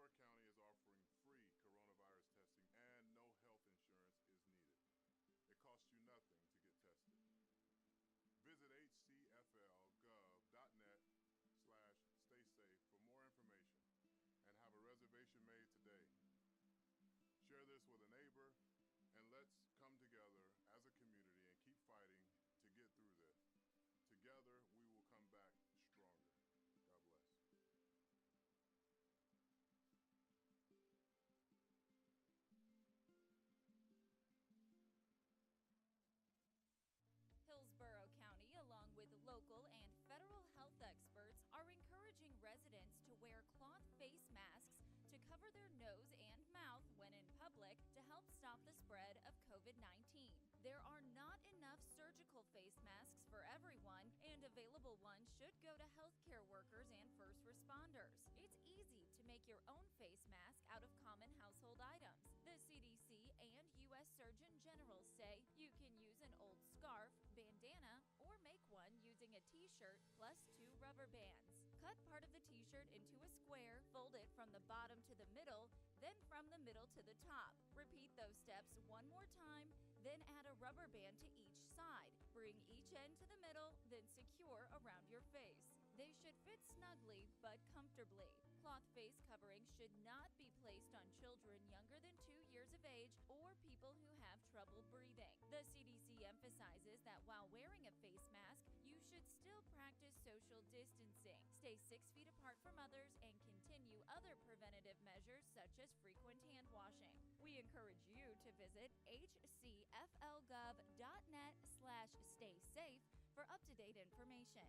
County is offering free coronavirus testing and no health insurance is needed. It costs you nothing to get tested. Visit hcflgov.net/staysafe for more information and have a reservation made today. Share this with a neighbor and let's come together as a community and keep fighting to get through this. Together, we will come back stronger. God bless. Hillsborough County, along with local and federal health experts, are encouraging residents to wear cloth face masks to cover their nose and mouth when in public to help stop the spread of COVID-19. There are not enough surgical face masks for everyone, and available ones should go to healthcare workers and first responders. It's easy to make your own face mask out of common household items. The CDC and U.S. Surgeon General say you can use an old scarf, bandana, or make one using a t-shirt plus 2 rubber bands. Cut part of the t-shirt into a square, fold it from the bottom to the middle, then from the middle to the top. Repeat those steps one more time, then add a rubber band to each side. Bring each end to the middle, then secure around your face. They should fit snugly but comfortably. Cloth face coverings should not be placed on children younger than 2 years of age or people who have trouble breathing. The CDC emphasizes that while wearing a face mask, you should still practice social distancing, stay 6 feet apart from others, and continue other preventative measures such as frequent hand washing. We encourage you to visit hcflgov.net/staysafe for up-to-date information.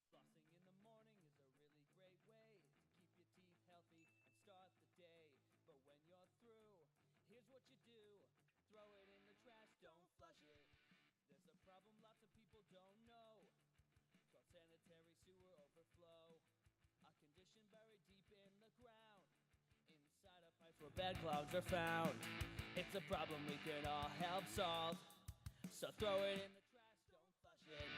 Flossing in the morning is a really great way to keep your teeth healthy and start the day. But when you're through, here's what you do. Throw it in the trash, don't flush it. There's a problem lots of people don't know. It's called sanitary sewer overflow. A condition buried deep in the ground, inside of pipes where bad clouds are found. It's a problem we can all help solve. So throw it in the trash, don't flush it.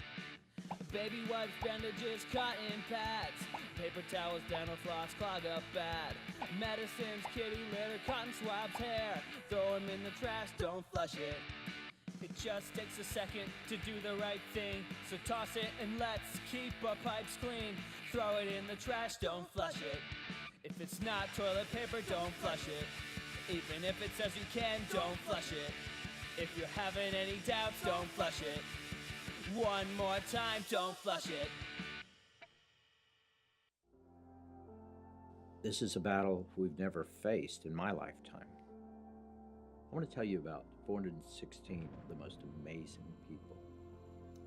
Baby wipes, bandages, cotton pads, paper towels, dental floss, clog up bad. Medicines, kitty litter, cotton swabs, hair. Throw them in the trash, don't flush it. It just takes a second to do the right thing. So toss it and let's keep our pipes clean. Throw it in the trash, don't flush it. If it's not toilet paper, don't flush it. Even if it says you can, don't flush it. If you're having any doubts, don't flush it. One more time, don't flush it. This is a battle we've never faced in my lifetime. I want to tell you about 416 of the most amazing people.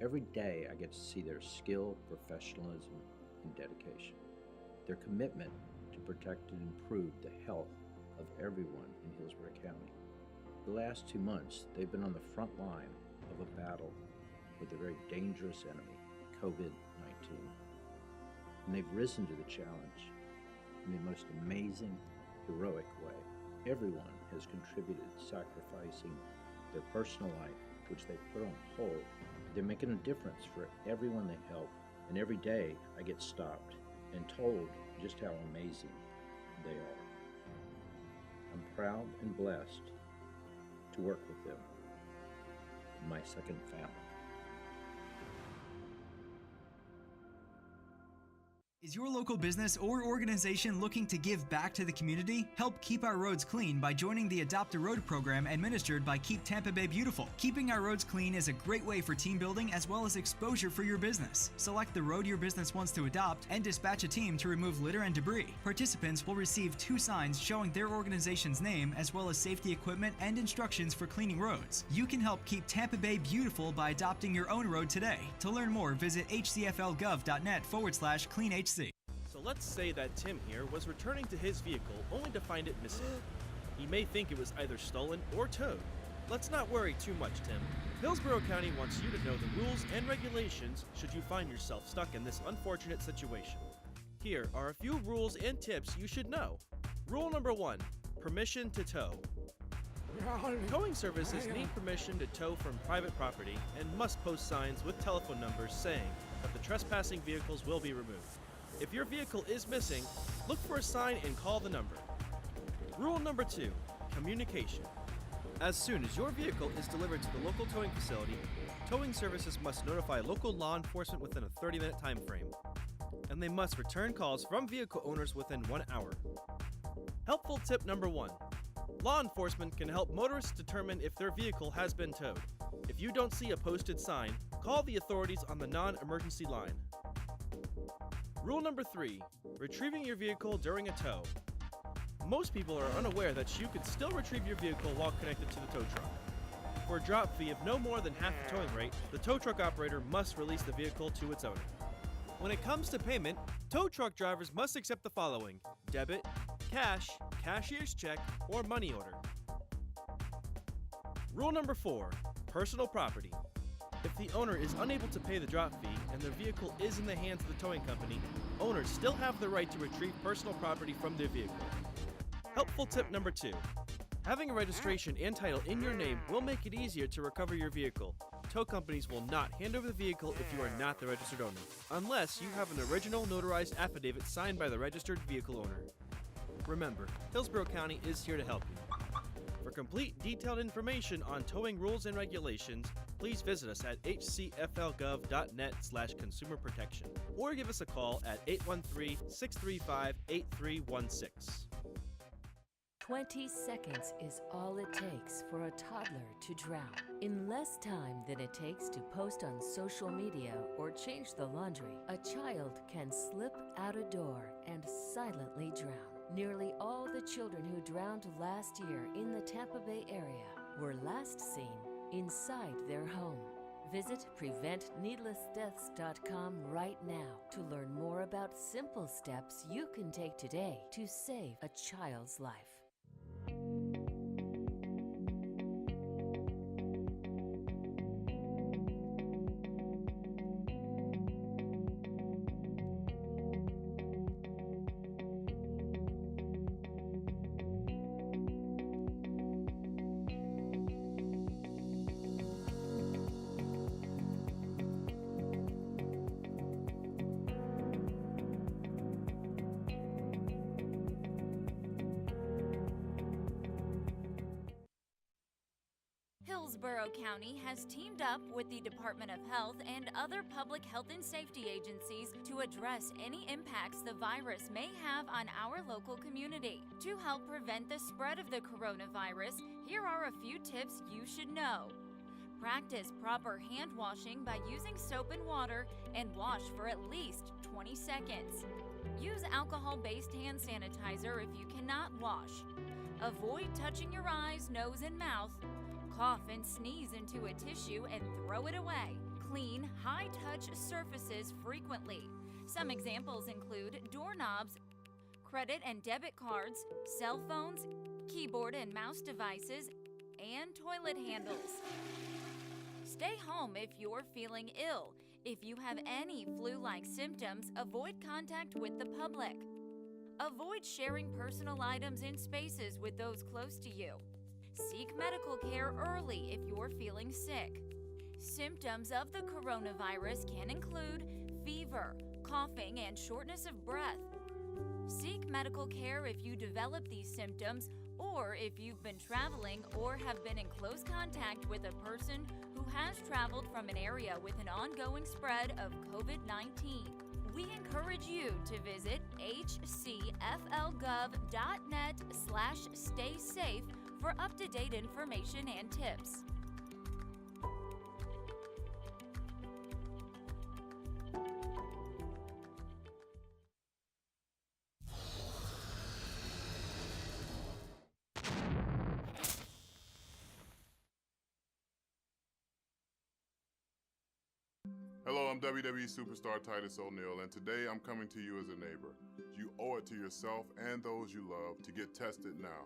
Every day I get to see their skill, professionalism, and dedication. Their commitment to protect and improve the health of everyone in Hillsborough County. The last 2 months, they've been on the front line of a battle with a very dangerous enemy, COVID-19. And they've risen to the challenge in the most amazing, heroic way. Everyone has contributed, sacrificing their personal life, which they put on hold. They're making a difference for everyone they help, and every day I get stopped and told just how amazing they are. I'm proud and blessed to work with them, my second family. Is your local business or organization looking to give back to the community? Help keep our roads clean by joining the Adopt a Road program administered by Keep Tampa Bay Beautiful. Keeping our roads clean is a great way for team building as well as exposure for your business. Select the road your business wants to adopt and dispatch a team to remove litter and debris. Participants will receive 2 signs showing their organization's name as well as safety equipment and instructions for cleaning roads. You can help keep Tampa Bay beautiful by adopting your own road today. To learn more, visit hcflgov.net/cleanhc. So let's say that Tim here was returning to his vehicle only to find it missing. He may think it was either stolen or towed. Let's not worry too much, Tim. Hillsborough County wants you to know the rules and regulations should you find yourself stuck in this unfortunate situation. Here are a few rules and tips you should know. Rule number 1, permission to tow. Towing services need permission to tow from private property and must post signs with telephone numbers saying that the trespassing vehicles will be removed. If your vehicle is missing, look for a sign and call the number. Rule number 2, communication. As soon as your vehicle is delivered to the local towing facility, towing services must notify local law enforcement within a 30-minute time frame, and they must return calls from vehicle owners within 1 hour. Helpful tip number 1. Law enforcement can help motorists determine if their vehicle has been towed. If you don't see a posted sign, call the authorities on the non-emergency line. Rule number 3, retrieving your vehicle during a tow. Most people are unaware that you can still retrieve your vehicle while connected to the tow truck. For a drop fee of no more than half the towing rate, the tow truck operator must release the vehicle to its owner. When it comes to payment, tow truck drivers must accept the following: debit, cash, cashier's check, or money order. Rule number 4, personal property. If the owner is unable to pay the drop fee and their vehicle is in the hands of the towing company, owners still have the right to retrieve personal property from their vehicle. Helpful tip number 2. Having a registration and title in your name will make it easier to recover your vehicle. Tow companies will not hand over the vehicle if you are not the registered owner, unless you have an original notarized affidavit signed by the registered vehicle owner. Remember, Hillsborough County is here to help you. For complete detailed information on towing rules and regulations, please visit us at hcflgov.net/consumerprotection or give us a call at 813-635-8316. 20 seconds is all it takes for a toddler to drown. In less time than it takes to post on social media or change the laundry, a child can slip out a door and silently drown. Nearly all the children who drowned last year in the Tampa Bay area were last seen inside their home. Visit PreventNeedlessDeaths.com right now to learn more about simple steps you can take today to save a child's life. Hillsborough County has teamed up with the Department of Health and other public health and safety agencies to address any impacts the virus may have on our local community. To help prevent the spread of the coronavirus, here are a few tips you should know. Practice proper hand washing by using soap and water and wash for at least 20 seconds. Use alcohol-based hand sanitizer if you cannot wash. Avoid touching your eyes, nose, and mouth. Cough and sneeze into a tissue and throw it away. Clean, high-touch surfaces frequently. Some examples include doorknobs, credit and debit cards, cell phones, keyboard and mouse devices, and toilet handles. Stay home if you're feeling ill. If you have any flu-like symptoms, avoid contact with the public. Avoid sharing personal items in spaces with those close to you. Seek medical care early if you're feeling sick. Symptoms of the coronavirus can include fever, coughing, and shortness of breath. Seek medical care if you develop these symptoms or if you've been traveling or have been in close contact with a person who has traveled from an area with an ongoing spread of COVID-19. We encourage you to visit hcflgov.net/staysafe for up-to-date information and tips. Hello, I'm WWE superstar Titus O'Neil, and today I'm coming to you as a neighbor. You owe it to yourself and those you love to get tested now.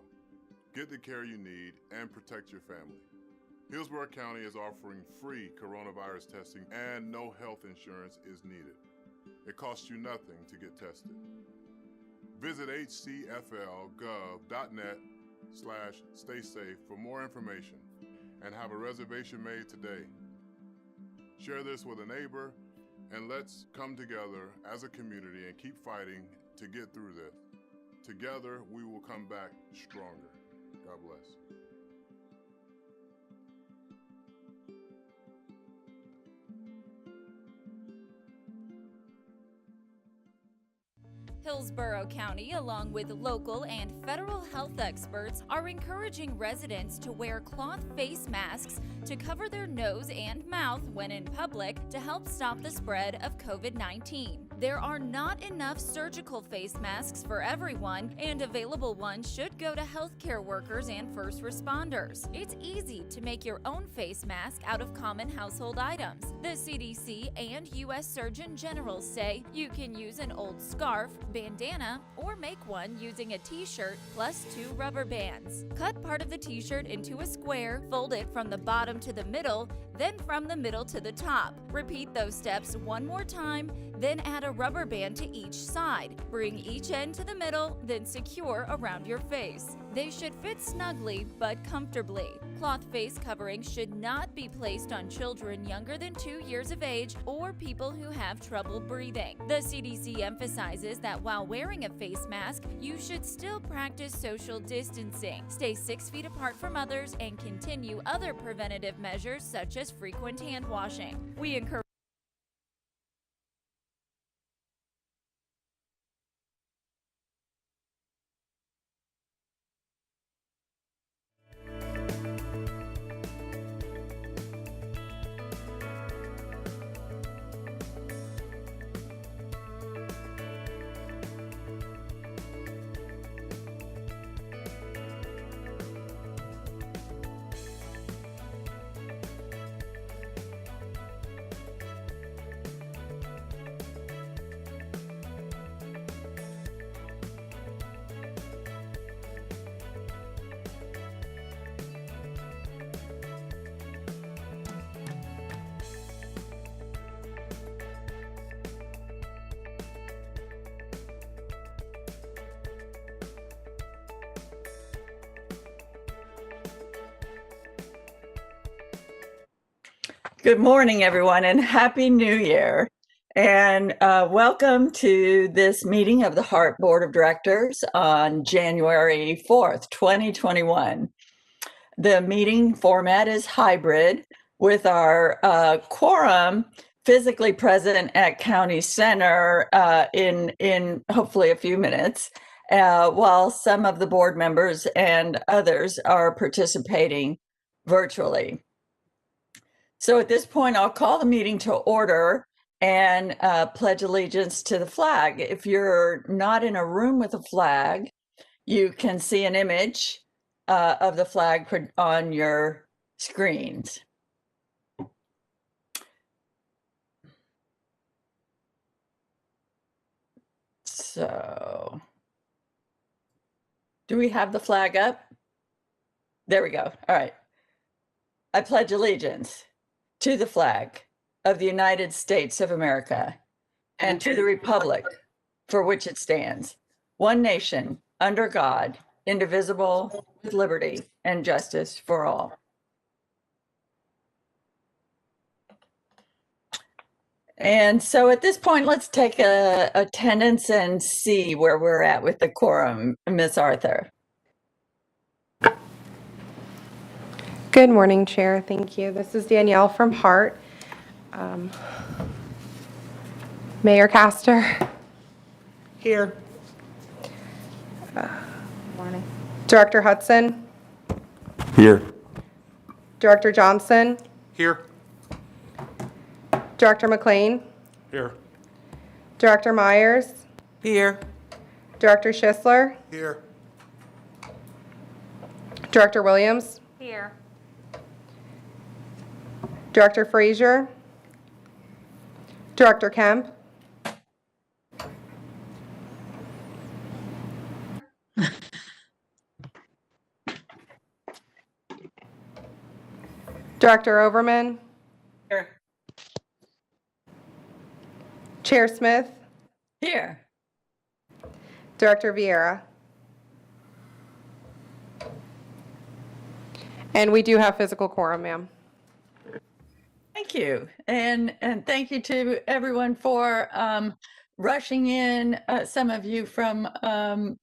Get the care you need and protect your family. Hillsborough County is offering free coronavirus testing and no health insurance is needed. It costs you nothing to get tested. Visit hcflgov.net/staysafe for more information and have a reservation made today. Share this with a neighbor and let's come together as a community and keep fighting to get through this. Together, we will come back stronger. God bless. Hillsborough County, along with local and federal health experts, are encouraging residents to wear cloth face masks to cover their nose and mouth when in public to help stop the spread of COVID-19. There are not enough surgical face masks for everyone, and available ones should go to healthcare workers and first responders. It's easy to make your own face mask out of common household items. The CDC and U.S. Surgeon General say you can use an old scarf, bandana, or make one using a t-shirt plus 2 rubber bands. Cut part of the t-shirt into a square, fold it from the bottom to the middle, then from the middle to the top. Repeat those steps one more time, then add a rubber band to each side. Bring each end to the middle, then secure around your face. They should fit snugly but comfortably. Cloth face coverings should not be placed on children younger than 2 years of age or people who have trouble breathing. The CDC emphasizes that while wearing a face mask, you should still practice social distancing, stay 6 feet apart from others, and continue other preventative measures such as frequent hand washing. We encourage Good morning, everyone, and Happy New Year. And welcome to this meeting of the HART Board of Directors on January 4th, 2021. The meeting format is hybrid, with our quorum physically present at County Center in hopefully a few minutes, while some of the board members and others are participating virtually. So at this point, I'll call the meeting to order and pledge allegiance to the flag. If you're not in a room with a flag, you can see an image of the flag on your screens. So, do we have the flag up? There we go. All right. I pledge allegiance to the flag of the United States of America and to the republic for which it stands, one nation, under God, indivisible, with liberty and justice for all. And so at this point, let's take attendance and see where we're at with the quorum. Ms. Arthur. Good morning, Chair. Thank you. This is Danielle from HART. Mayor Castor. Here. Morning. Director Hudson. Here. Director Johnson. Here. Director McLean. Here. Director Myers. Here. Director Schisler. Here. Director Williams. Here. Director Frazier. Director Kemp. Director Overman. Here. Chair Smith. Here. Director Vieira. And we do have physical quorum, ma'am. Thank you. And thank you to everyone for rushing in, some of you from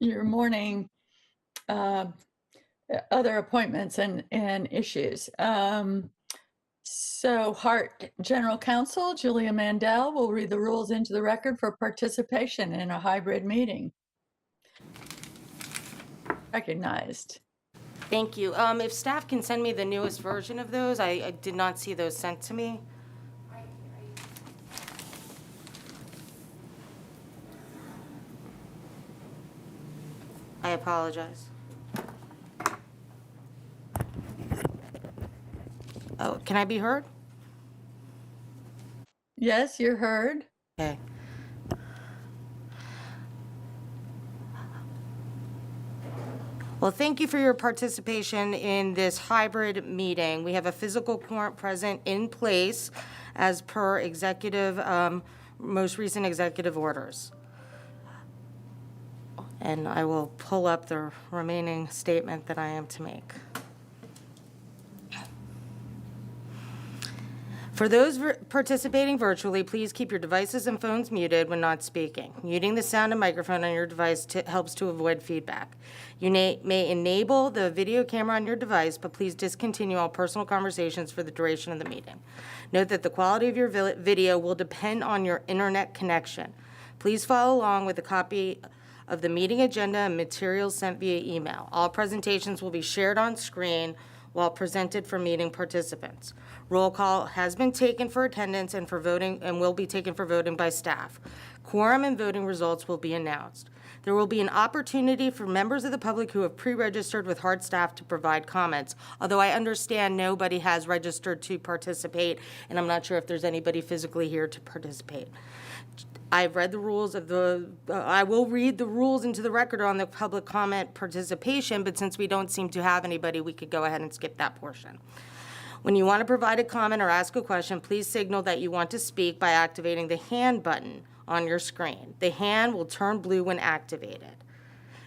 your morning other appointments and issues. So HART General Counsel Julia Mandel will read the rules into the record for participation in a hybrid meeting. Recognized. Thank you. If staff can send me the newest version of those, I did not see those sent to me. I apologize. Oh, can I be heard? Yes, you're heard. Okay. Well, thank you for your participation in this hybrid meeting. We have a physical quorum present in place as per most recent executive orders. And I will pull up the remaining statement that I am to make. For those participating virtually, please keep your devices and phones muted when not speaking. Muting the sound and microphone on your device helps to avoid feedback. You may enable the video camera on your device, but please discontinue all personal conversations for the duration of the meeting. Note that the quality of your video will depend on your internet connection. Please follow along with a copy of the meeting agenda and materials sent via email. All presentations will be shared on screen while presented for meeting participants. Roll call has been taken for attendance and for voting and will be taken for voting by staff. Quorum and voting results will be announced. There will be an opportunity for members of the public who have pre-registered with HART staff to provide comments, although I understand nobody has registered to participate, and I'm not sure if there's anybody physically here to participate. I've read the rules of I will read the rules into the record on the public comment participation, but since we don't seem to have anybody, we could go ahead and skip that portion. When you want to provide a comment or ask a question, please signal that you want to speak by activating the hand button on your screen. The hand will turn blue when activated.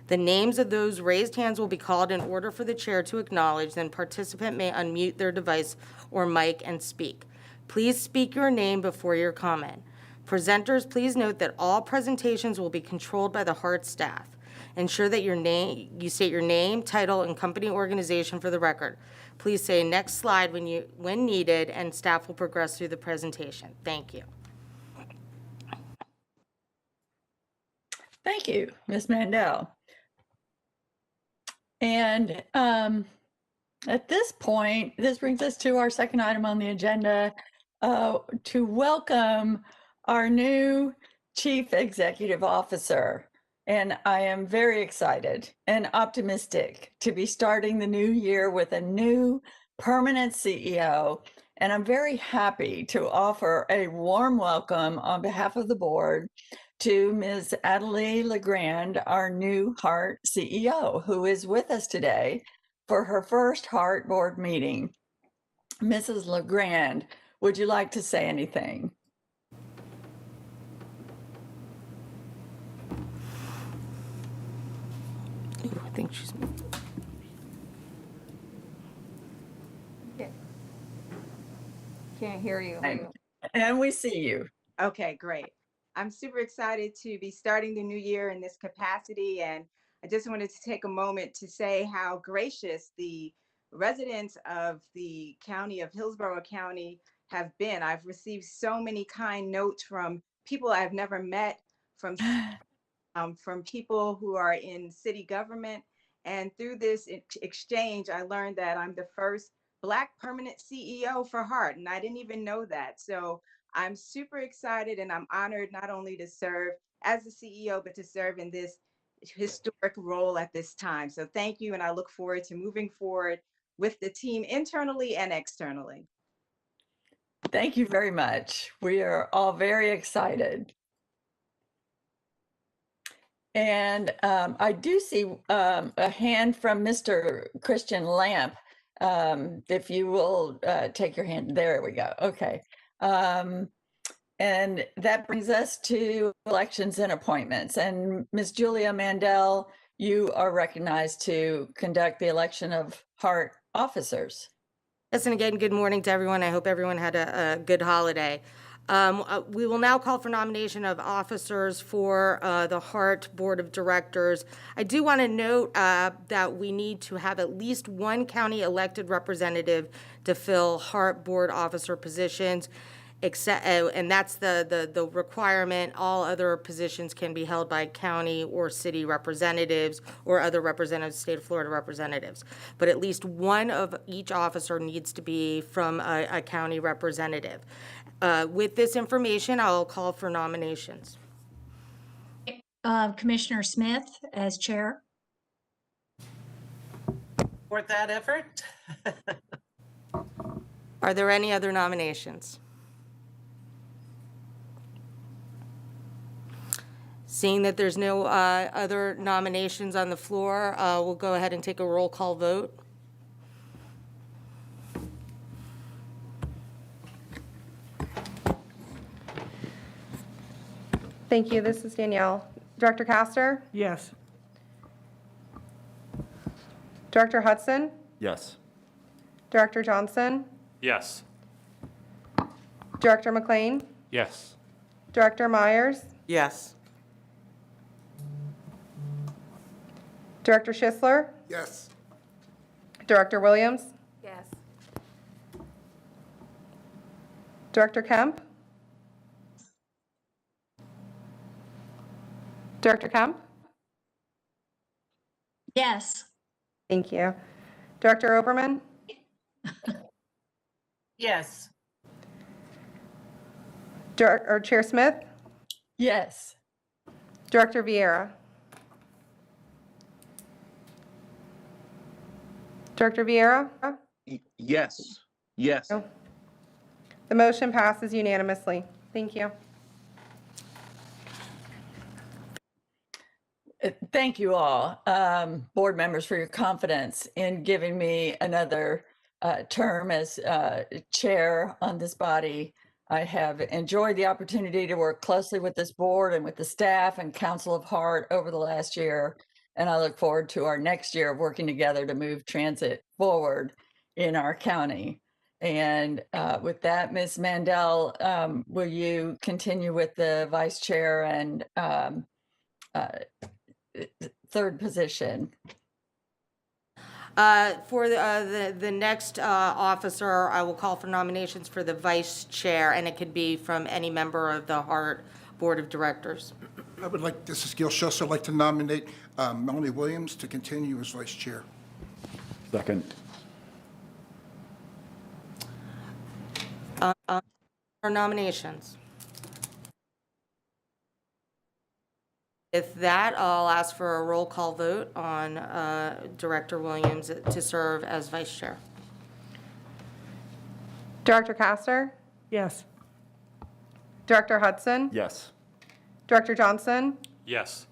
The names of those raised hands will be called in order for the chair to acknowledge, then participant may unmute their device or mic and speak. Please speak your name before your comment. Presenters, please note that all presentations will be controlled by the HART staff. Ensure that you state your name, title, and company organization for the record. Please say next slide when needed, and staff will progress through the presentation. Thank you. Thank you, Ms. Mandel. And at this point, this brings us to our second item on the agenda, to welcome our new Chief Executive Officer. And I am very excited and optimistic to be starting the new year with a new permanent CEO. And I'm very happy to offer a warm welcome on behalf of the board to Ms. Adelie Legrand, our new HART CEO, who is with us today for her first HART board meeting. Mrs. Legrand, would you like to say anything? I think she's. Can't hear you. And we see you. Okay, great. I'm super excited to be starting the new year in this capacity. And I just wanted to take a moment to say how gracious the residents of the county of Hillsborough County have been. I've received so many kind notes from people I've never met, from people who are in city government. And through this exchange, I learned that I'm the first Black permanent CEO for HART, and I didn't even know that. So I'm super excited, and I'm honored not only to serve as the CEO, but to serve in this historic role at this time. So thank you, and I look forward to moving forward with the team internally and externally. Thank you very much. We are all very excited. And I do see a hand from Mr. Christian Lamp. If you will take your hand, there we go. Okay. And that brings us to elections and appointments. And Ms. Julia Mandel, you are recognized to conduct the election of HART officers. Yes, and again, good morning to everyone. I hope everyone had a good holiday. We will now call for nomination of officers for the HART Board of Directors. I do want to note that we need to have at least one county elected representative to fill HART Board officer positions, except, and that's the requirement. All other positions can be held by county or city representatives or other representatives, state of Florida representatives. But at least one of each officer needs to be from a county representative. With this information, I'll call for nominations. Commissioner Smith as chair. Support that effort. Are there any other nominations? Seeing that there's no other nominations on the floor, we'll go ahead and take a roll call vote. Thank you. This is Danielle. Director Castor? Yes. Director Hudson? Yes. Director Johnson? Yes. Director McLean? Yes. Director Myers? Yes. Director Schisler? Yes. Director Williams? Yes. Director Kemp? Director Kemp? Yes. Thank you. Director Oberman? Yes. Chair Smith? Yes. Director Vieira? Director Vieira? Yes. Yes. No. The motion passes unanimously. Thank you. Thank you all, board members, for your confidence in giving me another term as chair on this body. I have enjoyed the opportunity to work closely with this board and with the staff and Council of HART over the last year, and I look forward to our next year of working together to move transit forward in our county. And with that, Ms. Mandel, will you continue with the vice chair and third position? For the next officer, I will call for nominations for the vice chair, and it could be from any member of the HART Board of Directors. I would like, this is Gil Schuster, I'd like to nominate Melanie Williams to continue as vice chair. Second. For nominations. With that, I'll ask for a roll call vote on Director Williams to serve as vice chair. Director Castor? Yes. Director Hudson? Yes. Director Johnson? Yes.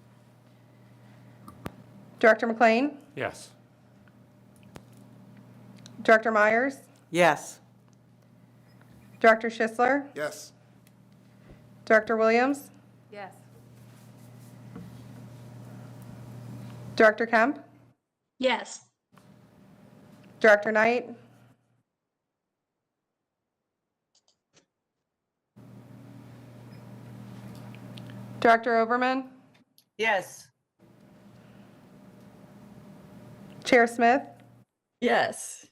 Director McLean? Yes. Director Myers? Yes. Director Schisler? Yes. Director Williams? Yes. Director Kemp? Yes. Director Knight? Director Oberman? Yes. Chair Smith? Yes.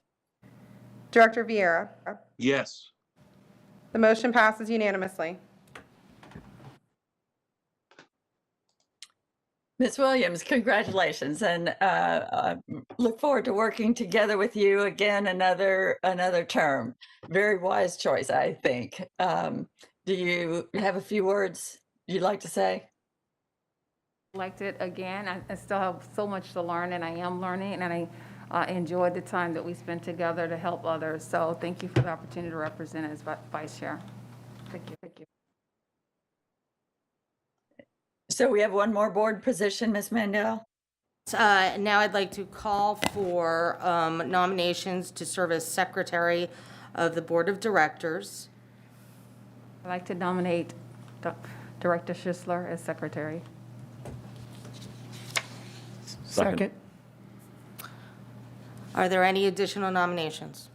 Director Vieira? Yes. The motion passes unanimously. Ms. Williams, congratulations, and look forward to working together with you again another term. Very wise choice, I think. Do you have a few words you'd like to say? Liked it again. I still have so much to learn, and I am learning, and I enjoyed the time that we spent together to help others. So thank you for the opportunity to represent as vice chair. Thank you. Thank you. So we have one more board position, Ms. Mandel. Now I'd like to call for nominations to serve as secretary of the Board of Directors. I'd like to nominate Director Schisler as secretary. Second. Are there any additional nominations?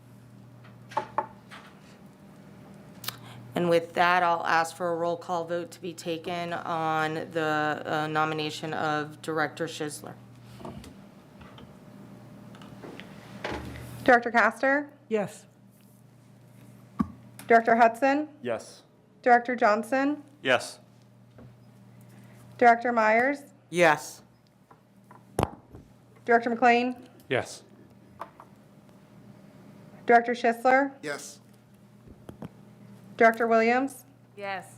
And with that, I'll ask for a roll call vote to be taken on the nomination of Director Schisler. Director Castor, Yes. Director Hudson, Yes. Director Johnson, Yes. Director Myers, Yes. Director McLean, Yes. Director Schisler, Yes. Director Williams, Yes.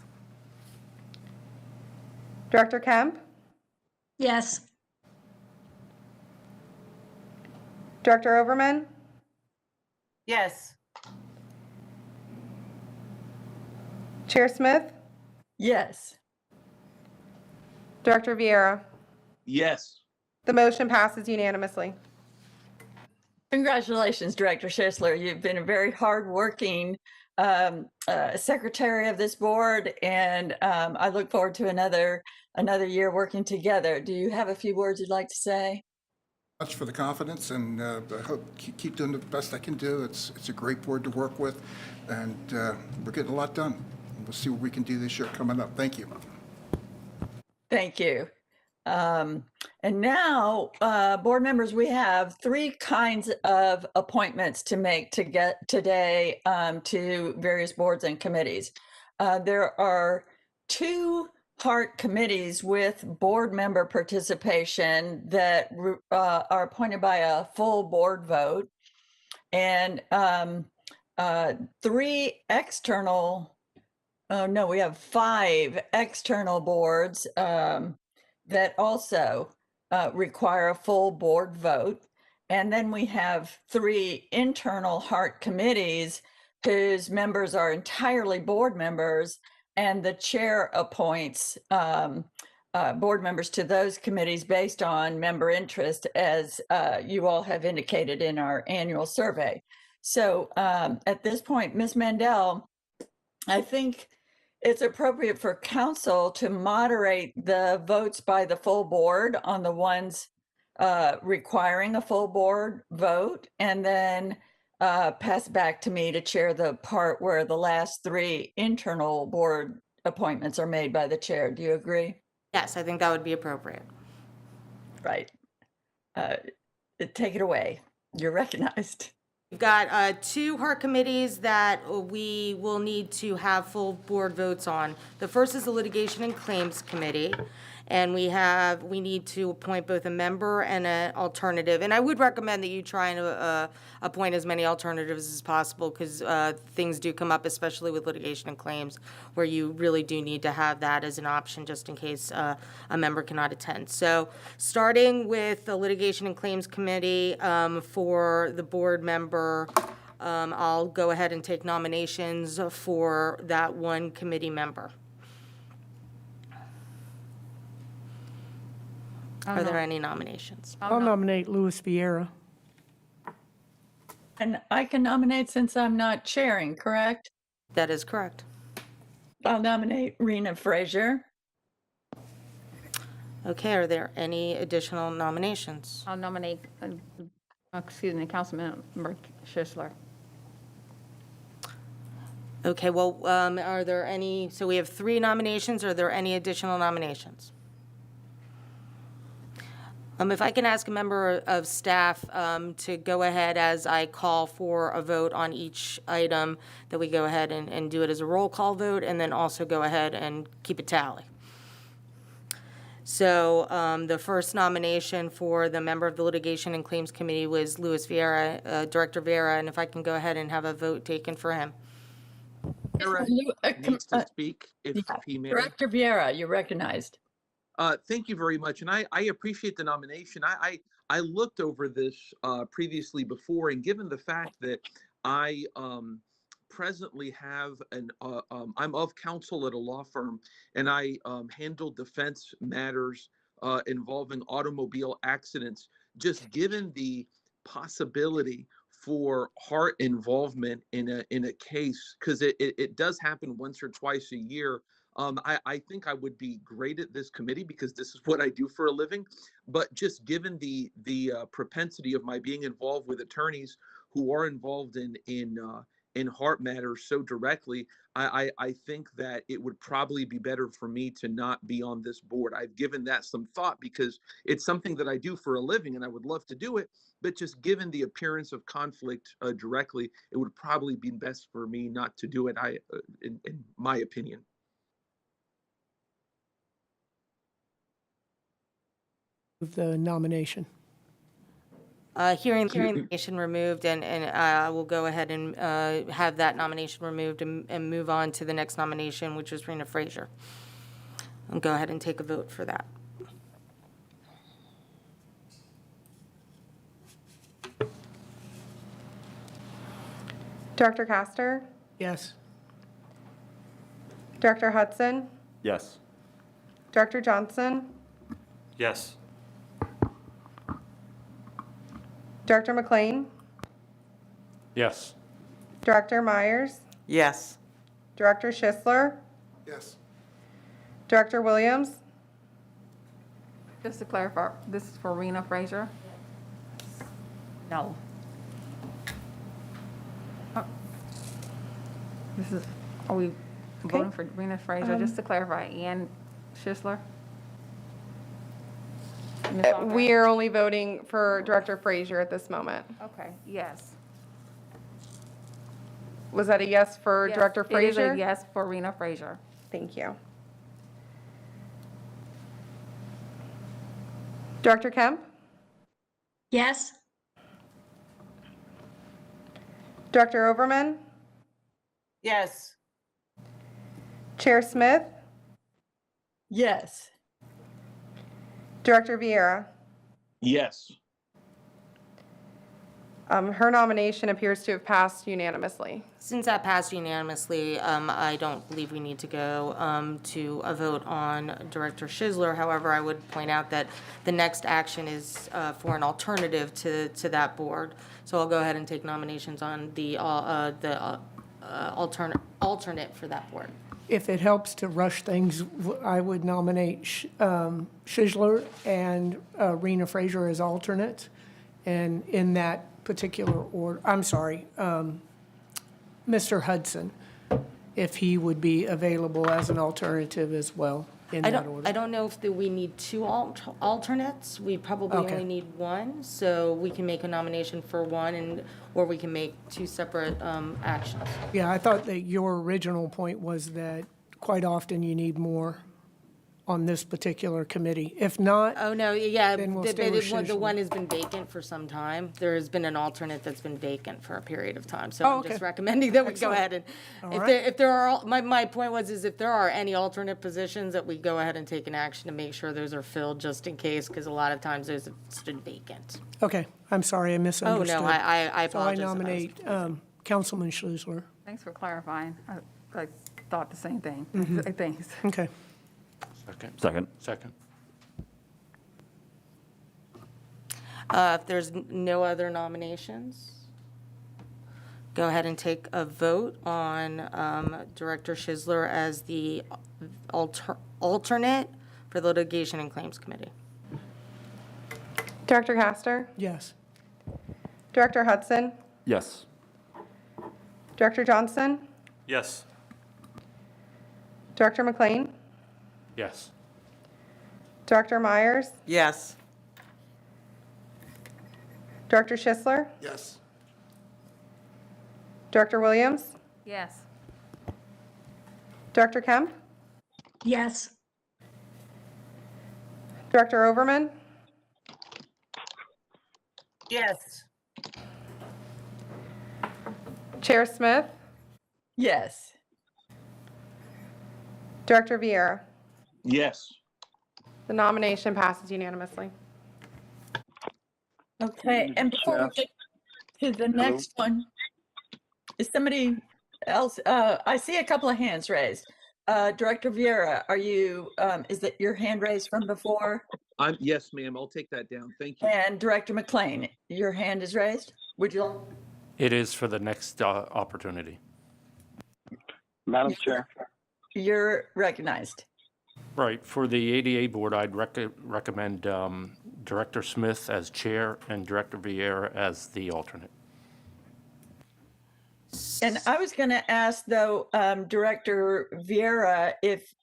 Director Kemp, Yes. Director Overman, Yes. Chair Smith, Yes. Director Vieira. Yes. The motion passes unanimously. Congratulations, Director Schisler. You've been a very hardworking secretary of this board, and I look forward to another year working together. Do you have a few words you'd like to say? Much for the confidence, and I hope keep doing the best I can do. It's a great board to work with, and we're getting a lot done. We'll see what we can do this year coming up. Thank you. Thank you. And now, board members, we have three kinds of appointments to make to get today to various boards and committees. There are two HART committees with board member participation that are appointed by a full board vote, and three external. Oh, no, we have five external boards that also require a full board vote. And then we have three internal HART committees whose members are entirely board members, and the chair appoints board members to those committees based on member interest, as you all have indicated in our annual survey. So at this point, Ms. Mandel, I think it's appropriate for council to moderate the votes by the full board on the ones requiring a full board vote, and then pass back to me to chair the part where the last three internal board appointments are made by the chair. Do you agree? Yes, I think that would be appropriate. Right. Take it away. You're recognized. We've got two HART committees that we will need to have full board votes on. The first is the Litigation and Claims Committee, and we need to appoint both a member and an alternative. And I would recommend that you try and appoint as many alternatives as possible, because things do come up, especially with litigation and claims, where you really do need to have that as an option just in case a member cannot attend. So starting with the Litigation and Claims Committee, for the board member, I'll go ahead and take nominations for that one committee member. Are there any nominations? I'll nominate Louis Vieira. And I can nominate since I'm not chairing, correct? That is correct. I'll nominate Rena Frazier. Okay, are there any additional nominations? I'll nominate, Councilmember Schisler. Okay, well, are there any, so we have three nominations. Are there any additional nominations? If I can ask a member of staff to go ahead as I call for a vote on each item, that we go ahead and do it as a roll call vote, and then also go ahead and keep a tally. So the first nomination for the member of the Litigation and Claims Committee was Louis Vieira, Director Vieira, and if I can go ahead and have a vote taken for him. Needs to speak, if he may. Director Vieira, you're recognized. Thank you very much, and I appreciate the nomination. I looked over this previously before, and given the fact that I presently have I'm of counsel at a law firm, and I handle defense matters involving automobile accidents. Just given the possibility for HART involvement in a case, because it does happen once or twice a year. I think I would be great at this committee because this is what I do for a living. But just given the propensity of my being involved with attorneys who are involved in in HART matters so directly, I think that it would probably be better for me to not be on this board. I've given that some thought because it's something that I do for a living and I would love to do it, but just given the appearance of conflict directly, it would probably be best for me not to do it, in my opinion. The nomination. Hearing the nomination removed, and I will go ahead and have that nomination removed and move on to the next nomination, which is Rena Frazier. I'll go ahead and take a vote for that. Director Castor, Yes. Director Hudson, Yes. Director Johnson, Yes. Director McLean, Yes. Director Myers, Yes. Director Schisler, Yes. Director Williams, Just to clarify, this is for Rena Frazier? No. This is, are we voting for Rena Frazier? Just to clarify, Ann Schisler? Ms. Andre? we are only voting for Director Frazier at this moment. Okay, yes. Was that a yes for Yes, Director It is Frazier? a yes for Rena Frazier. Thank you. Director Kemp, Yes. Director Overman, Yes. Chair Smith, Yes. Director Vieira. Yes. Her nomination appears to have passed unanimously. Since that passed unanimously, I don't believe we need to go to a vote on Director Schisler. However, I would point out that the next action is for an alternative to that board. So I'll go ahead and take nominations on the alternate for that board. If it helps to rush things, I would nominate Schisler and Rena Frazier as alternates. And in that particular order, I'm sorry, Mr. Hudson, if he would be available as an alternative as well in that order. I don't know if we need two alternates. We probably Okay. only need one. So we can make a nomination for one, or we can make two separate actions. Yeah, I thought that your original point was that quite often you need more on this particular committee. If not, Oh, no, yeah, then we'll stay with the Schisler. one has been vacant for some time. There has been an alternate that's been vacant for a period of time. So Oh, I'm okay. just recommending that we go Excellent. ahead and, All right. if there are, my point was, is if there are any alternate positions, that we go ahead and take an action to make sure those are filled, just in case, because a lot of times those have stood vacant. Okay, I'm sorry, I misunderstood. Oh, no, I So I apologize if I was nominate Councilman Schisler. Thanks for clarifying. I thought the same thing. Thanks. Okay. Second. If there's no other nominations, go ahead and take a vote on Director Schisler as the alternate for the Litigation and Claims Committee. Director Castor, Yes. Director Hudson, Yes. Director Johnson, Yes. Director McLean, Yes. Director Myers, Yes. Director Schisler, Yes. Director Williams, Yes. Director Kemp, Yes. Director Overman, Yes. Chair Smith, Yes. Director Vieira. Yes. The nomination passes unanimously. Okay, and before we get to the next one, is somebody else, I see a couple of hands raised. Director Vieira, are you, is that your hand raised from before? Yes, ma'am. I'll take that down. Thank you. And Director McLean, your hand is raised? Would you? It is for the next opportunity. Madam Chair. You're recognized. Right. For the ADA board, I'd recommend Director Smith as chair and Director Vieira as the alternate. And I was going to ask, though, Director Vieira, if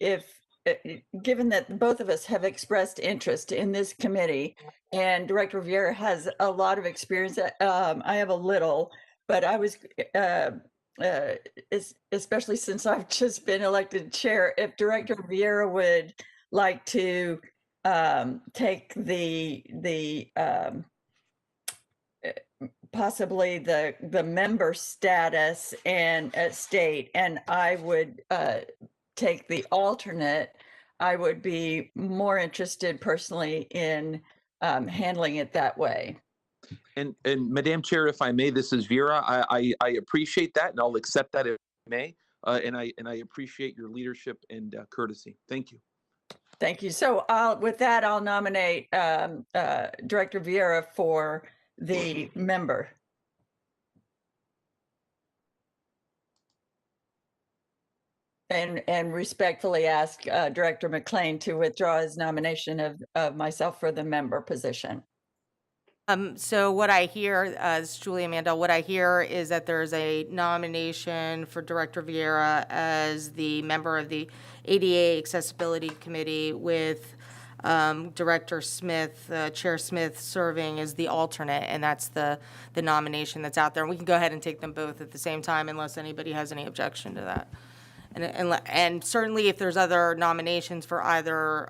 given that both of us have expressed interest in this committee, and Director Vieira has a lot of experience, I have a little, but I was, especially since I've just been elected chair, if Director Vieira would like to take the possibly the member status and state, and I would take the alternate, I would be more interested personally in handling it that way. And Madam Chair, if I may, this is Vera. I appreciate that, and I'll accept that if I may. And I appreciate your leadership and courtesy. Thank you. Thank you. So with that, I'll nominate Director Vieira for the member. And respectfully ask Director McLean to withdraw his nomination of myself for the member position. So what I hear, this is Julia Mandel, what I hear is that there's a nomination for Director Vieira as the member of the ADA Accessibility Committee with Director Smith, Chair Smith serving as the alternate, and that's the nomination that's out there. And we can go ahead and take them both at the same time unless anybody has any objection to that. And certainly if there's other nominations for either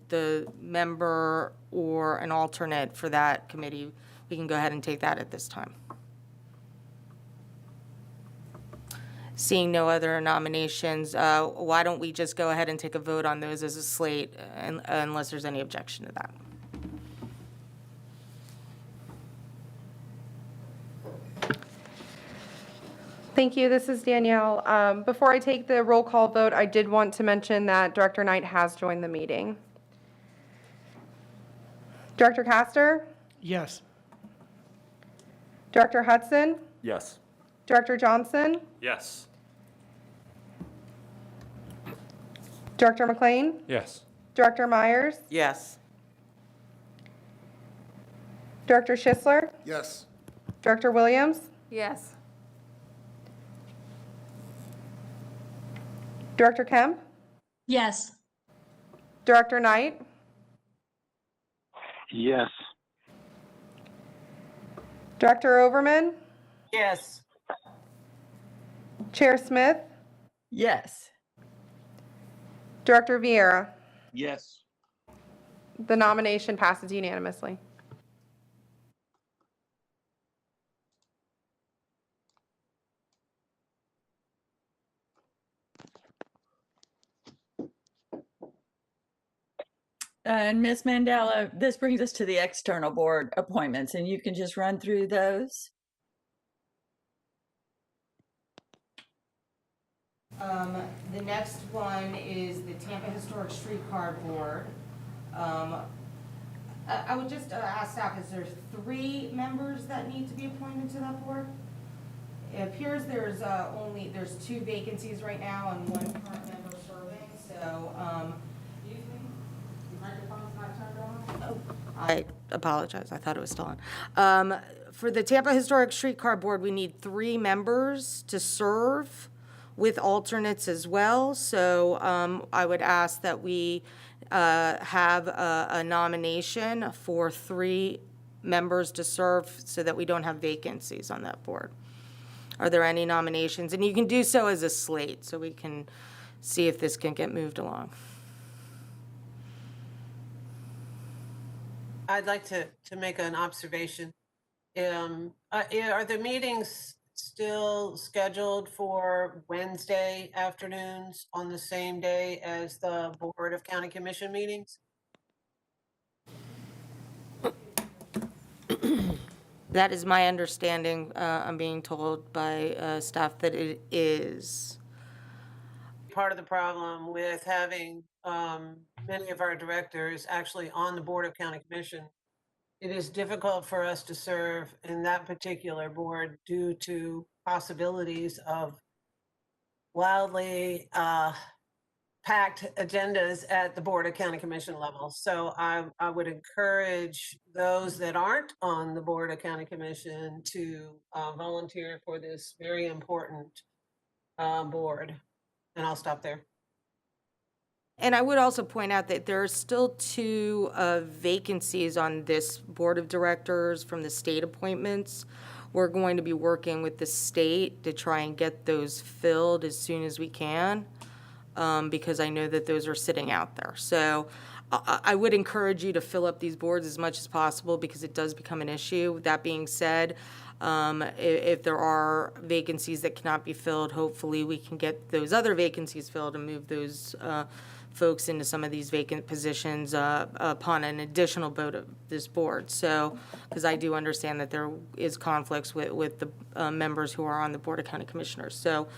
the member or an alternate for that committee, we can go ahead and take that at this time. Seeing no other nominations, why don't we just go ahead and take a vote on those as a slate, unless there's any objection to that. Thank you. This is Danielle. Before I take the roll call vote, I did want to mention that Director Knight has joined the meeting. Director Castor? Yes. Director Hudson? Yes. Director Johnson? Yes. Director McLean? Yes. Director Myers? Yes. Director Schisler? Yes. Director Williams? Yes. Director Kemp? Yes. Director Knight? Yes. Director Overman? Yes. Chair Smith? Yes. Director Vieira? Yes. The nomination passes unanimously. And Ms. Mandela, this brings us to the external board appointments, and you can just run through those. The next one is the Tampa Historic Streetcar Board. I would just ask staff, is there 3 members that need to be appointed to that board? It appears there's 2 vacancies right now and 1 current member serving, so, excuse me, the microphone's not turned on? Oh, I apologize, I thought it was still on. For the Tampa Historic Streetcar Board, we need 3 members to serve with alternates as well, so I would ask that we have a nomination for 3 members to serve so that we don't have vacancies on that board. Are there any nominations? And you can do so as a slate so we can see if this can get moved along. I'd like to make an observation. Are the meetings still scheduled for Wednesday afternoons on the same day as the Board of County Commission meetings? That is my understanding. I'm being told by staff that it is. Part of the problem with having many of our directors actually on the Board of County Commission, it is difficult for us to serve in that particular board due to possibilities of wildly packed agendas at the Board of County Commission level. So I would encourage those that aren't on the Board of County Commission to volunteer for this very important board. And I'll stop there. And I would also point out that there are still 2 vacancies on this board of directors from the state appointments. We're going to be working with the state to try and get those filled as soon as we can, because I know that those are sitting out there. So I would encourage you to fill up these boards as much as possible because it does become an issue. That being said, if there are vacancies that cannot be filled, hopefully we can get those other vacancies filled and move those folks into some of these vacant positions upon an additional vote of this board. So, because I do understand that there is conflicts with the members who are on the Board of County Commissioners. So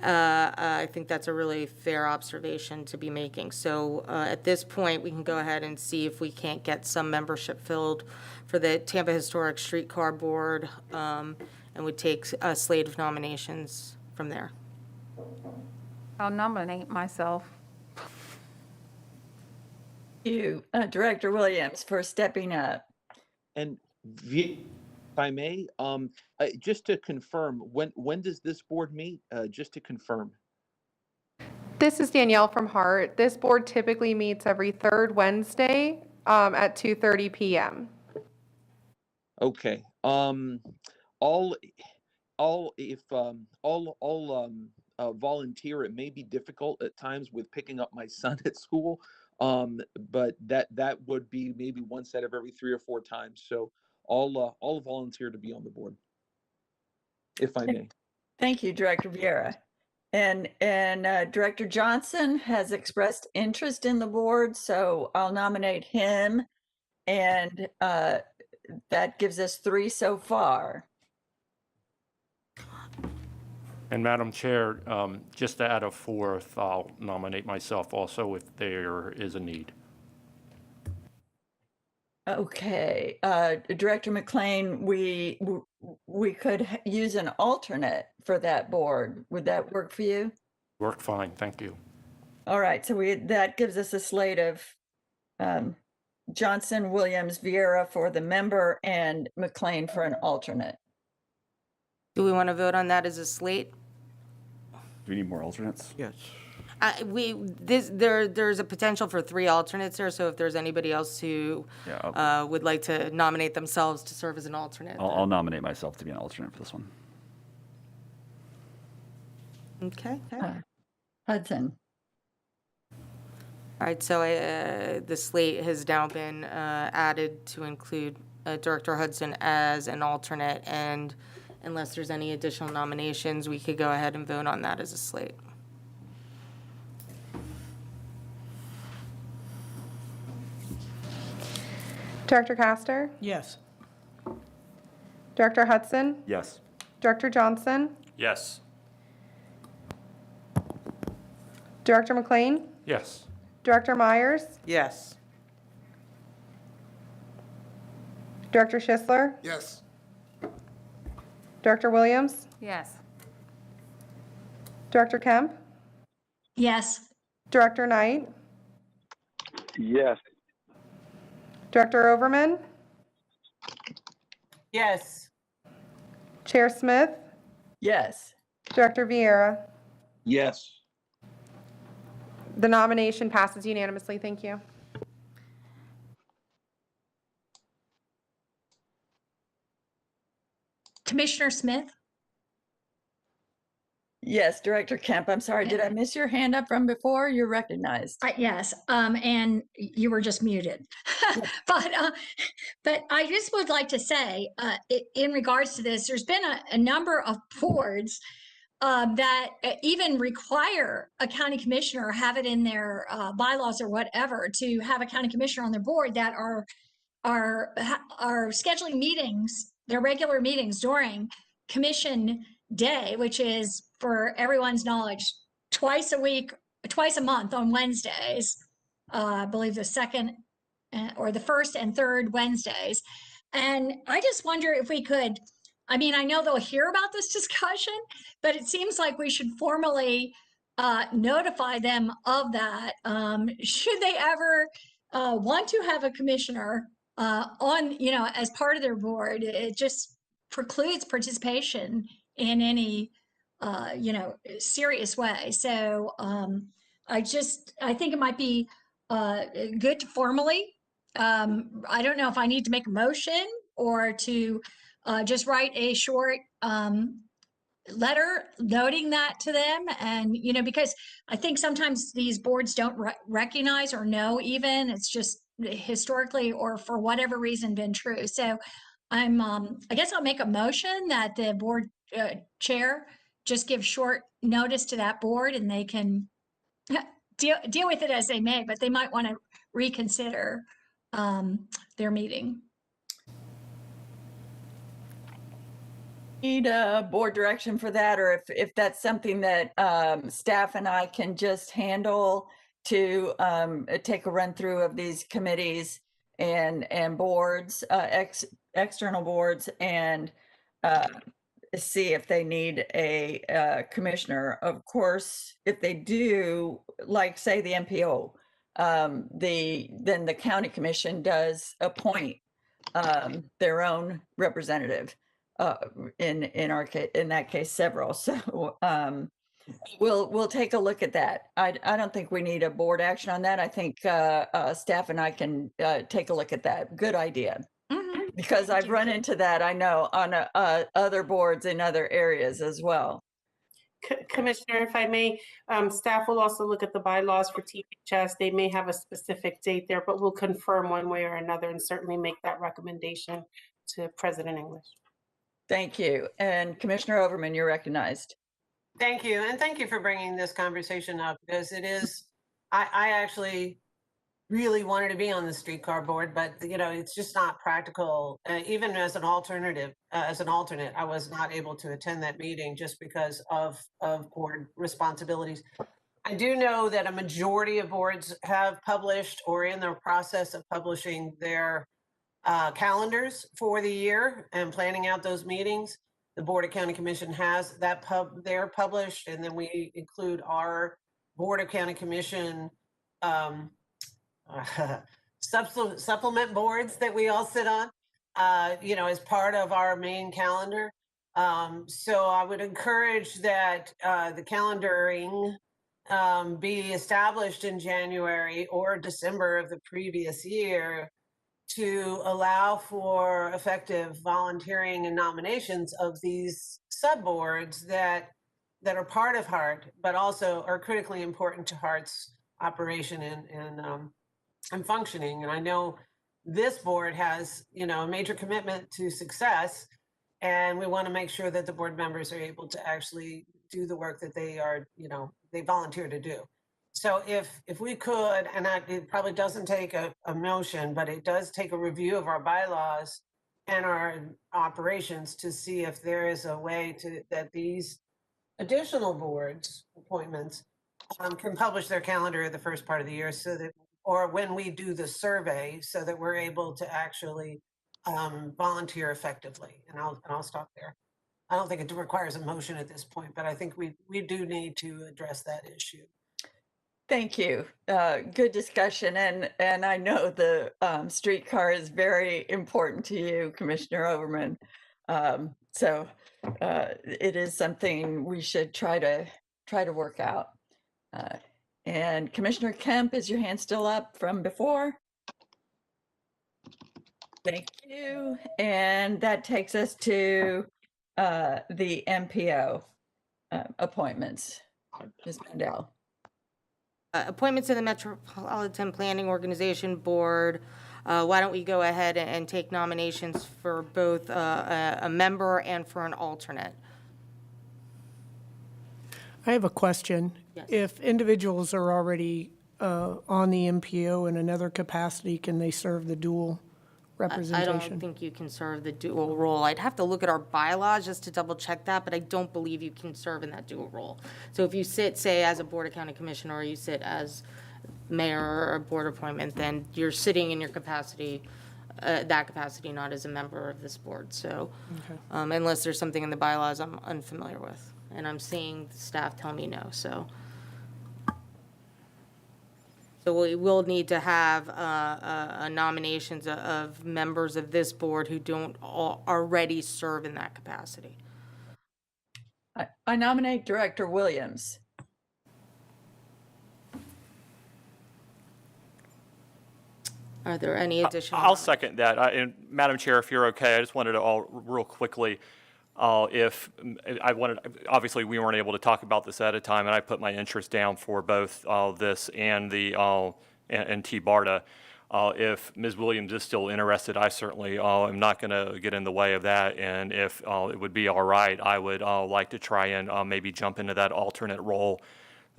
I think that's a really fair observation to be making. So at this point, we can go ahead and see if we can't get some membership filled for the Tampa Historic Streetcar Board, and would take a slate of nominations from there. I'll nominate myself. You, Director Williams, for stepping up. And if I may, just to confirm, when does this board meet? Just to confirm. This is Danielle from HART. This board typically meets every 3rd Wednesday at 2:30 p.m. Okay. I'll volunteer. It may be difficult at times with picking up my son at school. But that would be maybe one set of every 3 or 4 times. So I'll volunteer to be on the board, if I may. Thank you, Director Vieira. And Director Johnson has expressed interest in the board, so I'll nominate him. And that gives us 3 so far. And Madam Chair, just to add a 4th, I'll nominate myself also if there is a need. Okay, Director McLean, we could use an alternate for that board. Would that work for you? Work fine, thank you. All right, so that gives us a slate of Johnson, Williams, Vieira for the member, and McLean for an alternate. Do we want to vote on that as a slate? Do we need more alternates? Yes. There's a potential for 3 alternates there, so if there's anybody else who would like to nominate themselves to serve as an alternate. I'll nominate myself to be an alternate for this one. Okay. Hudson. All right, so the slate has now been added to include Director Hudson as an alternate, and unless there's any additional nominations, we could go ahead and vote on that as a slate. Director Castor? Yes. Director Hudson? Yes. Director Johnson? Yes. Director McLean? Yes. Director Myers? Yes. Director Schisler? Yes. Director Williams? Yes. Director Kemp? Yes. Director Knight? Yes. Director Overman? Yes. Chair Smith? Yes. Director Vieira? Yes. The nomination passes unanimously. Thank you. Commissioner Smith? Yes, Director Kemp, I'm sorry, did I miss your hand up from before? You're recognized. Yes, and you were just muted. But I just would like to say, in regards to this, there's been a number of boards that even require a county commissioner or have it in their bylaws or whatever to have a county commissioner on their board that are scheduling meetings, their regular meetings during commission day, which is, for everyone's knowledge, twice a month on Wednesdays. I believe the second or the first and third Wednesdays. And I just wonder if we could, I mean, I know they'll hear about this discussion, but it seems like we should formally notify them of that. Should they ever want to have a commissioner on, as part of their board, it just precludes participation in any, serious way. So I think it might be good to formally. I don't know if I need to make a motion or to just write a short letter noting that to them. And, because I think sometimes these boards don't recognize or know even, it's just historically or for whatever reason been true. So I guess I'll make a motion that the board chair just give short notice to that board and they can deal with it as they may, but they might want to reconsider their meeting. Need board direction for that, or if that's something that staff and I can just handle to take a run through of these committees and boards, external boards, and see if they need a commissioner. Of course, if they do, like say the MPO, then the county commission does appoint their own representative. In our case, in that case, several. So we'll take a look at that. I don't think we need a board action on that. I think staff and I can take a look at that. Good idea. Because I've run into that, I know, on other boards in other areas as well. Commissioner, if I may, staff will also look at the bylaws for THS. They may have a specific date there, but we'll confirm one way or another and certainly make that recommendation to President English. Thank you. And Commissioner Overman, you're recognized. Thank you. And thank you for bringing this conversation up, because it is, I actually really wanted to be on the streetcar board, but it's just not practical. Even as an alternate, I was not able to attend that meeting just because of board responsibilities. I do know that a majority of boards have published or in the process of publishing their calendars for the year and planning out those meetings. The Board of County Commission has that they're published, and then we include our Board of County Commission supplement boards that we all sit on, as part of our main calendar. So I would encourage that the calendaring be established in January or December of the previous year to allow for effective volunteering and nominations of these subboards that are part of HART, but also are critically important to HART's operation and functioning. And I know this board has, a major commitment to success, and we want to make sure that the board members are able to actually do the work that they are, they volunteer to do. So if we could, and it probably doesn't take a motion, but it does take a review of our bylaws and our operations to see if there is a way that these additional boards appointments can publish their calendar the first part of the year, so that, or when we do the survey, so that we're able to actually volunteer effectively. And I'll stop there. I don't think it requires a motion at this point, but I think we do need to address that issue. Thank you. Good discussion. And I know the streetcar is very important to you, Commissioner Overman. So it is something we should try to work out. And Commissioner Kemp, is your hand still up from before? Thank you. And that takes us to the MPO appointments. Ms. Mandel. Appointments to the Metropolitan Planning Organization Board. Why don't we go ahead and take nominations for both a member and for an alternate? I have a question. Yes. If individuals are already on the MPO in another capacity, can they serve the dual representation? I don't think you can serve the dual role. I'd have to look at our bylaws just to double check that, but I don't believe you can serve in that dual role. So if you sit, say, as a Board of County Commissioner, or you sit as mayor or a board appointment, then you're sitting in your capacity, that capacity, not as a member of this board. So unless there's something in the bylaws I'm unfamiliar with, and I'm seeing the staff tell me no. So So we will need to have nominations of members of this board who don't already serve in that capacity. I nominate Director Williams. Are there any additional? I'll second that. And Madam Chair, if you're okay, I just wanted to real quickly, if I wanted, obviously we weren't able to talk about this at a time, and I put my interest down for both this and the and T-BARTA. If Ms. Williams is still interested, I certainly am not going to get in the way of that. And if it would be all right, I would like to try and maybe jump into that alternate role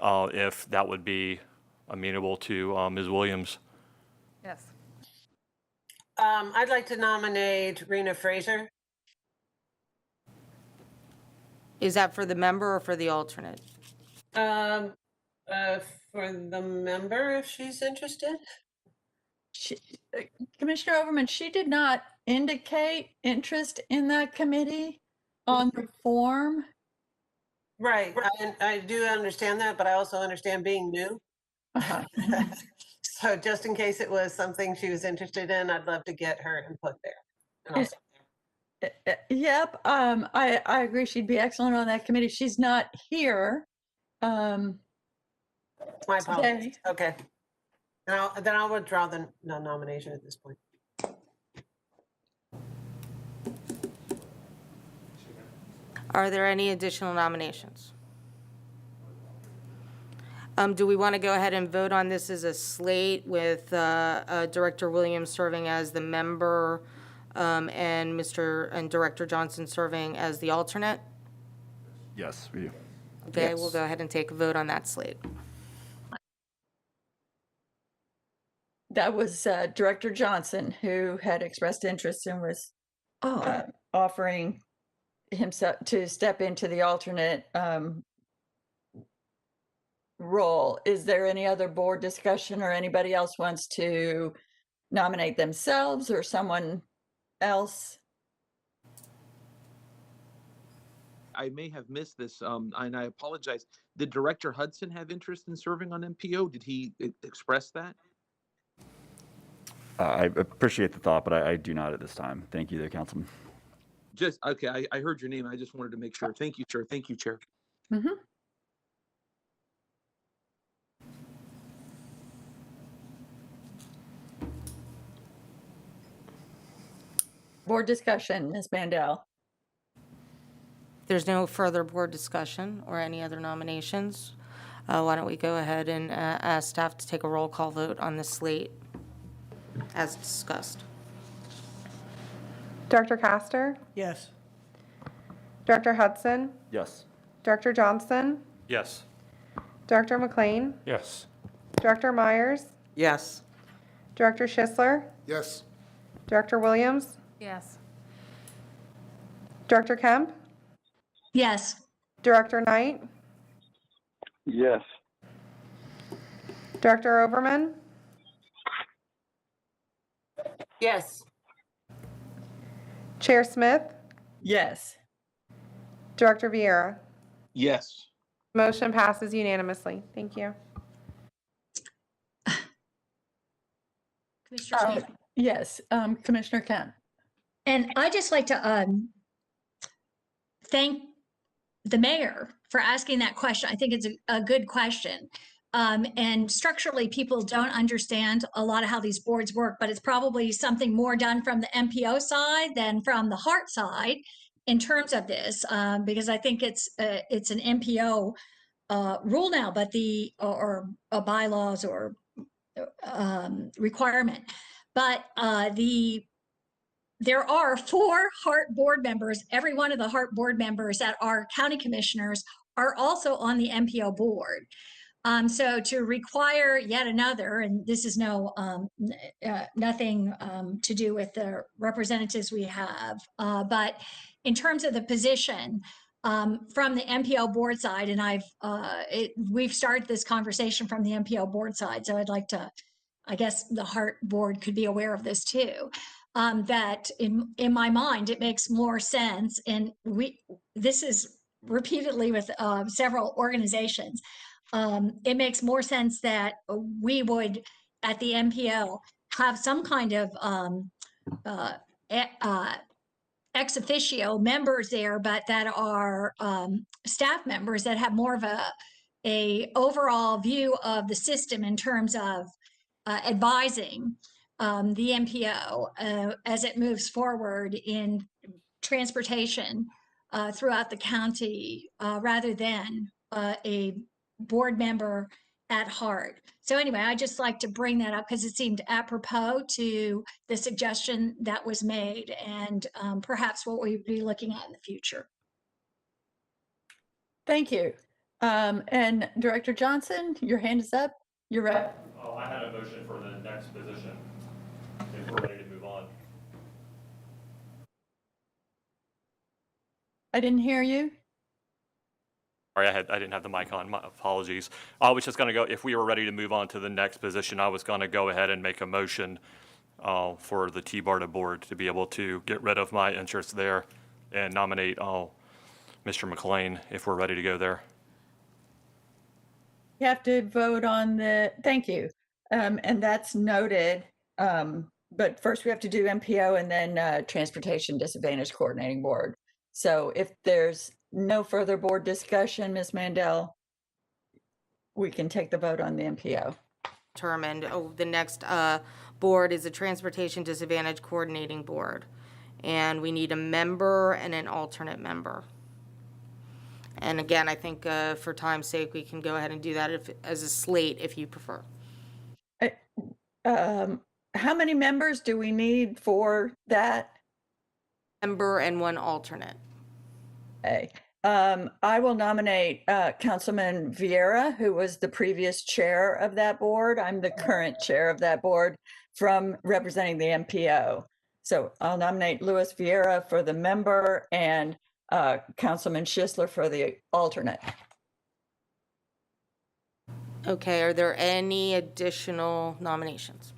if that would be amenable to Ms. Williams. Yes. I'd like to nominate Rena Fraser. Is that for the member or for the alternate? For the member, if she's interested. Commissioner Overman, she did not indicate interest in that committee on the form. Right. I do understand that, but I also understand being new. So just in case it was something she was interested in, I'd love to get her input there. Yep. I agree. She'd be excellent on that committee. She's not here. My apologies. Okay. Then I'll withdraw the nomination at this point. Are there any additional nominations? Do we want to go ahead and vote on this as a slate with Director Williams serving as the member and Director Johnson serving as the alternate? Yes, we do. Okay, Yes. we'll go ahead and take a vote on that slate. That was Director Johnson who had expressed interest and was offering himself to step into the alternate role. Is there any other board discussion or anybody else wants to nominate themselves or someone else? I may have missed this, and I apologize. Did Director Hudson have interest in serving on MPO? Did he express that? I appreciate the thought, but I do not at this time. Thank you, there, Councilman. Just okay. I heard your name. I just wanted to make sure. Thank you, Chair. Thank you, Chair. Mm-hmm. Board discussion, Ms. Mandel. There's no further board discussion or any other nominations. Why don't we go ahead and ask staff to take a roll call vote on the slate as discussed. Dr. Castor, Yes. Dr. Hudson, Yes. Dr. Johnson, Yes. Dr. McLean, Yes. Dr. Myers, Yes. Director Schisler, Yes. Director Williams, Yes. Director Kemp, Yes. Director Knight, Yes. Director Overman, Yes. Chair Smith, Yes. Director Vieira. Yes. Motion passes unanimously. Thank you. Commissioner Smith. Yes, Commissioner Kent. And I just like to thank the mayor for asking that question. I think it's a good question. And structurally, people don't understand a lot of how these boards work, but it's probably something more done from the MPO side than from the HART side in terms of this, because I think it's an MPO rule now, but or bylaws or requirement. But there are 4 HART board members. Every one of the HART board members that are county commissioners are also on the MPO board. So to require yet another, and this is nothing to do with the representatives we have, but in terms of the position from the MPO board side, and we've started this conversation from the MPO board side, so I'd like to, I guess the HART board could be aware of this too. That in my mind, it makes more sense, and this is repeatedly with several organizations. it makes more sense that we would, at the MPO, have some kind of ex officio members there, but that are staff members that have more of a overall view of the system in terms of advising the MPO as it moves forward in transportation throughout the county, rather than a board member at HART. So anyway, I just like to bring that up because it seemed apropos to the suggestion that was made and perhaps what we'd be looking at in the future. Thank you. And Director Johnson, your hand is up. You're right. Oh, I had a motion for the next position, if we're ready to move on. I didn't hear you. Sorry, I didn't have the mic on. My apologies. I was just going to go, if we were ready to move on to the next position, I was going to go ahead and make a motion for the T-BARTA board to be able to get rid of my interest there and nominate Mr. McLean if we're ready to go there. You have to vote on the, thank you. And that's noted. But first we have to do MPO and then Transportation Disadvantage Coordinating Board. So if there's no further board discussion, Ms. Mandel, we can take the vote on the MPO. Determined. The next board is the Transportation Disadvantage Coordinating Board. And we need a member and an alternate member. And again, I think for time's sake, we can go ahead and do that as a slate if you prefer. How many members do we need for that? Member and one alternate. Okay. I will nominate Councilman Vieira, who was the previous chair of that board. I'm the current chair of that board from representing the MPO. So I'll nominate Luis Vieira for the member and Councilman Schisler for the alternate. Okay, are there any additional nominations?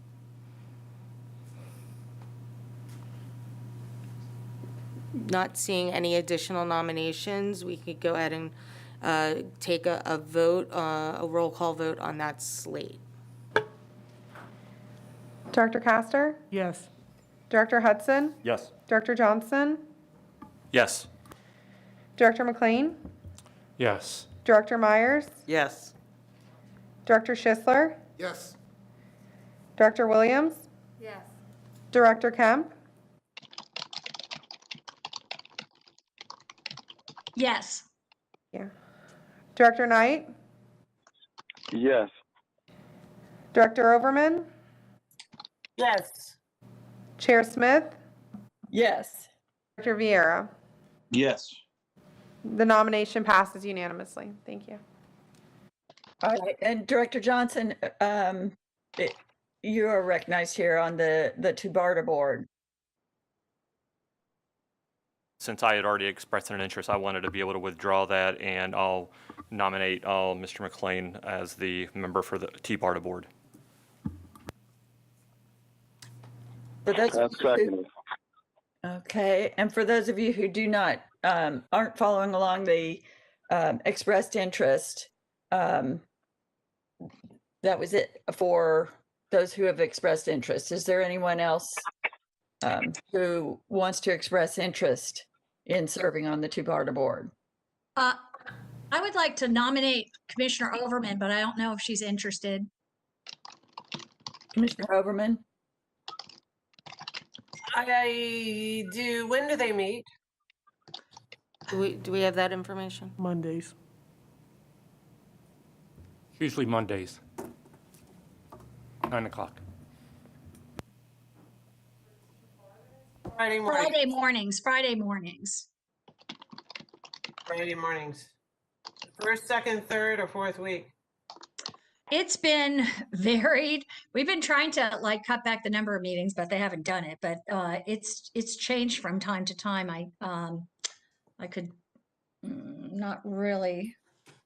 Not seeing any additional nominations, we could go ahead and take a vote, a roll call vote on that slate. Director Castor? Yes. Director Hudson? Yes. Director Johnson? Yes. Director McLean? Yes. Director Myers? Yes. Director Schisler? Yes. Director Williams? Yes. Director Kemp? Yes. Yeah. Director Knight? Yes. Director Overman? Yes. Chair Smith? Yes. Director Vieira? Yes. The nomination passes unanimously. Thank you. All right. And Director Johnson, you are recognized here on the T-BARTA board. Since I had already expressed an interest, I wanted to be able to withdraw that, and I'll nominate Mr. McLean as the member for the T-BARTA board. For those That's seconded. Okay, and for those of you who do not aren't following along the expressed interest, that was it for those who have expressed interest. Is there anyone else who wants to express interest in serving on the T-BARTA board? I would like to nominate Commissioner Overman, but I don't know if she's interested. Commissioner Overman? I do. When do they meet? Do we have that information? Mondays. Usually Mondays, 9 o'clock. Friday morning. Friday mornings, Friday mornings. Friday mornings. First, second, third, or fourth week? It's been varied. We've been trying to like cut back the number of meetings, but they haven't done it. But it's changed from time to time. I could not really.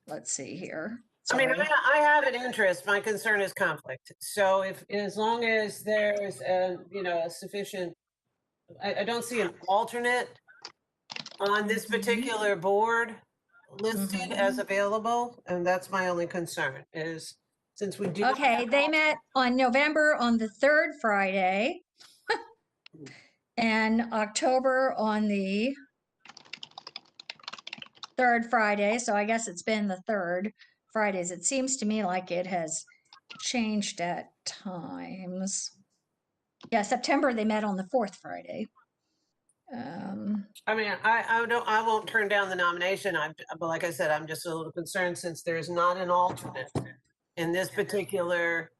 Let's see here. I mean, Sorry. I have an interest. My concern is conflict. So as long as there's a sufficient, I don't see an alternate on this particular board. listed as available, and that's my only concern, is since we do. not Okay, have they met on November on the third Friday and October on the third Friday. So I guess it's been the third Fridays. It seems to me like it has changed at times. Yeah, September they met on the fourth Friday. I mean, I won't turn down the nomination. But like I said, I'm just a little concerned since there's not an alternate in this particular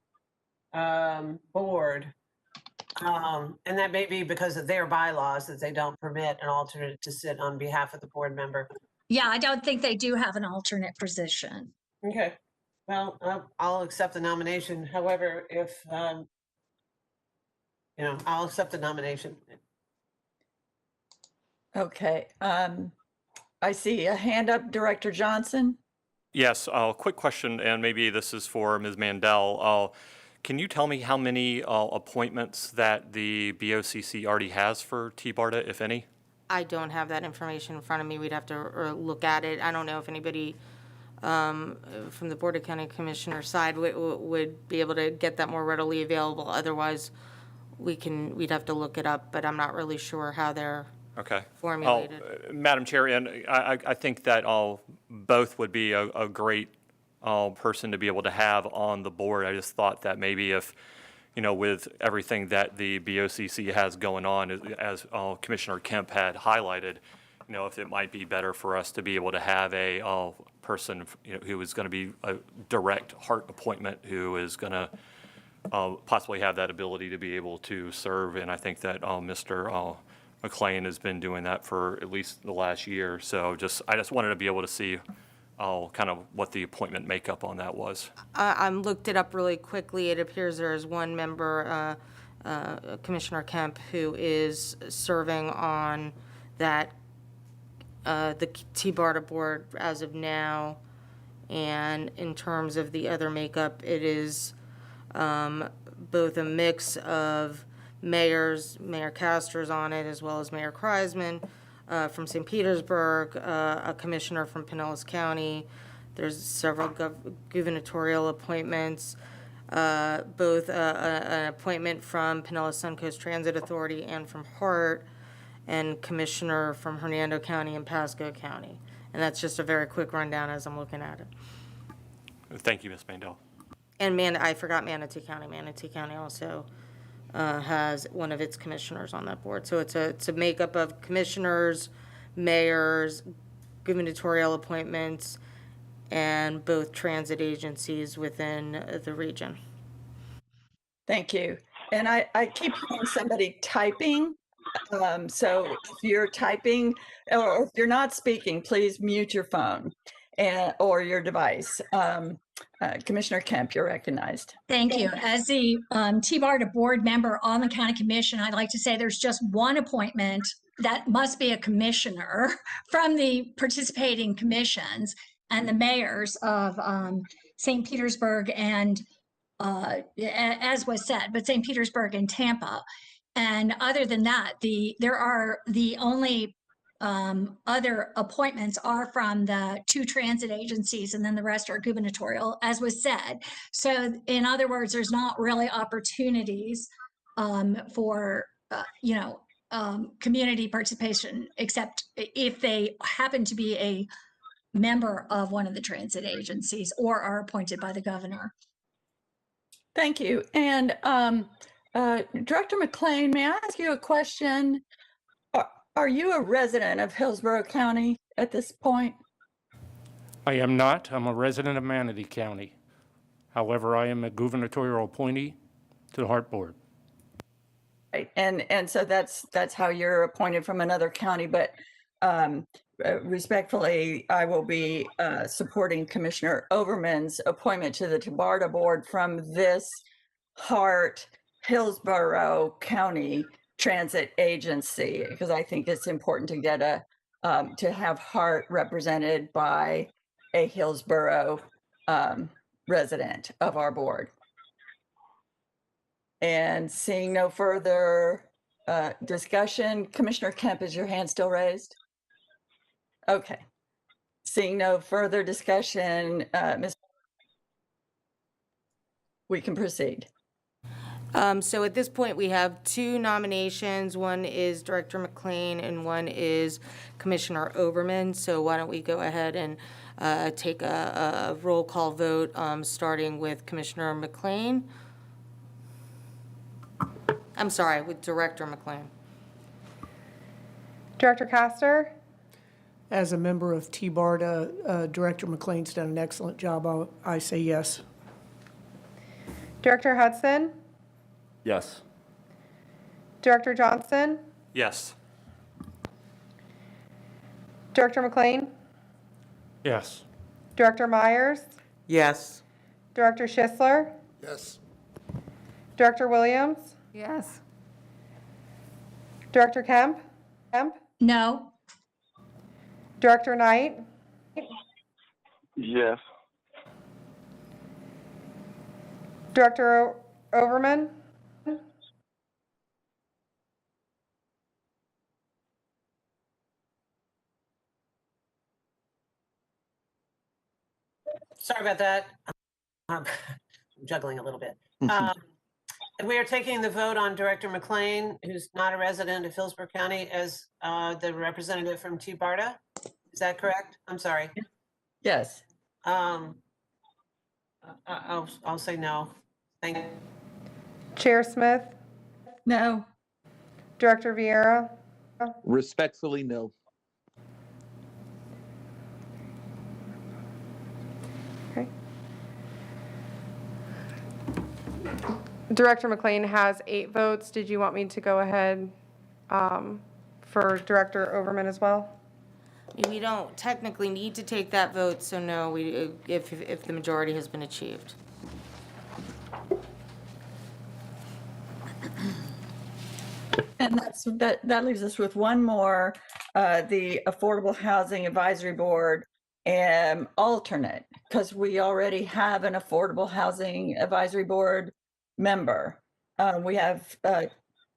board. And that may be because of their bylaws that they don't permit an alternate to sit on behalf of the board member. Yeah, I don't think they do have an alternate position. Okay, well, I'll accept the nomination. However, if, I'll accept the nomination. Okay. I see a hand up, Director Johnson. Yes, quick question, and maybe this is for Ms. Mandel. Can you tell me how many appointments that the BOCC already has for T-BARTA, if any? I don't have that information in front of me. We'd have to look at it. I don't know if anybody from the Board of County Commissioner side would be able to get that more readily available. Otherwise, we'd have to look it up, but I'm not really sure how they're formulated. Madam Chair, and I think that both would be a great person to be able to have on the board. I just thought that maybe if, with everything that the BOCC has going on, as Commissioner Kemp had highlighted, if it might be better for us to be able to have a person, who is going to be a direct HART appointment, who is going to possibly have that ability to be able to serve. And I think that Mr. McLean has been doing that for at least the last year. So I just wanted to be able to see kind of what the appointment makeup on that was. I looked it up really quickly. It appears there is one member, Commissioner Kemp, who is serving on that the T-BARTA board as of now. And in terms of the other makeup, it is both a mix of mayors, Mayor Castor's on it, as well as Mayor Kreisman from St. Petersburg, a commissioner from Pinellas County. There's several gubernatorial appointments, both an appointment from Pinellas Suncoast Transit Authority and from HART, and commissioner from Hernando County and Pasco County. And that's just a very quick rundown as I'm looking at it. Thank you, Ms. Mandel. And I forgot Manatee County. Manatee County also has one of its commissioners on that board. So it's a makeup of commissioners, mayors, gubernatorial appointments, and both transit agencies within the region. Thank you. And I keep hearing somebody typing. So if you're typing or if you're not speaking, please mute your phone or your device. Commissioner Kemp, you're recognized. Thank you. As the T-BARTA board member on the county commission, I'd like to say there's just one appointment that must be a commissioner from the participating commissions and the mayors of St. Petersburg and, as was said, but St. Petersburg and Tampa. And other than that, there are the only other appointments are from the two transit agencies, and then the rest are gubernatorial, as was said. So in other words, there's not really opportunities for, community participation, except if they happen to be a member of one of the transit agencies or are appointed by the governor. Thank you. And Director McLean, may I ask you a question? Are you a resident of Hillsborough County at this point? I am not. I'm a resident of Manatee County. However, I am a gubernatorial appointee to the HART board. Right. And so that's how you're appointed from another county. But respectfully, I will be supporting Commissioner Overman's appointment to the T-BARTA board from this HART Hillsborough County Transit Agency, because I think it's important to get to have HART represented by a Hillsborough resident of our board. And seeing no further discussion, Commissioner Kemp, is your hand still raised? Okay. Seeing no further discussion, we can proceed. So at this point, we have two nominations. One is Director McLean and one is Commissioner Overman. So why don't we go ahead and take a roll call vote, starting with Commissioner McLean. I'm sorry, with Director McLean. Director Castor? As a member of TBARDA, Director McLean's done an excellent job. I say yes. Director Hudson? Yes. Director Johnson? Yes. Director McLean? Yes. Director Myers? Yes. Director Schisler? Yes. Director Williams? Yes. Director Kemp? No. Director Knight? Yes. Director Overman? Sorry about that. I'm juggling a little bit. We are taking the vote on Director McLean, who's not a resident of Hillsborough County, as the representative from TBARDA. Is that correct? I'm sorry. Yes. I'll say no. Thank you. Chair Smith? No. Director Vieira? Respectfully, no. Okay. Director McLean has 8 votes. Did you want me to go ahead for Director Overman as well? We don't technically need to take that vote, so no, if the majority has been achieved. And that leaves us with one more, the Affordable Housing Advisory Board alternate, because we already have an Affordable Housing Advisory Board member. We have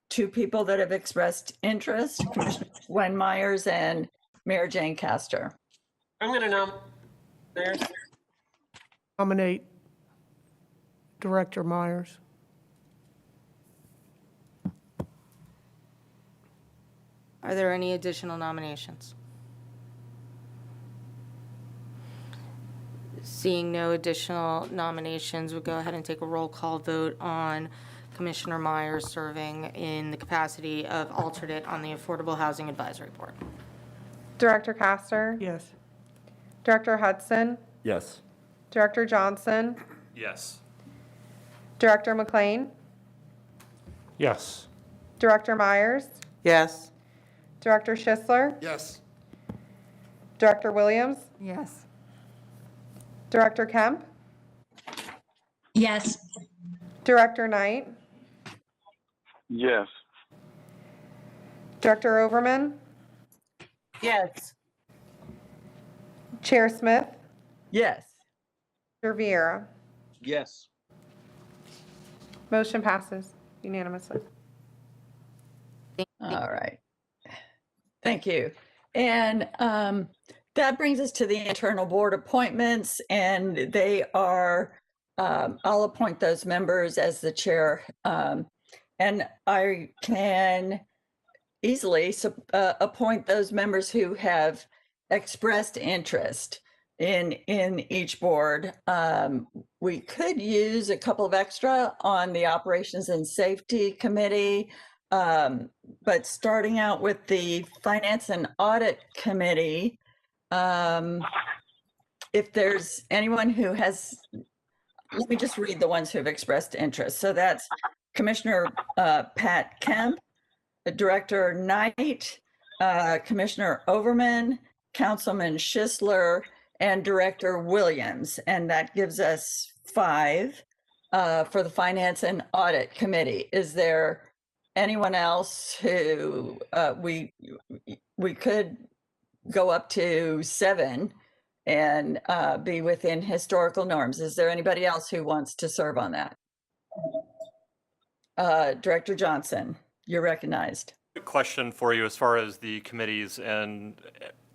2 people that have expressed interest, Commissioner Gwen Myers and Mayor Jane Castor. I'm going to Nominate Director Myers. Are there any additional nominations? Seeing no additional nominations, we'll go ahead and take a roll call vote on Commissioner Myers serving in the capacity of alternate on the Affordable Housing Advisory Board. Director Castor? Yes. Director Hudson? Yes. Director Johnson? Yes. Director McLean? Yes. Director Myers? Yes. Director Schisler? Yes. Director Williams? Yes. Director Kemp? Yes. Director Knight? Yes. Director Overman? Yes. Chair Smith? Yes. Director Vieira? Yes. Motion passes unanimously. All right. Thank you. And that brings us to the internal board appointments, and they are, I'll appoint those members as the chair. And I can easily appoint those members who have expressed interest in each board. We could use a couple of extra on the Operations and Safety Committee, but starting out with the Finance and Audit Committee, if there's anyone who has, let me just read the ones who have expressed interest. So that's Commissioner Pat Kemp, Director Knight, Commissioner Overman, Councilman Schisler, and Director Williams. And that gives us 5 for the Finance and Audit Committee. Is there anyone else who we could go up to 7 and be within historical norms? Is there anybody else who wants to serve on that? Director Johnson, you're recognized. Question for you as far as the committees, and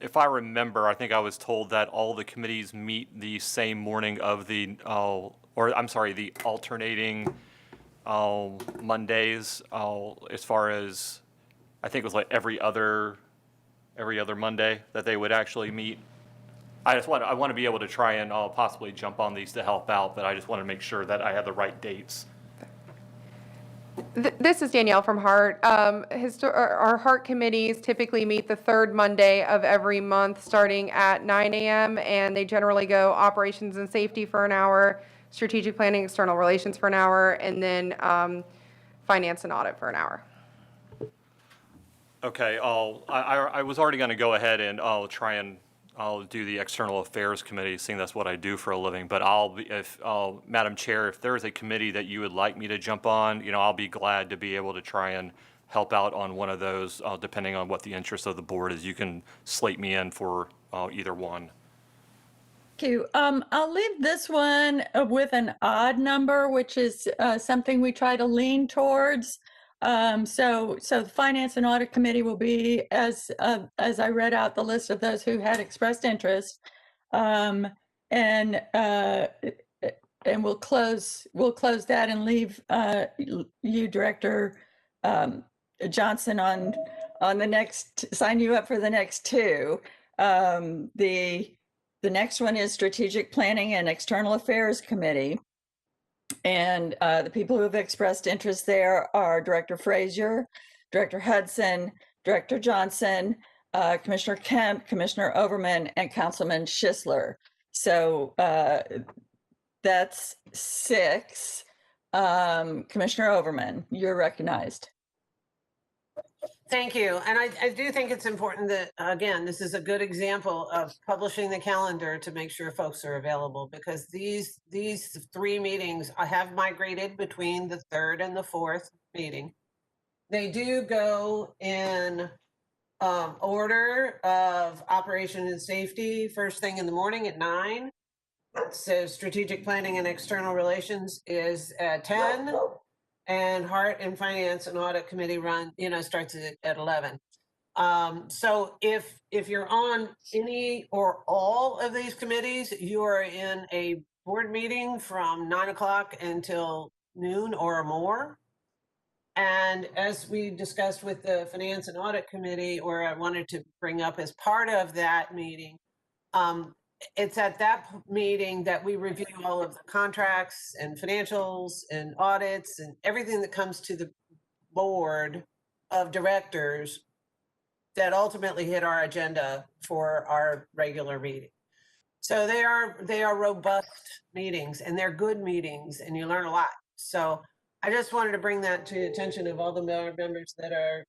if I remember, I think I was told that all the committees meet the same morning of the, the alternating Mondays, as far as, I think it was like every other Monday that they would actually meet. I want to be able to try and possibly jump on these to help out, but I just want to make sure that I have the right dates. This is Danielle from HART. Our HART committees typically meet the third Monday of every month, starting at 9 a.m., and they generally go operations and safety for an hour, strategic planning, external relations for an hour, and then finance and audit for an hour. Okay, I was already going to go ahead and try and I'll do the External Affairs Committee, seeing that's what I do for a living. But Madam Chair, if there is a committee that you would like me to jump on, I'll be glad to be able to try and help out on one of those, depending on what the interest of the board is. You can slate me in for either one. Thank you. I'll leave this one with an odd number, which is something we try to lean towards. So the Finance and Audit Committee will be, as I read out the list of those who had expressed interest, and we'll close that and leave you, Director Johnson, on the next, sign you up for the next two. The next one is Strategic Planning and External Affairs Committee. And the people who have expressed interest there are Director Frazier, Director Hudson, Director Johnson, Commissioner Kemp, Commissioner Overman, and Councilman Schisler. So that's 6. Commissioner Overman, you're recognized. Thank you. And I do think it's important that, again, this is a good example of publishing the calendar to make sure folks are available, because these 3 meetings have migrated between the 3rd and the 4th meeting. They do go in order of operation and safety, first thing in the morning at 9. So strategic planning and external relations is at 10. And HART and Finance and Audit Committee starts at 11. So if you're on any or all of these committees, you are in a board meeting from 9 o'clock until noon or more. And as we discussed with the Finance and Audit Committee, or I wanted to bring up as part of that meeting, it's at that meeting that we review all of the contracts and financials and audits and everything that comes to the board of directors that ultimately hit our agenda for our regular meeting. So they are robust meetings, and they're good meetings, and you learn a lot. So I just wanted to bring that to the attention of all the members that are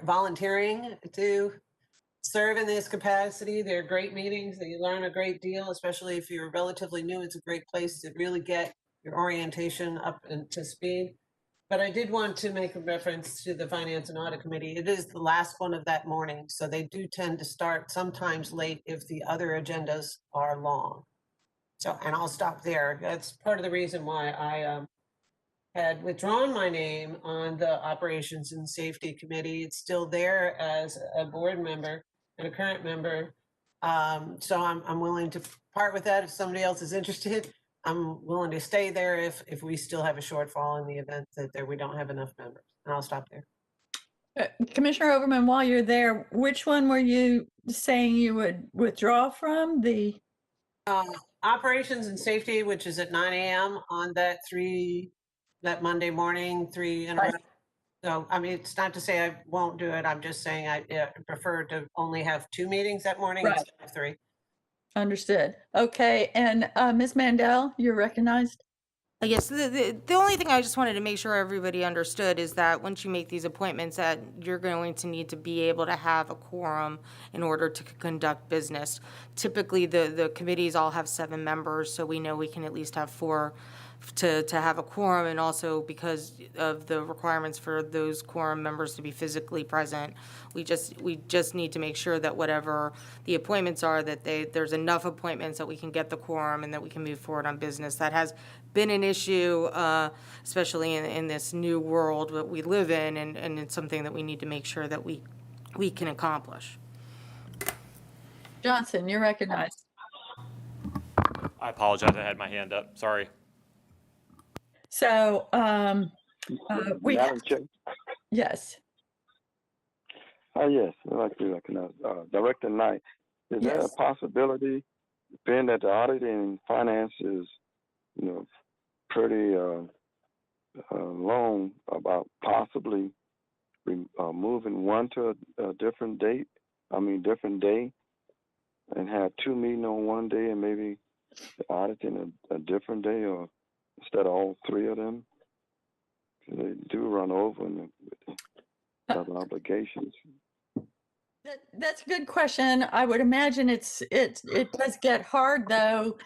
volunteering to serve in this capacity. They're great meetings that you learn a great deal, especially if you're relatively new. It's a great place to really get your orientation up and to speed. But I did want to make a reference to the Finance and Audit Committee. It is the last one of that morning, so they do tend to start sometimes late if the other agendas are long. So, and I'll stop there. That's part of the reason why I had withdrawn my name on the Operations and Safety Committee. It's still there as a board member and a current member. So I'm willing to part with that if somebody else is interested. I'm willing to stay there if we still have a shortfall in the event that we don't have enough members. And I'll stop there. Commissioner Overman, while you're there, which one were you saying you would withdraw from? The Operations and Safety, which is at 9 a.m. on that Monday morning, 3 in a row. So, I mean, it's not to say I won't do it. I'm just saying I prefer to only have 2 meetings that morning instead of 3. Understood. Okay. And Ms. Mandel, you're recognized. Yes, the only thing I just wanted to make sure everybody understood is that once you make these appointments, that you're going to need to be able to have a quorum in order to conduct business. Typically, the committees all have 7 members, so we know we can at least have 4 to have a quorum, and also because of the requirements for those quorum members to be physically present, we just need to make sure that whatever the appointments are, that there's enough appointments that we can get the quorum and that we can move forward on business. That has been an issue, especially in this new world that we live in, and it's something that we need to make sure that we can accomplish. Johnson, you're recognized. I apologize. I had my hand up. Sorry. So we Madam Chair. yes. Yes, I'd like to recognize Director Knight. Is there a possibility, being that the audit and finance is, pretty long, about possibly moving one to a different date? Different day, and have two meetings on one day, and maybe the auditing a different day, or instead of all three of them? They do run over and other obligations. That's a good question. I would imagine it does get hard though,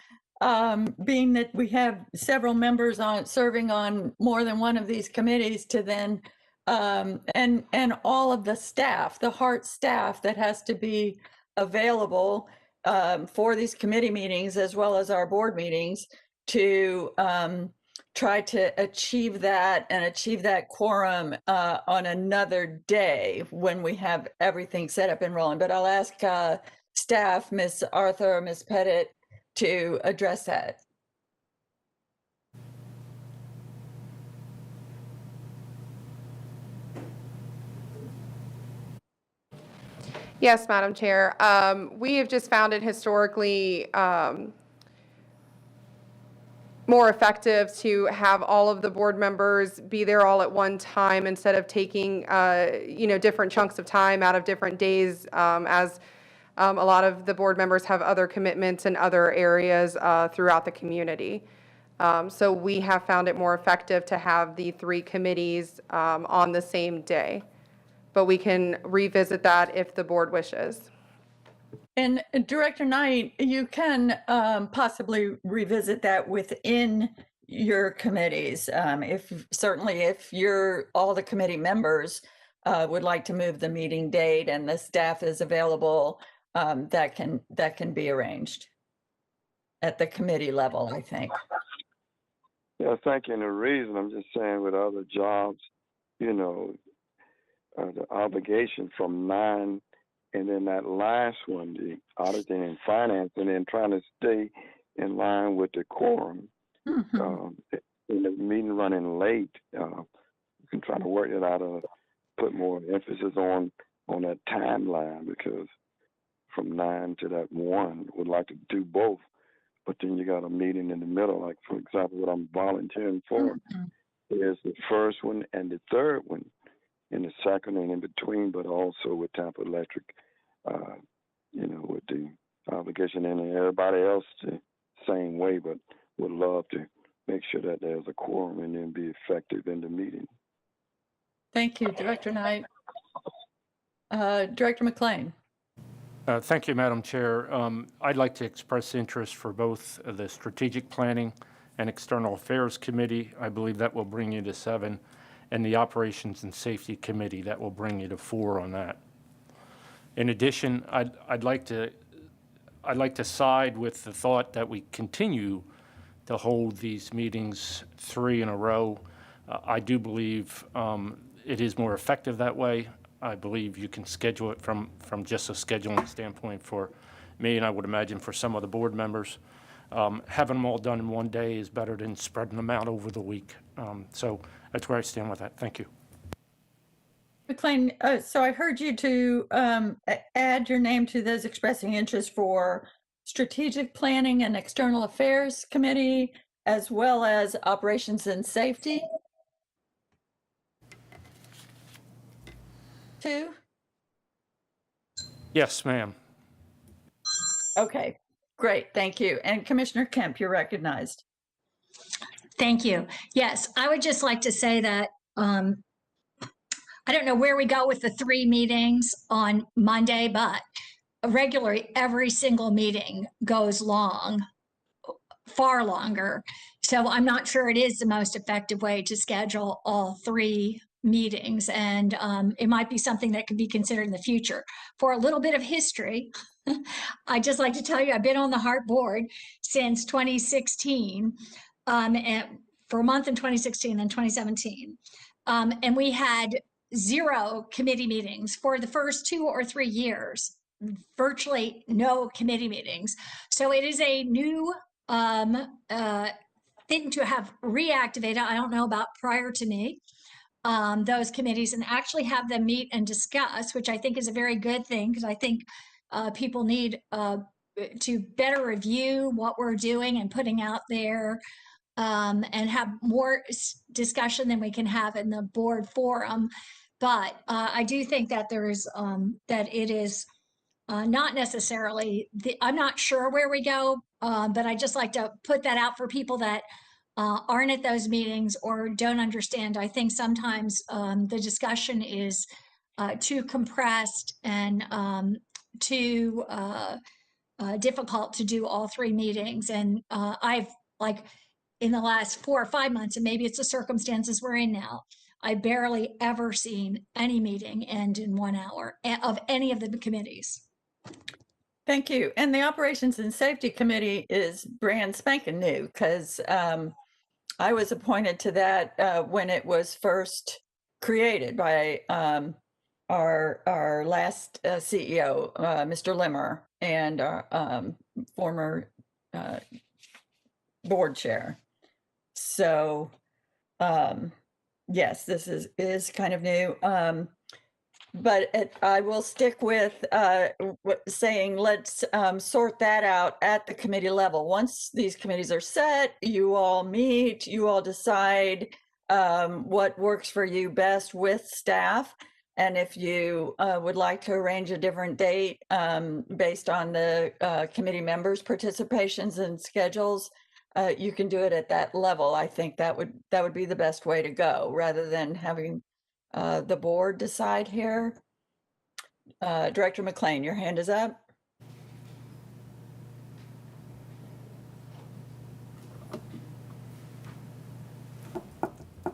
being that we have several members serving on more than one of these committees to then and all of the staff, the HART staff that has to be available for these committee meetings as well as our board meetings to try to achieve that quorum on another day when we have everything set up and rolling. But I'll ask staff, Ms. Arthur, Ms. Pettit, to address that. Yes, Madam Chair. We have just found it historically more effective to have all of the board members be there all at one time instead of taking, different chunks of time out of different days, as a lot of the board members have other commitments in other areas throughout the community. So we have found it more effective to have the three committees on the same day. But we can revisit that if the board wishes. And Director Knight, you can possibly revisit that within your committees. If all the committee members would like to move the meeting date and the staff is available, that can be arranged at the committee level, I think. Yeah, thank you. And the reason I'm just saying, with other jobs, the obligation from 9, and then that last one, the auditing and finance, and then trying to stay in line with the quorum. In the meeting running late, you can try to work it out, put more emphasis on that timeline, because from 9 to that 1, would like to do both, but then you got a meeting in the middle. Like, for example, what I'm volunteering for is the first one and the third one, and the second and in between, but also with Tampa Electric, with the obligation, and everybody else the same way, but would love to make sure that there's a quorum and then be effective in the meeting. Thank you, Director Knight. Director McLean. Thank you, Madam Chair. I'd like to express interest for both the Strategic Planning and External Affairs Committee. I believe that will bring you to 7. And the Operations and Safety Committee, that will bring you to 4 on that. In addition, I'd like to side with the thought that we continue to hold these meetings 3 in a row. I do believe it is more effective that way. I believe you can schedule it from just a scheduling standpoint for me, and I would imagine for some of the board members. Having them all done in one day is better than spreading them out over the week. So that's where I stand with that. Thank you. McLean, so I heard you to add your name to those expressing interest for Strategic Planning and External Affairs Committee, as well as Operations and Safety. 2? Yes, ma'am. Okay, great. Thank you. And Commissioner Kemp, you're recognized. Thank you. Yes, I would just like to say that I don't know where we go with the 3 meetings on Monday, but regularly every single meeting goes long, far longer. So I'm not sure it is the most effective way to schedule all 3 meetings. And it might be something that could be considered in the future. For a little bit of history, I'd just like to tell you, I've been on the HART board since 2016. for a month in 2016 and 2017. And we had 0 committee meetings for the first 2 or 3 years, virtually no committee meetings. So it is a new thing to have reactivated. I don't know about prior to me, those committees, and actually have them meet and discuss, which I think is a very good thing, because I think people need to better review what we're doing and putting out there, and have more discussion than we can have in the board forum. But I do think that there is that it is not necessarily I'm not sure where we go, but I just like to put that out for people that aren't at those meetings or don't understand. I think sometimes the discussion is too compressed and too difficult to do all 3 meetings. And I've, like, in the last 4 or 5 months, and maybe it's the circumstances we're in now, I barely ever seen any meeting end in 1 hour of any of the committees. Thank you. And the Operations and Safety Committee is brand spanking new, because I was appointed to that when it was first created by our last CEO, Mr. Limmer, and our former board chair. So yes, this is kind of new. But I will stick with saying let's sort that out at the committee level. Once these committees are set, you all meet, you all decide what works for you best with staff. And if you would like to arrange a different date based on the committee members' participations and schedules, you can do it at that level. I think that would be the best way to go, rather than having the board decide here. Director McLean, your hand is up.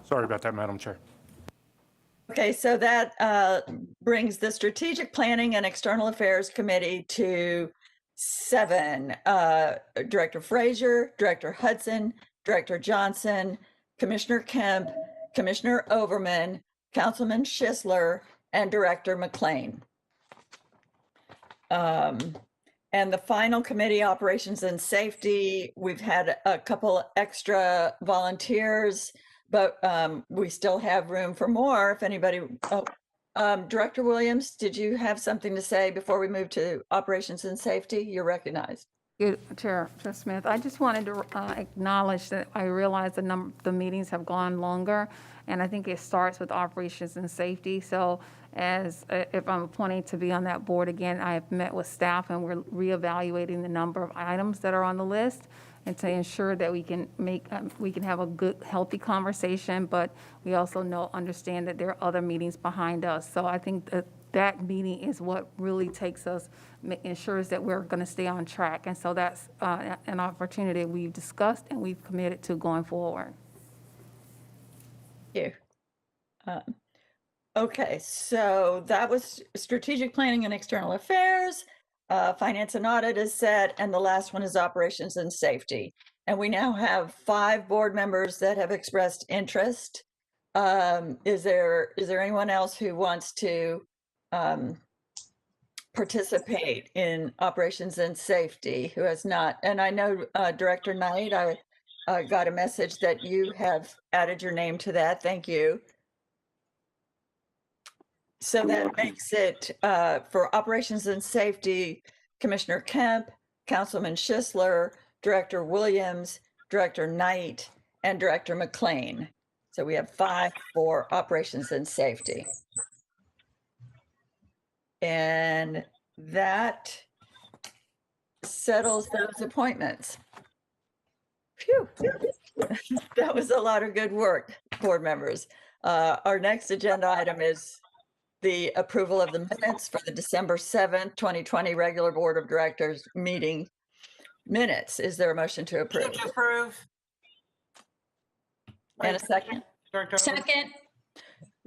Sorry about that, Madam Chair. Okay, so that brings the Strategic Planning and External Affairs Committee to 7. Director Frazier, Director Hudson, Director Johnson, Commissioner Kemp, Commissioner Overman, Councilman Schisler, and Director McLean. And the final committee, Operations and Safety, we've had a couple extra volunteers, but we still have room for more if anybody. Director Williams, did you have something to say before we move to Operations and Safety? You're recognized. Good, Chair Smith. I just wanted to acknowledge that I realize the meetings have gone longer, and I think it starts with Operations and Safety. So if I'm appointed to be on that board again, I have met with staff and we're reevaluating the number of items that are on the list, and to ensure that we can have a good, healthy conversation, but we also understand that there are other meetings behind us. So I think that meeting is what really ensures that we're going to stay on track. And so that's an opportunity we've discussed and we've committed to going forward. Thank you. Okay, so that was Strategic Planning and External Affairs. Finance and Audit is set, and the last one is Operations and Safety. And we now have 5 board members that have expressed interest. Is there anyone else who wants to participate in Operations and Safety who has not? And I know Director Knight, I got a message that you have added your name to that. Thank you. So that makes it for Operations and Safety, Commissioner Kemp, Councilman Schisler, Director Williams, Director Knight, and Director McLean. So we have 5 for Operations and Safety. And that settles those appointments. Phew. That was a lot of good work, board members. Our next agenda item is the approval of the minutes for the December 7th, 2020 regular Board of Directors meeting minutes. Is there a motion to approve? To approve. And a second? Second.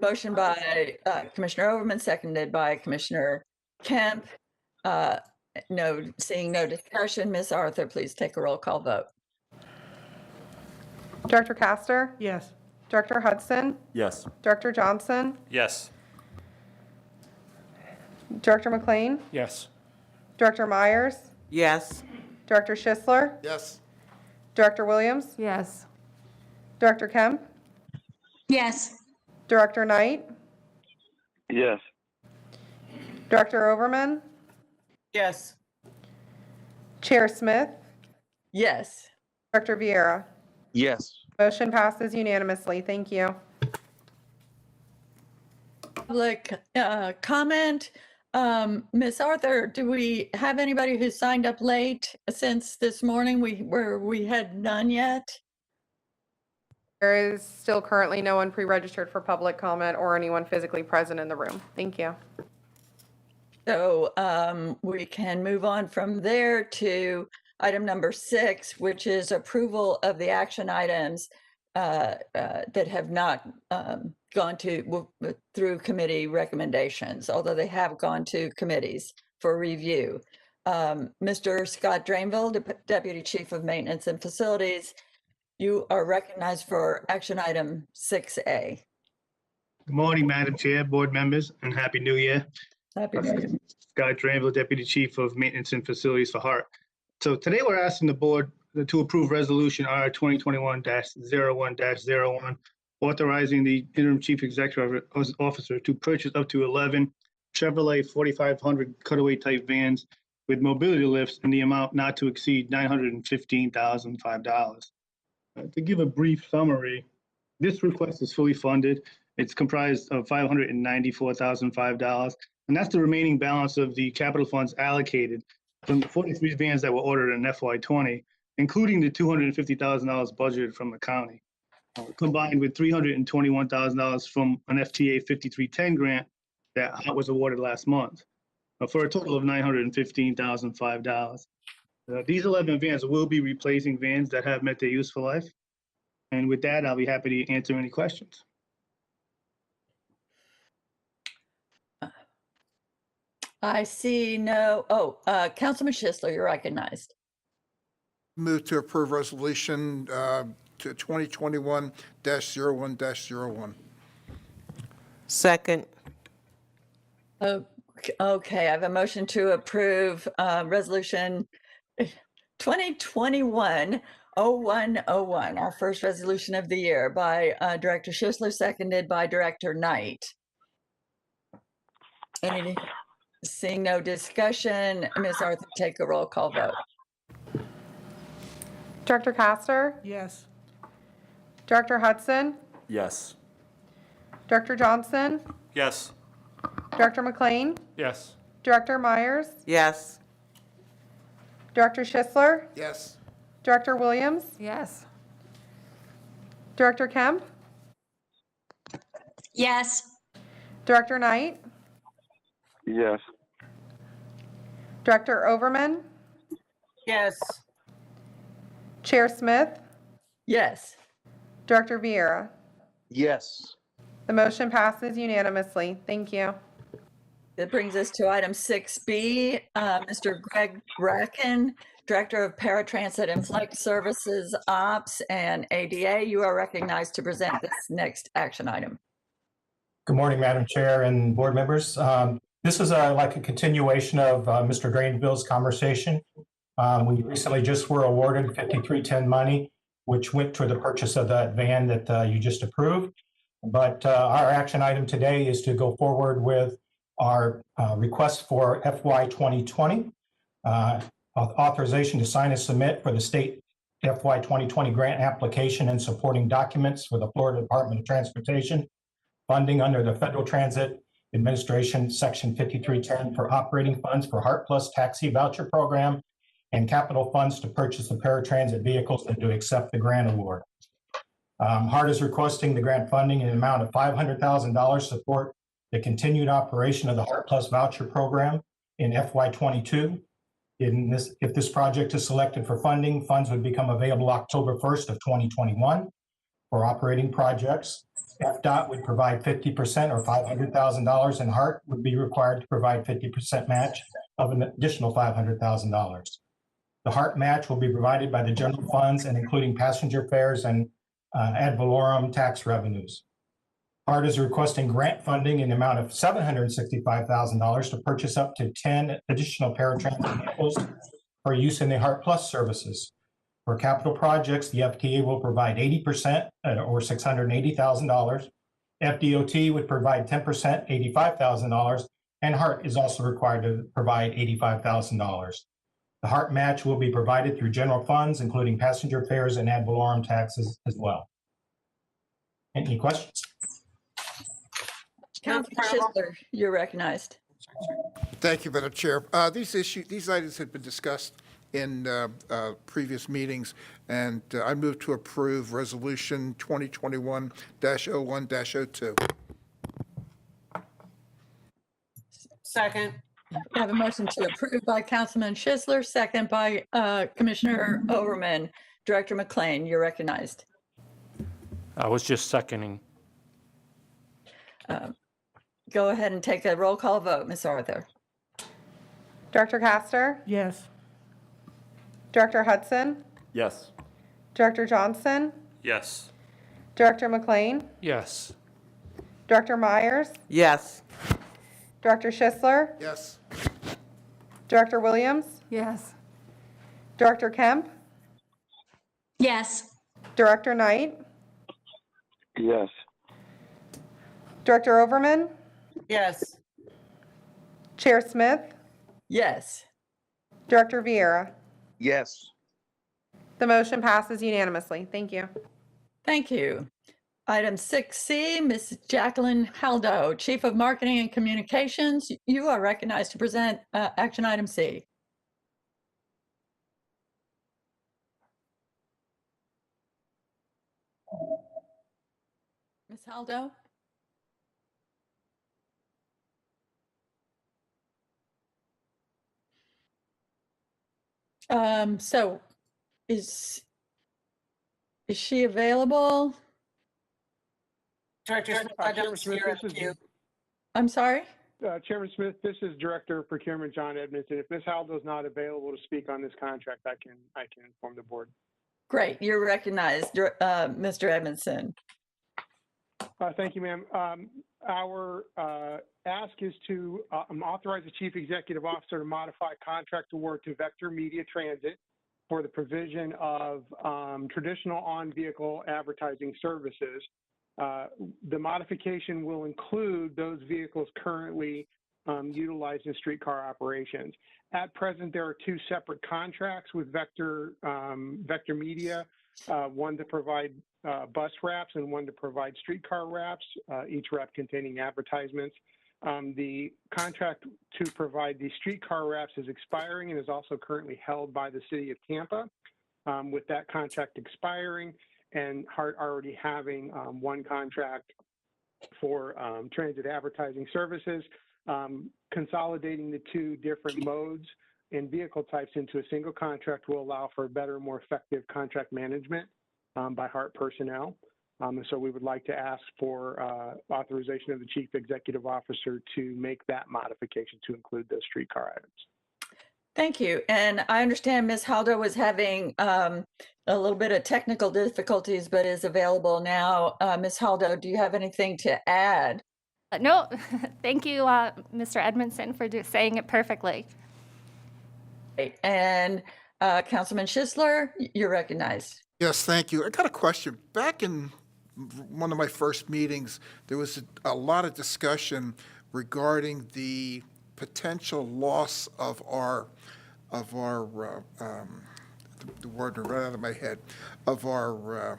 Motion by Commissioner Overman, seconded by Commissioner Kemp. Seeing no discussion, Ms. Arthur, please take a roll call vote. Director Castor, Yes. Director Hudson, Yes. Director Johnson, Yes. Director McLean, Yes. Director Myers, Yes. Director Schisler, Yes. Director Williams, Yes. Director Kemp, Yes. Director Knight, Yes. Director Overman, Yes. Chair Smith, Yes. Director Vieira. Yes. Motion passes unanimously. Thank you. Public comment. Ms. Arthur, do we have anybody who signed up late since this morning? We had none yet. There is still currently no one pre-registered for public comment or anyone physically present in the room. Thank you. So we can move on from there to item number 6, which is approval of the action items that have not gone through committee recommendations, although they have gone to committees for review. Mr. Scott Drainville, Deputy Chief of Maintenance and Facilities, you are recognized for action item 6A. Good morning, Madam Chair, board members, and Happy New Year. Happy New Year. Scott Drainville, Deputy Chief of Maintenance and Facilities for HART. So today we're asking the board to approve Resolution R 2021-01-01, authorizing the interim chief executive officer to purchase up to 11 Chevrolet 4500 cutaway type vans with mobility lifts in the amount not to exceed $915,005. To give a brief summary, this request is fully funded. It's comprised of $594,005, and that's the remaining balance of the capital funds allocated from the 43 vans that were ordered in FY20, including the $250,000 budgeted from the county, combined with $321,000 from an FTA 5310 grant that was awarded last month, for a total of $915,005. These 11 vans will be replacing vans that have met their useful life. And with that, I'll be happy to answer any questions. I see no, Councilman Schisler, you're recognized. Move to approve resolution to 2021-01-01. Second. Okay, I have a motion to approve resolution 2021-01-01, our first resolution of the year, by Director Schisler, seconded by Director Knight. Seeing no discussion, Ms. Arthur, take a roll call vote. Director Castor, Yes. Director Hudson, Yes. Director Johnson, Yes. Director McLean, Yes. Director Myers, Yes. Director Schisler, Yes. Director Williams, Yes. Director Kemp, Yes. Director Knight, Yes. Director Overman, Yes. Chair Smith, Yes. Director Vieira. Yes. The motion passes unanimously. Thank you. That brings us to item 6B. Mr. Greg Bracken, Director of Paratransit and Flex Services Ops and ADA, you are recognized to present this next action item. Good morning, Madam Chair and board members. This is like a continuation of Mr. Drainville's conversation. We recently just were awarded 5310 money, which went toward the purchase of that van that you just approved. But our action item today is to go forward with our request for FY 2020 authorization to sign and submit for the state FY 2020 grant application and supporting documents for the Florida Department of Transportation, funding under the Federal Transit Administration Section 5310 for operating funds for HART Plus Taxi Voucher Program and capital funds to purchase the paratransit vehicles and to accept the grant award. HART is requesting the grant funding in an amount of $500,000 support the continued operation of the HART Plus Voucher Program in FY22. If this project is selected for funding, funds would become available October 1st of 2021 for operating projects. FDOT would provide 50% or $500,000, and HART would be required to provide 50% match of an additional $500,000. The HART match will be provided by the general funds and including passenger fares and ad valorem tax revenues. HART is requesting grant funding in the amount of $765,000 to purchase up to 10 additional paratransit vehicles for use in the HART Plus services. For capital projects, the FTA will provide 80% or $680,000. FDOT would provide 10%, $85,000, and HART is also required to provide $85,000. The HART match will be provided through general funds, including passenger fares and ad valorem taxes as well. Any questions? Councilman Schisler, you're recognized. Thank you, Madam Chair. These items had been discussed in previous meetings, and I move to approve Resolution 2021-01-02. Second. I have a motion to approve by Councilman Schisler, second by Commissioner Overman. Director McLean, you're recognized. I was just seconding. Go ahead and take a roll call vote, Ms. Arthur. Director Castor? Yes. Director Hudson? Yes. Director Johnson? Yes. Director McLean? Yes. Director Myers? Yes. Director Schisler? Yes. Director Williams? Yes. Director Kemp? Yes. Director Knight? Yes. Director Overman? Yes. Chair Smith? Yes. Director Vieira? Yes. The motion passes unanimously. Thank you. Thank you. Item 6C, Ms. Jacqueline Haldo, Chief of Marketing and Communications. You are recognized to present action item C. Ms. Haldo? So is she available? Director Smith, I don't see her in the queue. I'm sorry? Chairman Smith, this is Director of Procurement John Edmondson. If Ms. Haldo is not available to speak on this contract, I can inform the board. Great, you're recognized, Mr. Edmondson. Thank you, ma'am. Our ask is to authorize the Chief Executive Officer to modify contract award to Vector Media Transit for the provision of traditional on-vehicle advertising services. The modification will include those vehicles currently utilized in streetcar operations. At present, there are two separate contracts with Vector Media, one to provide bus wraps and one to provide streetcar wraps, each wrap containing advertisements. The contract to provide the streetcar wraps is expiring and is also currently held by the City of Tampa. With that contract expiring and HART already having one contract for transit advertising services, consolidating the two different modes and vehicle types into a single contract will allow for better, more effective contract management by HART personnel. And so we would like to ask for authorization of the Chief Executive Officer to make that modification to include those streetcar items. Thank you. And I understand Ms. Haldo was having a little bit of technical difficulties, but is available now. Ms. Haldo, do you have anything to add? No, thank you, Mr. Edmondson, for saying it perfectly. Great. And Councilman Schisler, you're recognized. Yes, thank you. I got a question. Back in one of my first meetings, there was a lot of discussion regarding the potential loss of our the word right out of my head, of our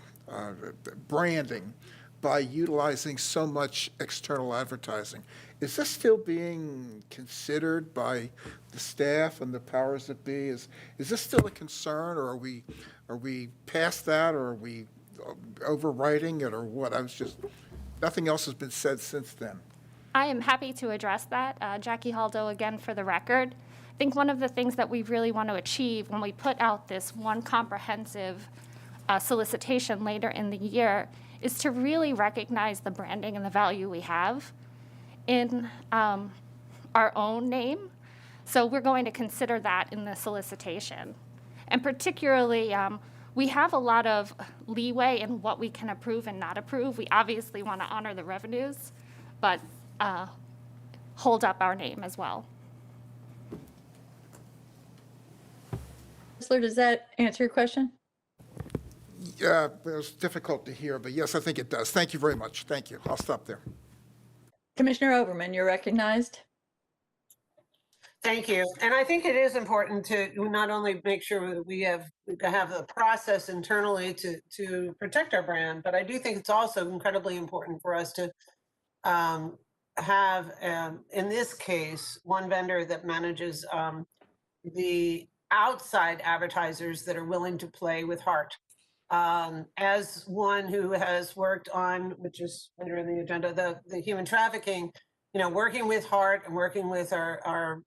branding by utilizing so much external advertising. Is this still being considered by the staff and the powers that be? Is this still a concern, or are we past that, or are we overwriting it, or what? Nothing else has been said since then. I am happy to address that. Jackie Haldo again for the record. I think one of the things that we really want to achieve when we put out this one comprehensive solicitation later in the year is to really recognize the branding and the value we have in our own name. So we're going to consider that in the solicitation. And particularly we have a lot of leeway in what we can approve and not approve. We obviously want to honor the revenues, but hold up our name as well. Does that answer your question? Yeah, it was difficult to hear, but yes, I think it does. Thank you very much. Thank you. I'll stop there. Commissioner Overman, you're recognized. Thank you. And I think it is important to not only make sure that we have the process internally to protect our brand, but I do think it's also incredibly important for us to have, in this case, one vendor that manages the outside advertisers that are willing to play with HART. As one who has worked on, which is under the agenda, the human trafficking, working with HART and working with our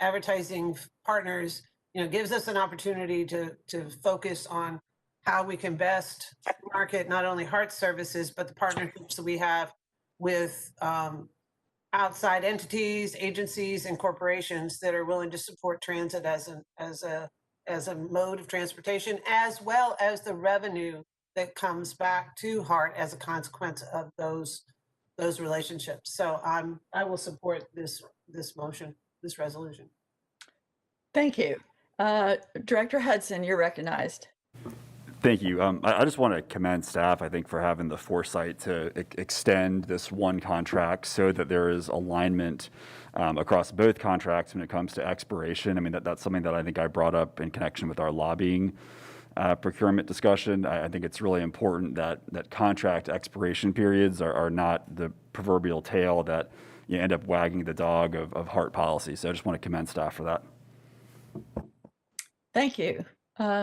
advertising partners, gives us an opportunity to focus on how we can best market not only HART services, but the partnerships that we have with outside entities, agencies, and corporations that are willing to support transit as a mode of transportation, as well as the revenue that comes back to HART as a consequence of those relationships. So I will support this motion, this resolution. Thank you. Director Hudson, you're recognized. Thank you. I just want to commend staff, I think, for having the foresight to extend this one contract so that there is alignment across both contracts when it comes to expiration. I mean, that's something that I think I brought up in connection with our lobbying procurement discussion. I think it's really important that contract expiration periods are not the proverbial tail that you end up wagging the dog of HART policy. So I just want to commend staff for that. Thank you.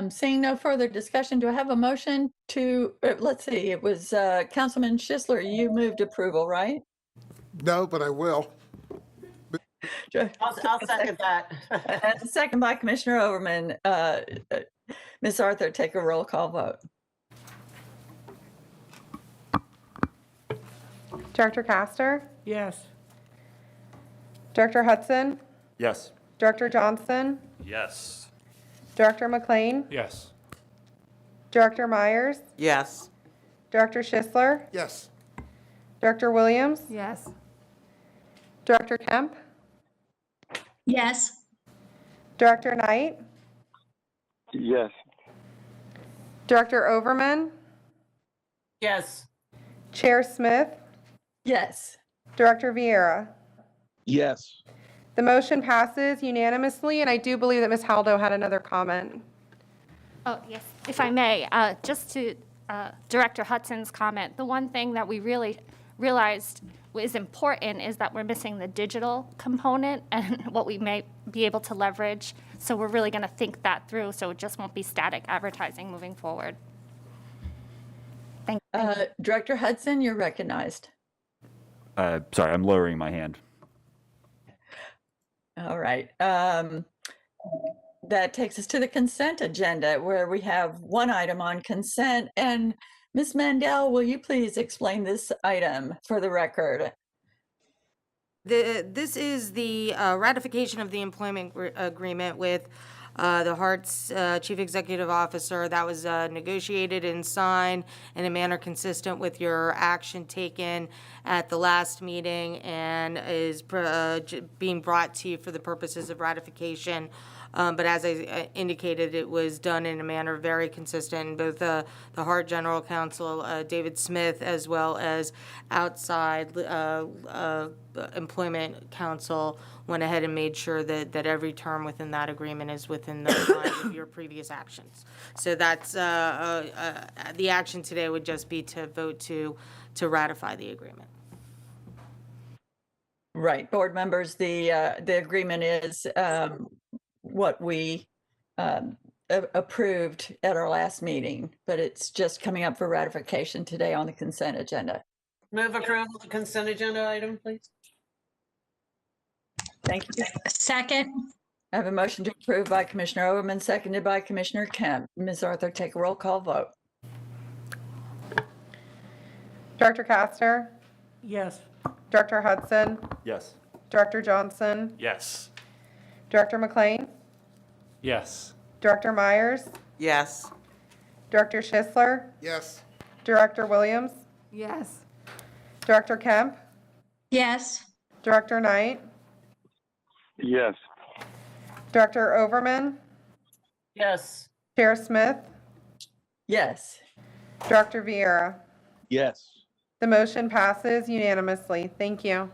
Seeing no further discussion, do I have a motion to, let's see, it was Councilman Schisler, you moved approval, right? No, but I will. I'll second that. And second by Commissioner Overman. Ms. Arthur, take a roll call vote. Director Castor, Yes. Director Hudson, Yes. Director Johnson, Yes. Director McLean, Yes. Director Myers, Yes. Director Schisler, Yes. Director Williams, Yes. Director Kemp, Yes. Director Knight, Yes. Director Overman, Yes. Chair Smith, Yes. Director Vieira. Yes. The motion passes unanimously, and I do believe that Ms. Haldo had another comment. Oh, yes, if I may, just to Director Hudson's comment, the one thing that we really realized is important is that we're missing the digital component and what we may be able to leverage. So we're really going to think that through, so it just won't be static advertising moving forward. Thank you. Director Hudson, you're recognized. Sorry, I'm lowering my hand. All right. That takes us to the consent agenda, where we have one item on consent. And Ms. Mandel, will you please explain this item for the record? This is the ratification of the employment agreement with the HART's Chief Executive Officer that was negotiated and signed in a manner consistent with your action taken at the last meeting and is being brought to you for the purposes of ratification. But as I indicated, it was done in a manner very consistent. Both the HART General Counsel, David Smith, as well as outside employment counsel went ahead and made sure that every term within that agreement is within the line of your previous actions. So that's, the action today would just be to vote to ratify the agreement. Right, board members, the agreement is what we approved at our last meeting, but it's just coming up for ratification today on the consent agenda. Move approval of the consent agenda item, please. Thank you. Second. I have a motion to approve by Commissioner Overman, seconded by Commissioner Kemp. Ms. Arthur, take a roll call vote. Director Castor, Yes. Director Hudson, Yes. Director Johnson, Yes. Director McLean, Yes. Director Myers, Yes. Director Schisler, Yes. Director Williams, Yes. Director Kemp, Yes. Director Knight, Yes. Director Overman, Yes. Chair Smith, Yes. Director Vieira. Yes. The motion passes unanimously. Thank you.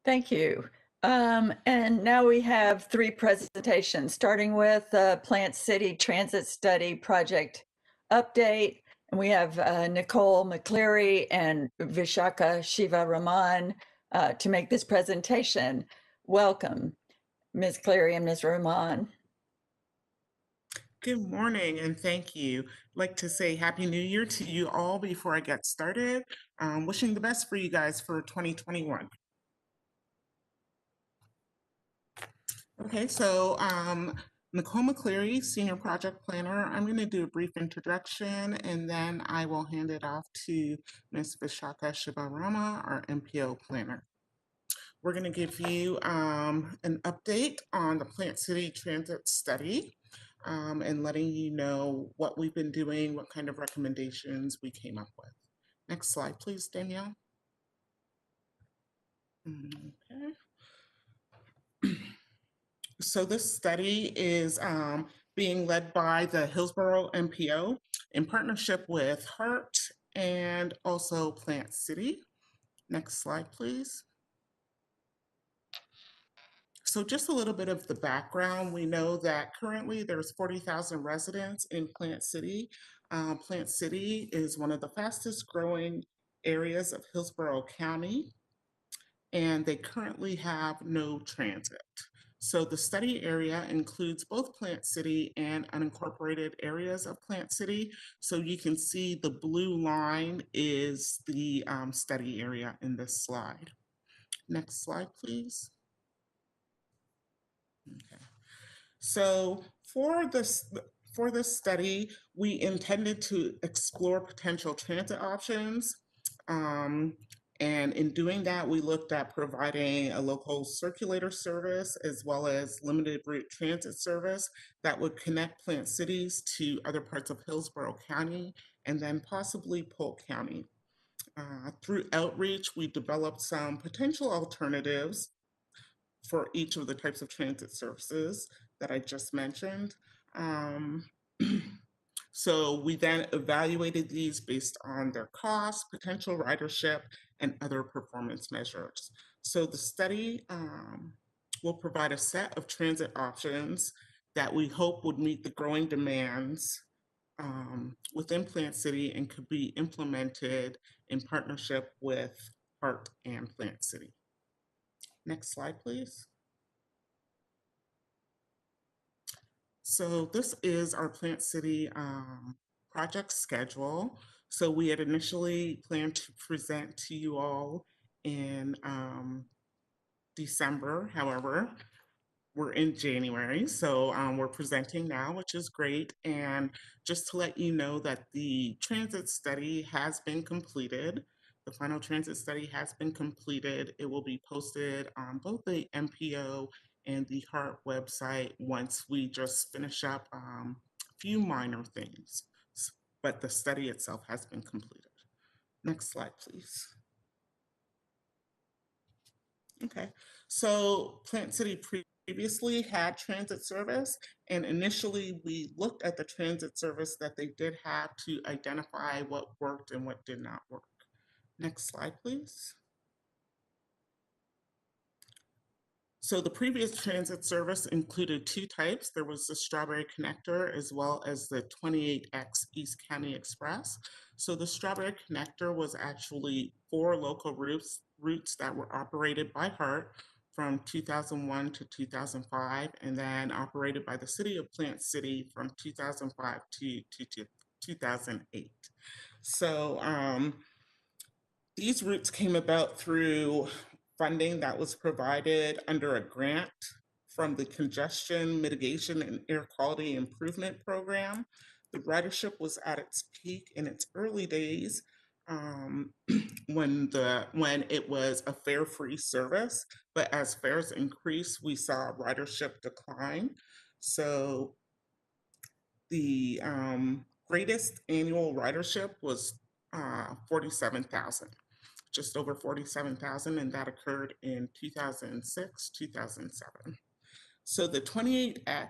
Thank you. And now we have 3 presentations, starting with Plant City Transit Study Project Update. And we have Nicole McCleary and Vishaka Shiva Raman to make this presentation. Welcome, Ms. Cleary and Ms. Raman. Good morning and thank you. I'd like to say Happy New Year to you all before I get started. Wishing the best for you guys for 2021. Okay, so Nicole McCleary, Senior Project Planner. I'm going to do a brief introduction and then I will hand it off to Ms. Vishaka Shivarama, our MPO Planner. We're going to give you an update on the Plant City Transit Study and letting you know what we've been doing, what kind of recommendations we came up with. Next slide, please, Danielle. Okay. So this study is being led by the Hillsborough MPO in partnership with HART and also Plant City. Next slide, please. So just a little bit of the background. We know that currently there's 40,000 residents in Plant City. Plant City is one of the fastest growing areas of Hillsborough County, and they currently have no transit. So the study area includes both Plant City and unincorporated areas of Plant City. So you can see the blue line is the study area in this slide. Next slide, please. Okay. So for this study, we intended to explore potential transit options. And in doing that, we looked at providing a local circulator service as well as limited route transit service that would connect Plant Cities to other parts of Hillsborough County and then possibly Polk County. Through outreach, we developed some potential alternatives for each of the types of transit services that I just mentioned. So we then evaluated these based on their cost, potential ridership, and other performance measures. So the study will provide a set of transit options that we hope would meet the growing demands within Plant City and could be implemented in partnership with HART and Plant City. Next slide, please. So this is our Plant City project schedule. So we had initially planned to present to you all in December. However, we're in January, so we're presenting now, which is great. And just to let you know that the transit study has been completed. The final transit study has been completed. It will be posted on both the MPO and the HART website once we just finish up a few minor things. But the study itself has been completed. Next slide, please. Okay, so Plant City previously had transit service, and initially we looked at the transit service that they did have to identify what worked and what did not work. Next slide, please. So the previous transit service included 2 types. There was the Strawberry Connector as well as the 28X East County Express. So the Strawberry Connector was actually 4 local routes that were operated by HART from 2001 to 2005, and then operated by the City of Plant City from 2005 to 2008. So these routes came about through funding that was provided under a grant from the Congestion Mitigation and Air Quality Improvement Program. The ridership was at its peak in its early days when it was a fare-free service, but as fares increased, we saw ridership decline. So The greatest annual ridership was 47,000, just over 47,000, and that occurred in 2006, 2007. So the 28X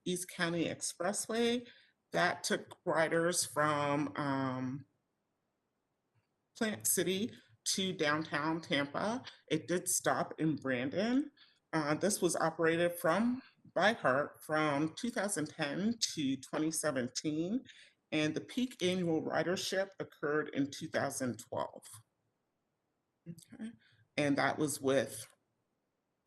East County Expressway, that took riders from Plant City to downtown Tampa. It did stop in Brandon. This was operated by HART from 2010 to 2017, and the peak annual ridership occurred in 2012. Okay. And that was with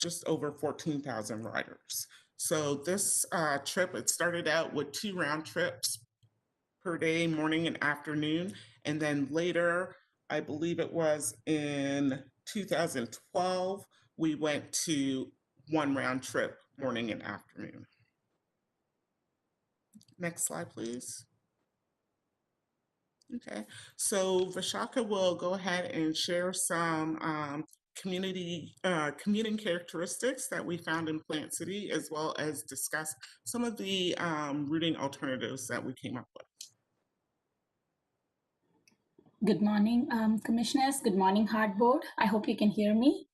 just over 14,000 riders. So this trip, it started out with 2 round trips per day, morning and afternoon. And then later, I believe it was in 2012, we went to 1 round trip, morning and afternoon. Next slide, please. Okay, so Vishaka will go ahead and share some commuting characteristics that we found in Plant City, as well as discuss some of the routing alternatives that we came up with. Good morning, Commissioners. Good morning, HART Board. I hope you can hear me.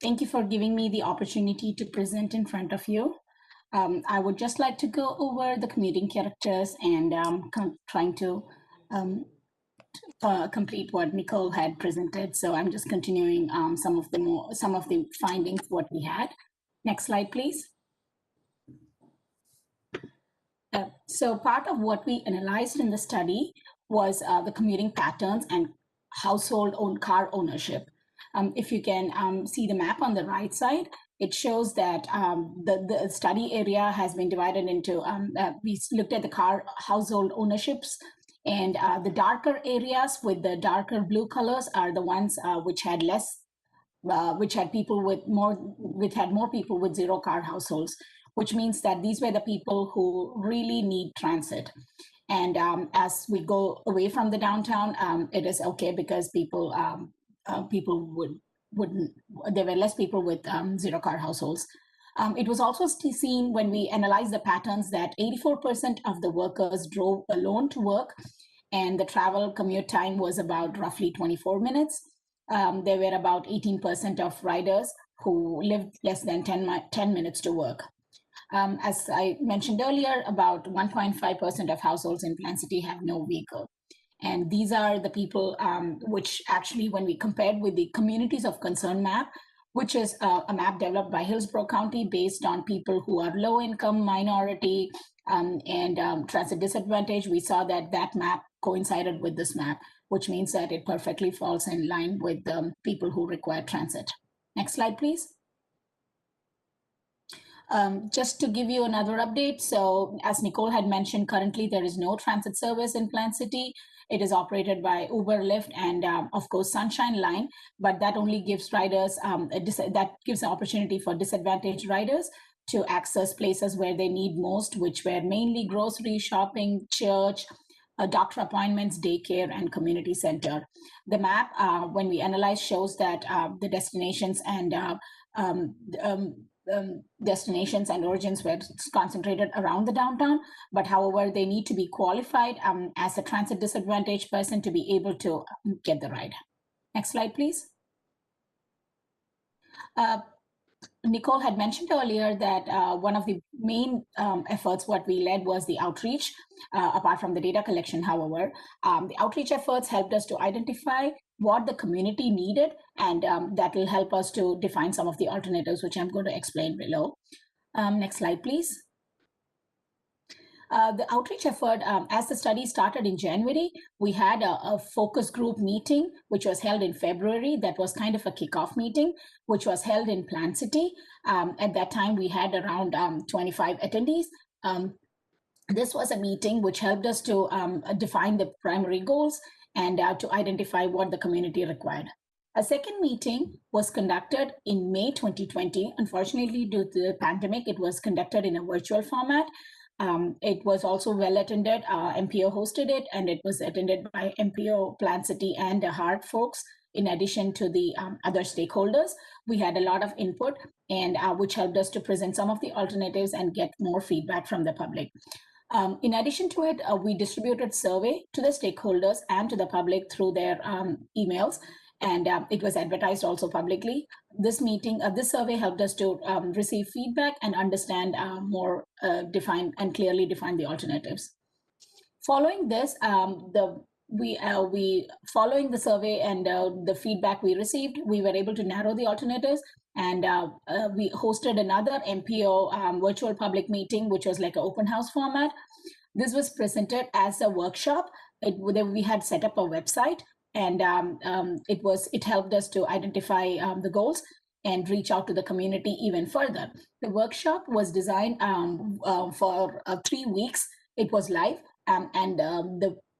Thank you for giving me the opportunity to present in front of you. I would just like to go over the commuting characters and trying to complete what Nicole had presented. So I'm just continuing some of the findings what we had. Next slide, please. So part of what we analyzed in the study was the commuting patterns and household car ownership. If you can see the map on the right side, it shows that the study area has been divided into, we looked at the household ownerships, and the darker areas with the darker blue colors are the ones which had more people with 0 car households, which means that these were the people who really need transit. And as we go away from the downtown, it is okay because there were less people with 0 car households. It was also seen when we analyzed the patterns that 84% of the workers drove alone to work, and the travel commute time was about roughly 24 minutes. There were about 18% of riders who lived less than 10 minutes to work. As I mentioned earlier, about 1.5% of households in Plant City have no vehicle. And these are the people which actually, when we compared with the Communities of Concern map, which is a map developed by Hillsborough County based on people who are low income, minority, and transit disadvantage, we saw that that map coincided with this map, which means that it perfectly falls in line with the people who require transit. Next slide, please. Just to give you another update, so as Nicole had mentioned, currently there is no transit service in Plant City. It is operated by Uber, Lyft, and of course Sunshine Line, but that only gives riders, that gives an opportunity for disadvantaged riders to access places where they need most, which were mainly grocery, shopping, church, doctor appointments, daycare, and community center. The map, when we analyze, shows that the destinations and destinations and origins were concentrated around the downtown, but however, they need to be qualified as a transit disadvantaged person to be able to get the ride. Next slide, please. Nicole had mentioned earlier that one of the main efforts what we led was the outreach, apart from the data collection, however. The outreach efforts helped us to identify what the community needed, and that will help us to define some of the alternatives, which I'm going to explain below. Next slide, please. The outreach effort, as the study started in January, we had a focus group meeting, which was held in February. That was kind of a kickoff meeting, which was held in Plant City. At that time, we had around 25 attendees. This was a meeting which helped us to define the primary goals and to identify what the community required. A second meeting was conducted in May 2020. Unfortunately, due to the pandemic, it was conducted in a virtual format. It was also well attended. MPO hosted it, and it was attended by MPO, Plant City, and the HART folks, in addition to the other stakeholders. We had a lot of input, and which helped us to present some of the alternatives and get more feedback from the public. In addition to it, we distributed survey to the stakeholders and to the public through their emails, and it was advertised also publicly. This survey helped us to receive feedback and understand more define and clearly define the alternatives. Following this, following the survey and the feedback we received, we were able to narrow the alternatives, and we hosted another MPO virtual public meeting, which was like an open house format. This was presented as a workshop. We had set up a website, and it helped us to identify the goals and reach out to the community even further. The workshop was designed for 3 weeks. It was live,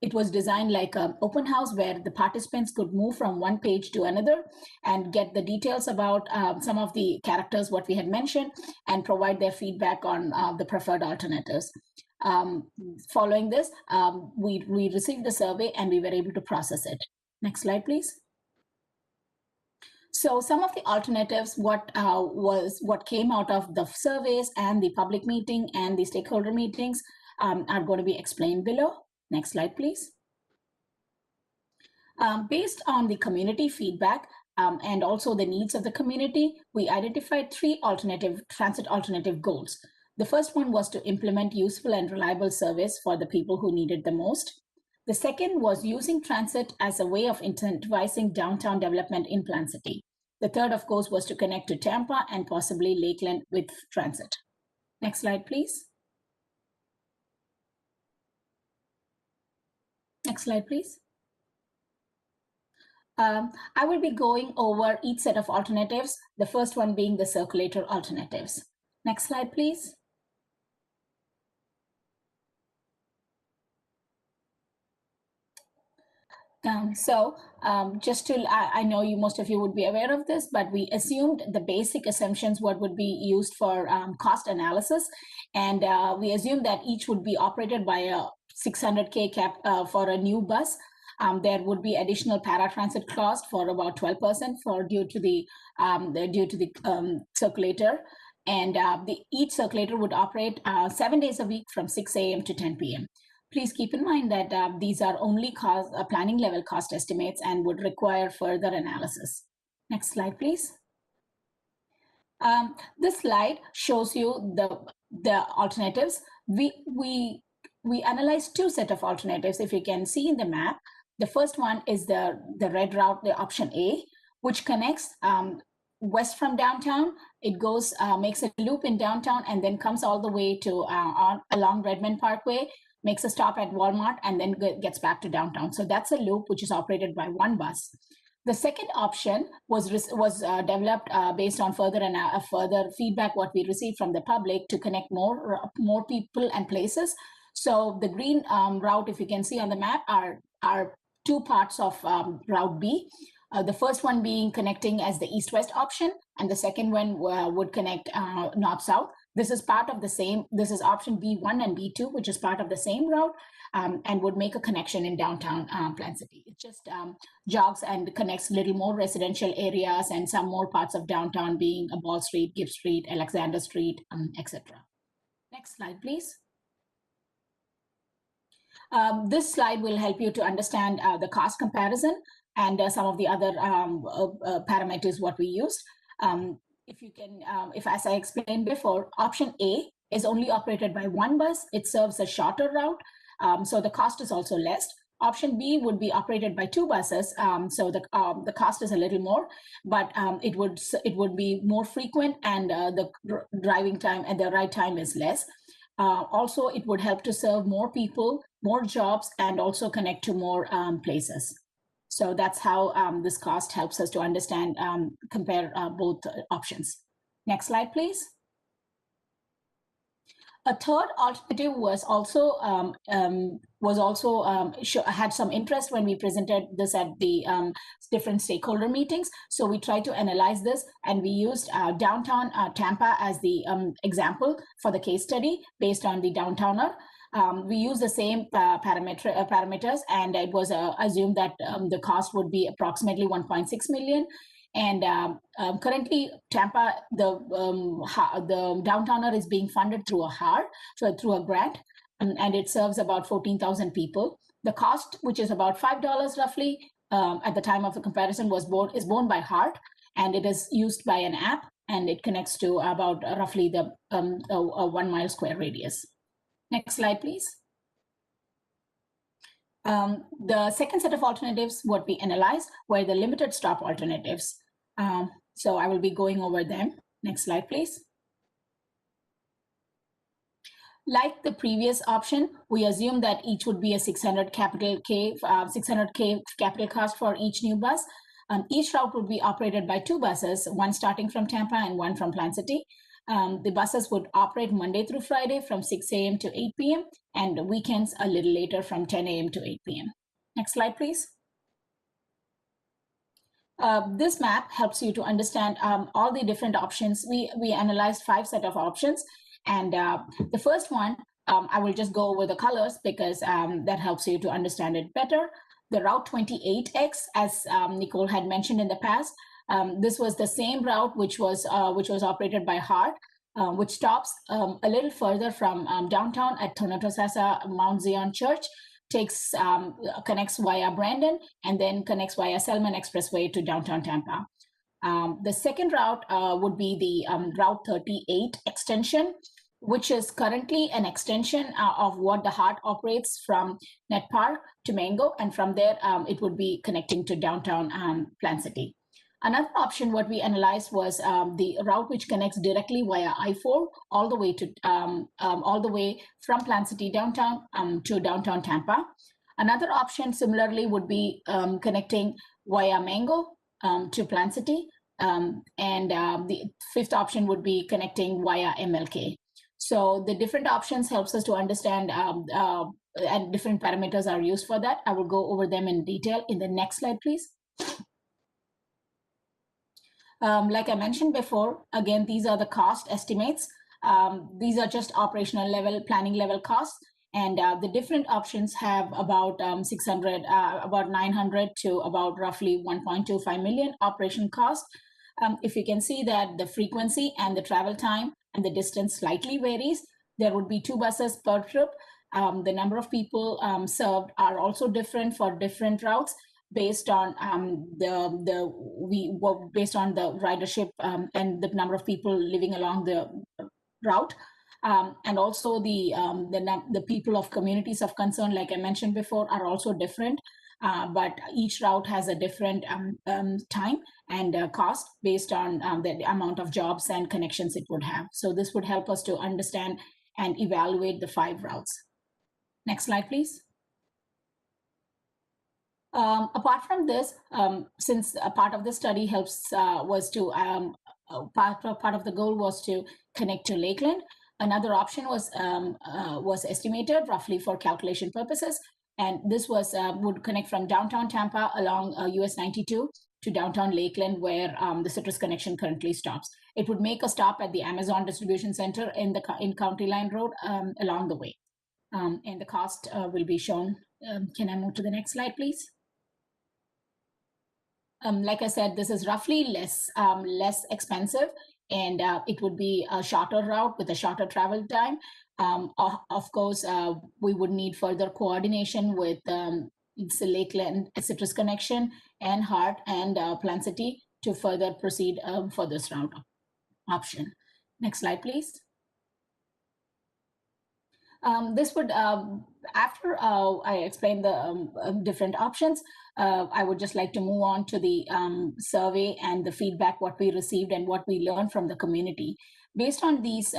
it was designed like an open house where the participants could move from one page to another and get the details about some of the characters, what we had mentioned, and provide their feedback on the preferred alternatives. Following this, we received the survey and we were able to process it. Next slide, please. So some of the alternatives, what came out of the surveys and the public meeting and the stakeholder meetings are going to be explained below. Next slide, please. Based on the community feedback and also the needs of the community, we identified 3 transit alternative goals. The first one was to implement useful and reliable service for the people who need it the most. The second was using transit as a way of incentivizing downtown development in Plant City. The third, of course, was to connect to Tampa and possibly Lakeland with transit. Next slide, please. Next slide, please. I will be going over each set of alternatives, the first one being the circulator alternatives. Next slide, please. I know most of you would be aware of this, but we assumed the basic assumptions what would be used for cost analysis. And we assumed that each would be operated by a 600K cap for a new bus. There would be additional paratransit cost for about 12% due to the circulator. And each circulator would operate 7 days a week from 6 a.m. to 10 p.m. Please keep in mind that these are only planning level cost estimates and would require further analysis. Next slide, please. This slide shows you the alternatives. We analyzed 2 sets of alternatives. If you can see in the map, the first one is the red route, the option A, which connects west from downtown. It goes, makes a loop in downtown and then comes all the way to along Redmond Parkway, makes a stop at Walmart, and then gets back to downtown. So that's a loop which is operated by 1 bus. The second option was developed based on further feedback what we received from the public to connect more people and places. So the green route, if you can see on the map, are 2 parts of Route B. The first one being connecting as the east-west option, and the second one would connect north-south. This is part of the same, this is option B1 and B2, which is part of the same route and would make a connection in downtown Plant City. It just jogs and connects little more residential areas and some more parts of downtown being Ball Street, Gibbs Street, Alexander Street, etc. Next slide, please. This slide will help you to understand the cost comparison and some of the other parameters what we used. If as I explained before, option A is only operated by 1 bus. It serves a shorter route, so the cost is also less. Option B would be operated by 2 buses, so the cost is a little more, but it would be more frequent, and the driving time and the ride time is less. Also, it would help to serve more people, more jobs, and also connect to more places. So that's how this cost helps us to understand, compare both options. Next slide, please. A third alternative was also had some interest when we presented this at the different stakeholder meetings. So we tried to analyze this, and we used downtown Tampa as the example for the case study based on the downtowner. We used the same parameters, and it was assumed that the cost would be approximately 1.6 million. And currently, Tampa, the downtowner is being funded through a HART, so through a grant. and it serves about 14,000 people. The cost, which is about $5 roughly at the time of the comparison, is borne by HART, and it is used by an app, and it connects to about roughly the 1 mile square radius. Next slide, please. The second set of alternatives, what we analyzed, were the limited stop alternatives. So I will be going over them. Next slide, please. Like the previous option, we assume that each would be a 600K capital cost for each new bus. Each route would be operated by 2 buses, one starting from Tampa and one from Plant City. The buses would operate Monday through Friday from 6 a.m. to 8 p.m. and weekends a little later from 10 a.m. to 8 p.m. Next slide, please. This map helps you to understand all the different options. We analyzed 5 set of options, and the first one, I will just go over the colors because that helps you to understand it better. The Route 28X, as Nicole had mentioned in the past, this was the same route which was operated by HART, which stops a little further from downtown at Tonotosasa Mount Zion Church, connects via Brandon, and then connects via Selman Expressway to downtown Tampa. The second route would be the Route 38 extension, which is currently an extension of what the HART operates from Net Park to Mango, and from there it would be connecting to downtown Plant City. Another option what we analyzed was the route which connects directly via I-4 all the way from Plant City downtown to downtown Tampa. Another option similarly would be connecting via Mango to Plant City, and the fifth option would be connecting via MLK. So the different options helps us to understand and different parameters are used for that. I will go over them in detail in the next slide, please. Like I mentioned before, again, these are the cost estimates. These are just operational level, planning level costs. And the different options have about 900 to about roughly 1.25 million operation cost. If you can see that the frequency and the travel time and the distance slightly varies, there would be 2 buses per trip. The number of people served are also different for different routes, based on based on the ridership and the number of people living along the route, and also the people of communities of concern, like I mentioned before, are also different. But each route has a different time and cost based on the amount of jobs and connections it would have. So this would help us to understand and evaluate the 5 routes. Next slide, please. Apart from this, since a part of the study part of the goal was to connect to Lakeland, another option was estimated roughly for calculation purposes, and this would connect from downtown Tampa along US 92 to downtown Lakeland, where the Citrus connection currently stops. It would make a stop at the Amazon Distribution Center in County Line Road along the way, and the cost will be shown. Can I move to the next slide, please? Like I said, this is roughly less expensive, and it would be a shorter route with a shorter travel time. Of course, we would need further coordination with Lakeland Citrus Connection and HART and Plant City to further proceed for this route option. Next slide, please. This would, after I explain the different options, I would just like to move on to the survey and the feedback, what we received and what we learned from the community. Based on these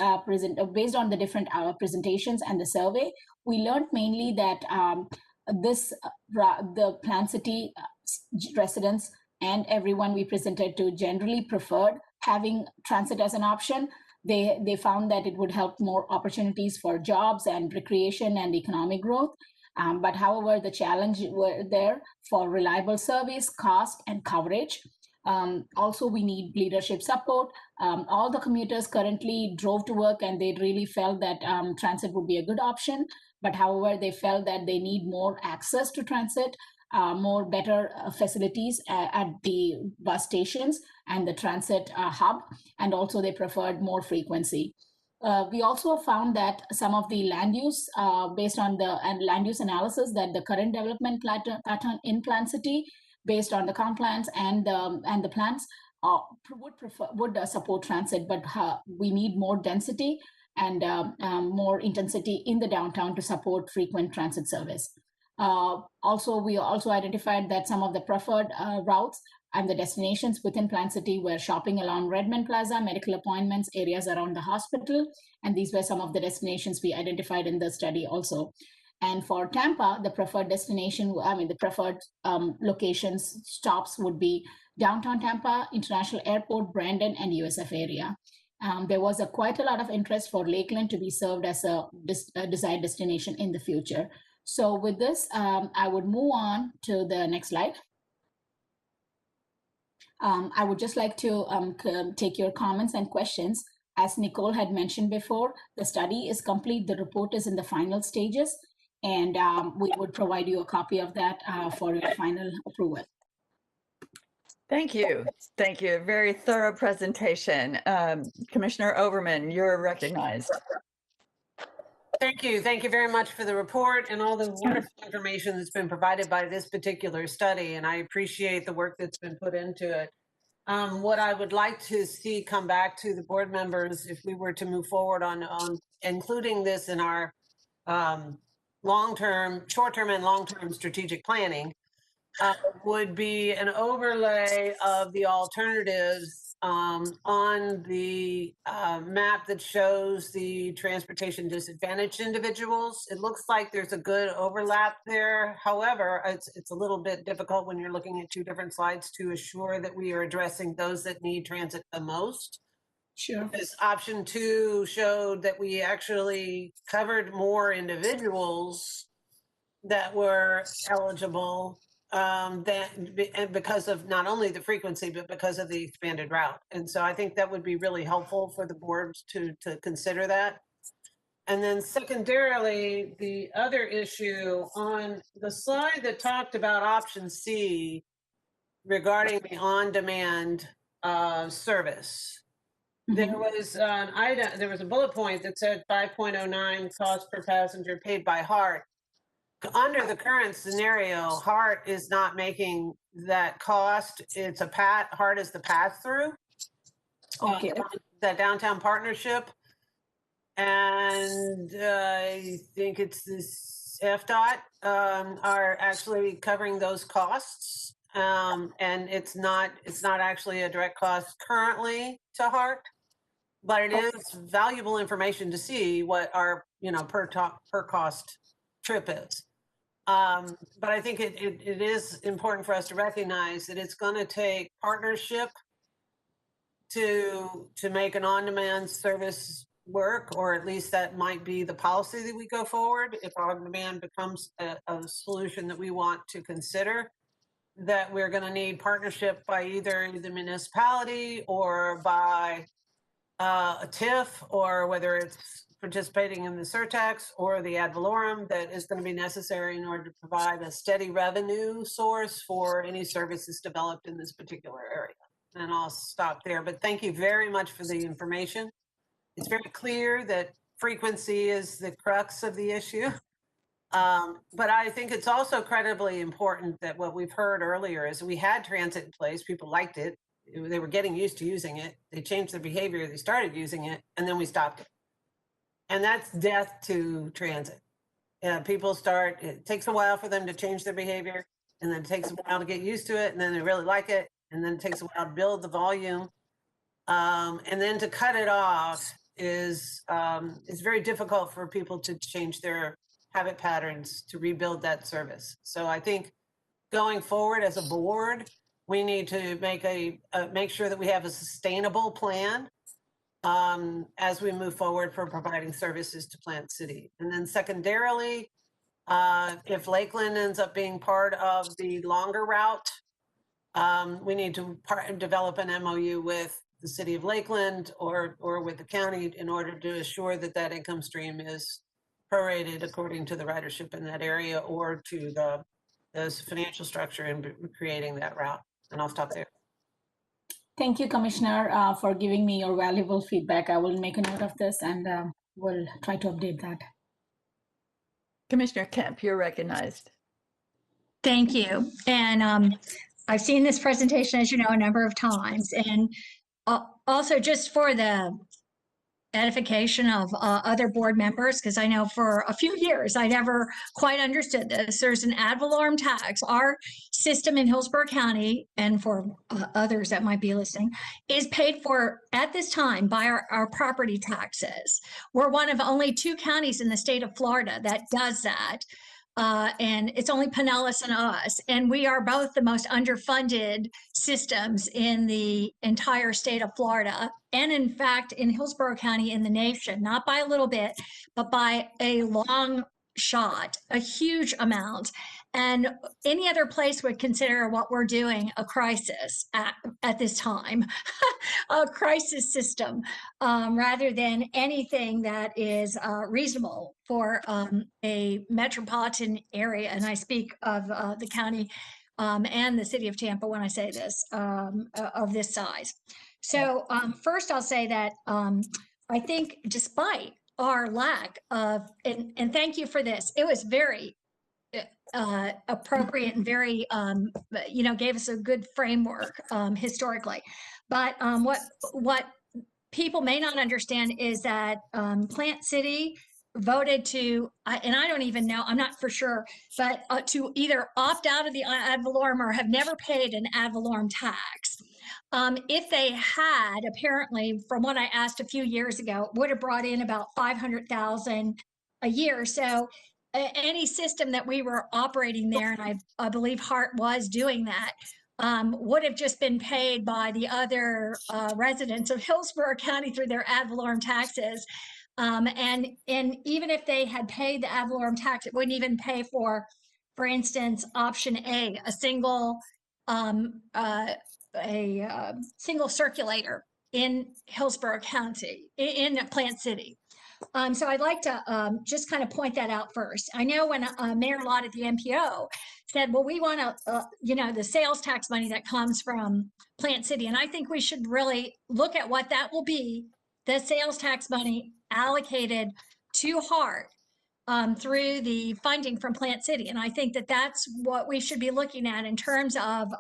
based on the different presentations and the survey, we learned mainly that the Plant City residents and everyone we presented to generally preferred having transit as an option. They found that it would help more opportunities for jobs and recreation and economic growth. But however, the challenge were there for reliable service, cost, and coverage. Also, we need leadership support. All the commuters currently drove to work and they really felt that transit would be a good option. But however, they felt that they need more access to transit, more better facilities at the bus stations and the transit hub, and also they preferred more frequency. We also found that some of the land use, based on the land use analysis, that the current development pattern in Plant City, based on the comp plans and the plans, would support transit, but we need more density and more intensity in the downtown to support frequent transit service. We also identified that some of the preferred routes and the destinations within Plant City were shopping along Redmond Plaza, medical appointments, areas around the hospital, and these were some of the destinations we identified in the study also. And for Tampa, the preferred the preferred locations, stops would be downtown Tampa, International Airport, Brandon, and USF area. There was quite a lot of interest for Lakeland to be served as a desired destination in the future. So with this, I would move on to the next slide. I would just like to take your comments and questions. As Nicole had mentioned before, the study is complete. The report is in the final stages, and we would provide you a copy of that for your final approval. Thank you. Thank you. Very thorough presentation. Commissioner Overman, you're recognized. Thank you. Thank you very much for the report and all the wonderful information that's been provided by this particular study. And I appreciate the work that's been put into it. What I would like to see come back to the board members, if we were to move forward on including this in our short-term and long-term strategic planning, would be an overlay of the alternatives on the map that shows the transportation disadvantaged individuals. It looks like there's a good overlap there. However, it's a little bit difficult when you're looking at two different slides to assure that we are addressing those that need transit the most. Sure. This option 2 showed that we actually covered more individuals that were eligible because of not only the frequency, but because of the expanded route. And so I think that would be really helpful for the boards to consider that. And then secondarily, the other issue on the slide that talked about option C regarding the on-demand service, there was an item, there was a bullet point that said 5.09 cost per passenger paid by HART. Under the current scenario, HART is not making that cost. It's HART is the pass-through. Okay. That downtown partnership. And I think it's this FDOT are actually covering those costs. And it's not actually a direct cost currently to HART, but it is valuable information to see what our per cost trip is. But I think it is important for us to recognize that it's going to take partnership to make an on-demand service work, or at least that might be the policy that we go forward. If on-demand becomes a solution that we want to consider, that we're going to need partnership by either the municipality or by a TIF, or whether it's participating in the surtax or the ad valorem, that is going to be necessary in order to provide a steady revenue source for any services developed in this particular area. And I'll stop there, but thank you very much for the information. It's very clear that frequency is the crux of the issue. But I think it's also credibly important that what we've heard earlier is we had transit in place, people liked it, they were getting used to using it, they changed their behavior, they started using it, and then we stopped it. And that's death to transit. It takes a while for them to change their behavior, and then it takes a while to get used to it, and then they really like it, and then it takes a while to build the volume. And then to cut it off is very difficult for people to change their habit patterns to rebuild that service. So I think going forward as a board, we need to make sure that we have a sustainable plan as we move forward for providing services to Plant City. And then secondarily, if Lakeland ends up being part of the longer route, we need to develop an MOU with the city of Lakeland or with the county in order to assure that that income stream is prorated according to the ridership in that area or to the financial structure in creating that route. And I'll stop there. Thank you, Commissioner, for giving me your valuable feedback. I will make a note of this and we'll try to update that. Commissioner Kemp, you're recognized. Thank you. And I've seen this presentation, as you know, a number of times. And also just for the edification of other board members, because I know for a few years I never quite understood this. There's an ad valorem tax. Our system in Hillsborough County, and for others that might be listening, is paid for at this time by our property taxes. We're one of only 2 counties in the state of Florida that does that. And it's only Pinellas and us. And we are both the most underfunded systems in the entire state of Florida. And in fact, in Hillsborough County in the nation, not by a little bit, but by a long shot, a huge amount. And any other place would consider what we're doing a crisis at this time, a crisis system, rather than anything that is reasonable for a metropolitan area. And I speak of the county and the city of Tampa when I say this, of this size. So first I'll say that I think despite our lack of, and thank you for this, it was very appropriate and very, gave us a good framework historically. But what people may not understand is that Plant City voted to, and I don't even know, I'm not for sure, but to either opt out of the ad valorem or have never paid an ad valorem tax. If they had, apparently, from what I asked a few years ago, would have brought in about $500,000 a year. So any system that we were operating there, and I believe HART was doing that, would have just been paid by the other residents of Hillsborough County through their ad valorem taxes. And even if they had paid the ad valorem tax, it wouldn't even pay for instance, option A, a single single circulator in Hillsborough County, in Plant City. So I'd like to just kind of point that out first. I know when Mayor Lott at the MPO said, well, we want to, the sales tax money that comes from Plant City. And I think we should really look at what that will be, the sales tax money allocated to HART through the funding from Plant City. And I think that that's what we should be looking at in terms of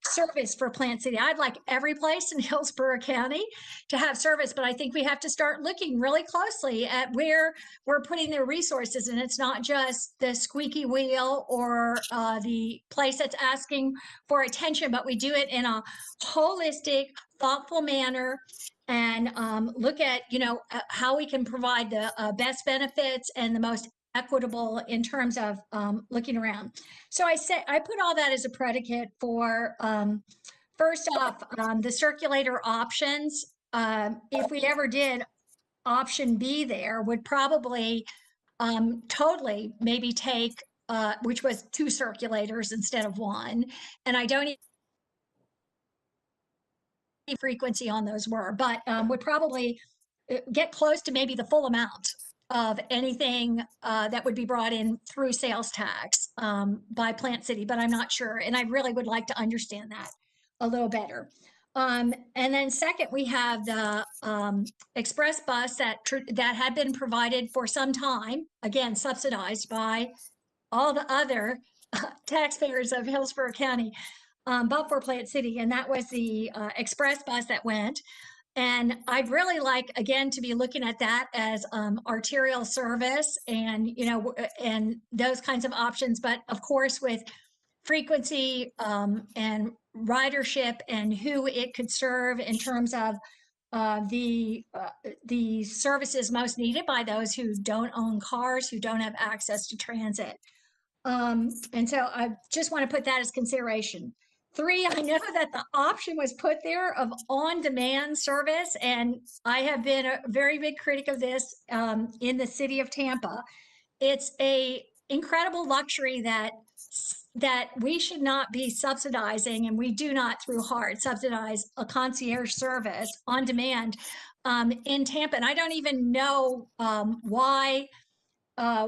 service for Plant City. I'd like every place in Hillsborough County to have service, but I think we have to start looking really closely at where we're putting their resources. And it's not just the squeaky wheel or the place that's asking for attention, but we do it in a holistic, thoughtful manner and look at, how we can provide the best benefits and the most equitable in terms of looking around. So I put all that as a predicate for, first off, the circulator options. If we ever did option B there, would probably totally maybe take, which was 2 circulators instead of 1. And I don't even frequency on those were, but would probably get close to maybe the full amount of anything that would be brought in through sales tax by Plant City, but I'm not sure. And I really would like to understand that a little better. And then second, we have the express bus that had been provided for some time, again, subsidized by all the other taxpayers of Hillsborough County, but for Plant City. And that was the express bus that went. And I'd really like, again, to be looking at that as arterial service and, and those kinds of options. But of course, with frequency and ridership and who it could serve in terms of the services most needed by those who don't own cars, who don't have access to transit. And so I just want to put that as consideration. 3, I know that the option was put there of on-demand service, and I have been a very big critic of this in the city of Tampa. It's a incredible luxury that we should not be subsidizing, and we do not through HART subsidize a concierge service on demand in Tampa. And I don't even know why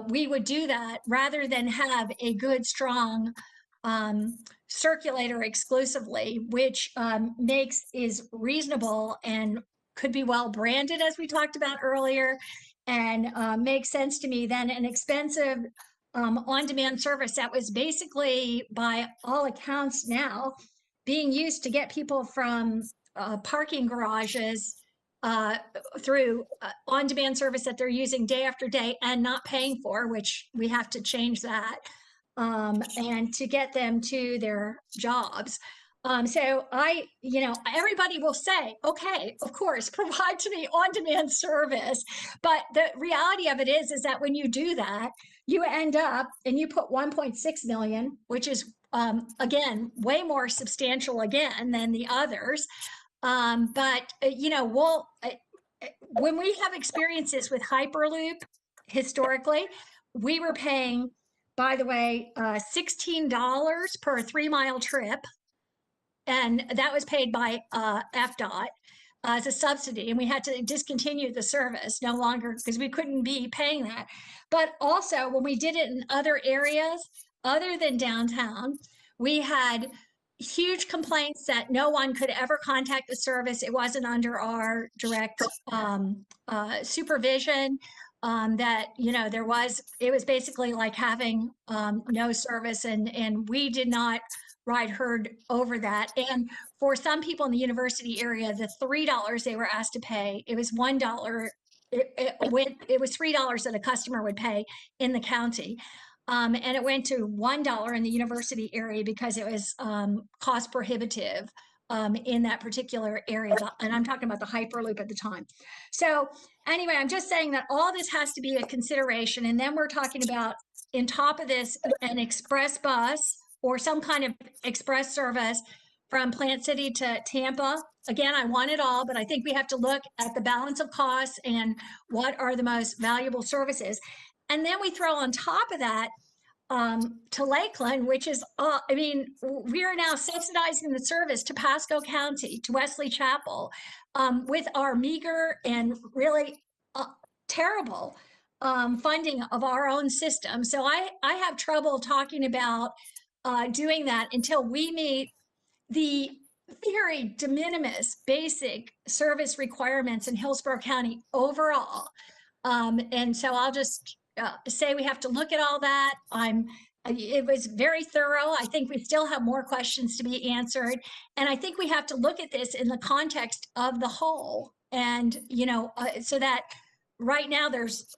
we would do that rather than have a good, strong circulator exclusively, which is reasonable and could be well branded, as we talked about earlier, and makes sense to me than an expensive on-demand service that was basically, by all accounts now, being used to get people from parking garages through on-demand service that they're using day after day and not paying for, which we have to change that, and to get them to their jobs. So everybody will say, okay, of course, provide to me on-demand service. But the reality of it is that when you do that, you end up and you put 1.6 million, which is, again, way more substantial again than the others. When we have experiences with Hyperloop, historically, we were paying, by the way, $16 per 3-mile trip. And that was paid by FDOT as a subsidy. And we had to discontinue the service no longer because we couldn't be paying that. But also, when we did it in other areas other than downtown, we had huge complaints that no one could ever contact the service. It wasn't under our direct supervision. It was basically like having no service, and we did not ride herd over that. And for some people in the university area, the $3 they were asked to pay, it was $1. It was $3 that a customer would pay in the county. And it went to $1 in the university area because it was cost prohibitive in that particular area. And I'm talking about the Hyperloop at the time. So anyway, I'm just saying that all this has to be a consideration. And then we're talking about, in top of this, an express bus or some kind of express service from Plant City to Tampa. Again, I want it all, but I think we have to look at the balance of costs and what are the most valuable services. And then we throw on top of that to Lakeland, which is, we are now subsidizing the service to Pasco County, to Wesley Chapel, with our meager and really terrible funding of our own system. So I have trouble talking about doing that until we meet the very de minimis basic service requirements in Hillsborough County overall. And so I'll just say we have to look at all that. It was very thorough. I think we still have more questions to be answered. And I think we have to look at this in the context of the whole. And, so that right now there's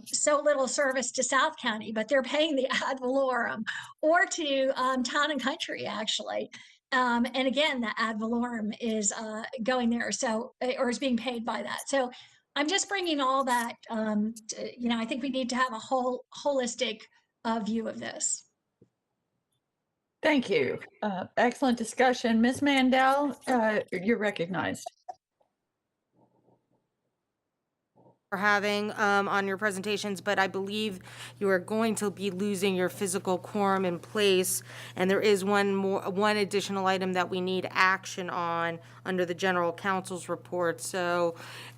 so little service to South County, but they're paying the ad valorem, or to Town and Country, actually. And again, the ad valorem is going there, or is being paid by that. So I'm just bringing all that, I think we need to have a holistic view of this. Thank you. Excellent discussion. Ms. Mandel, you're recognized. For having on your presentations, but I believe you are going to be losing your physical quorum in place, and there is one additional item that we need action on under the general counsel's report. So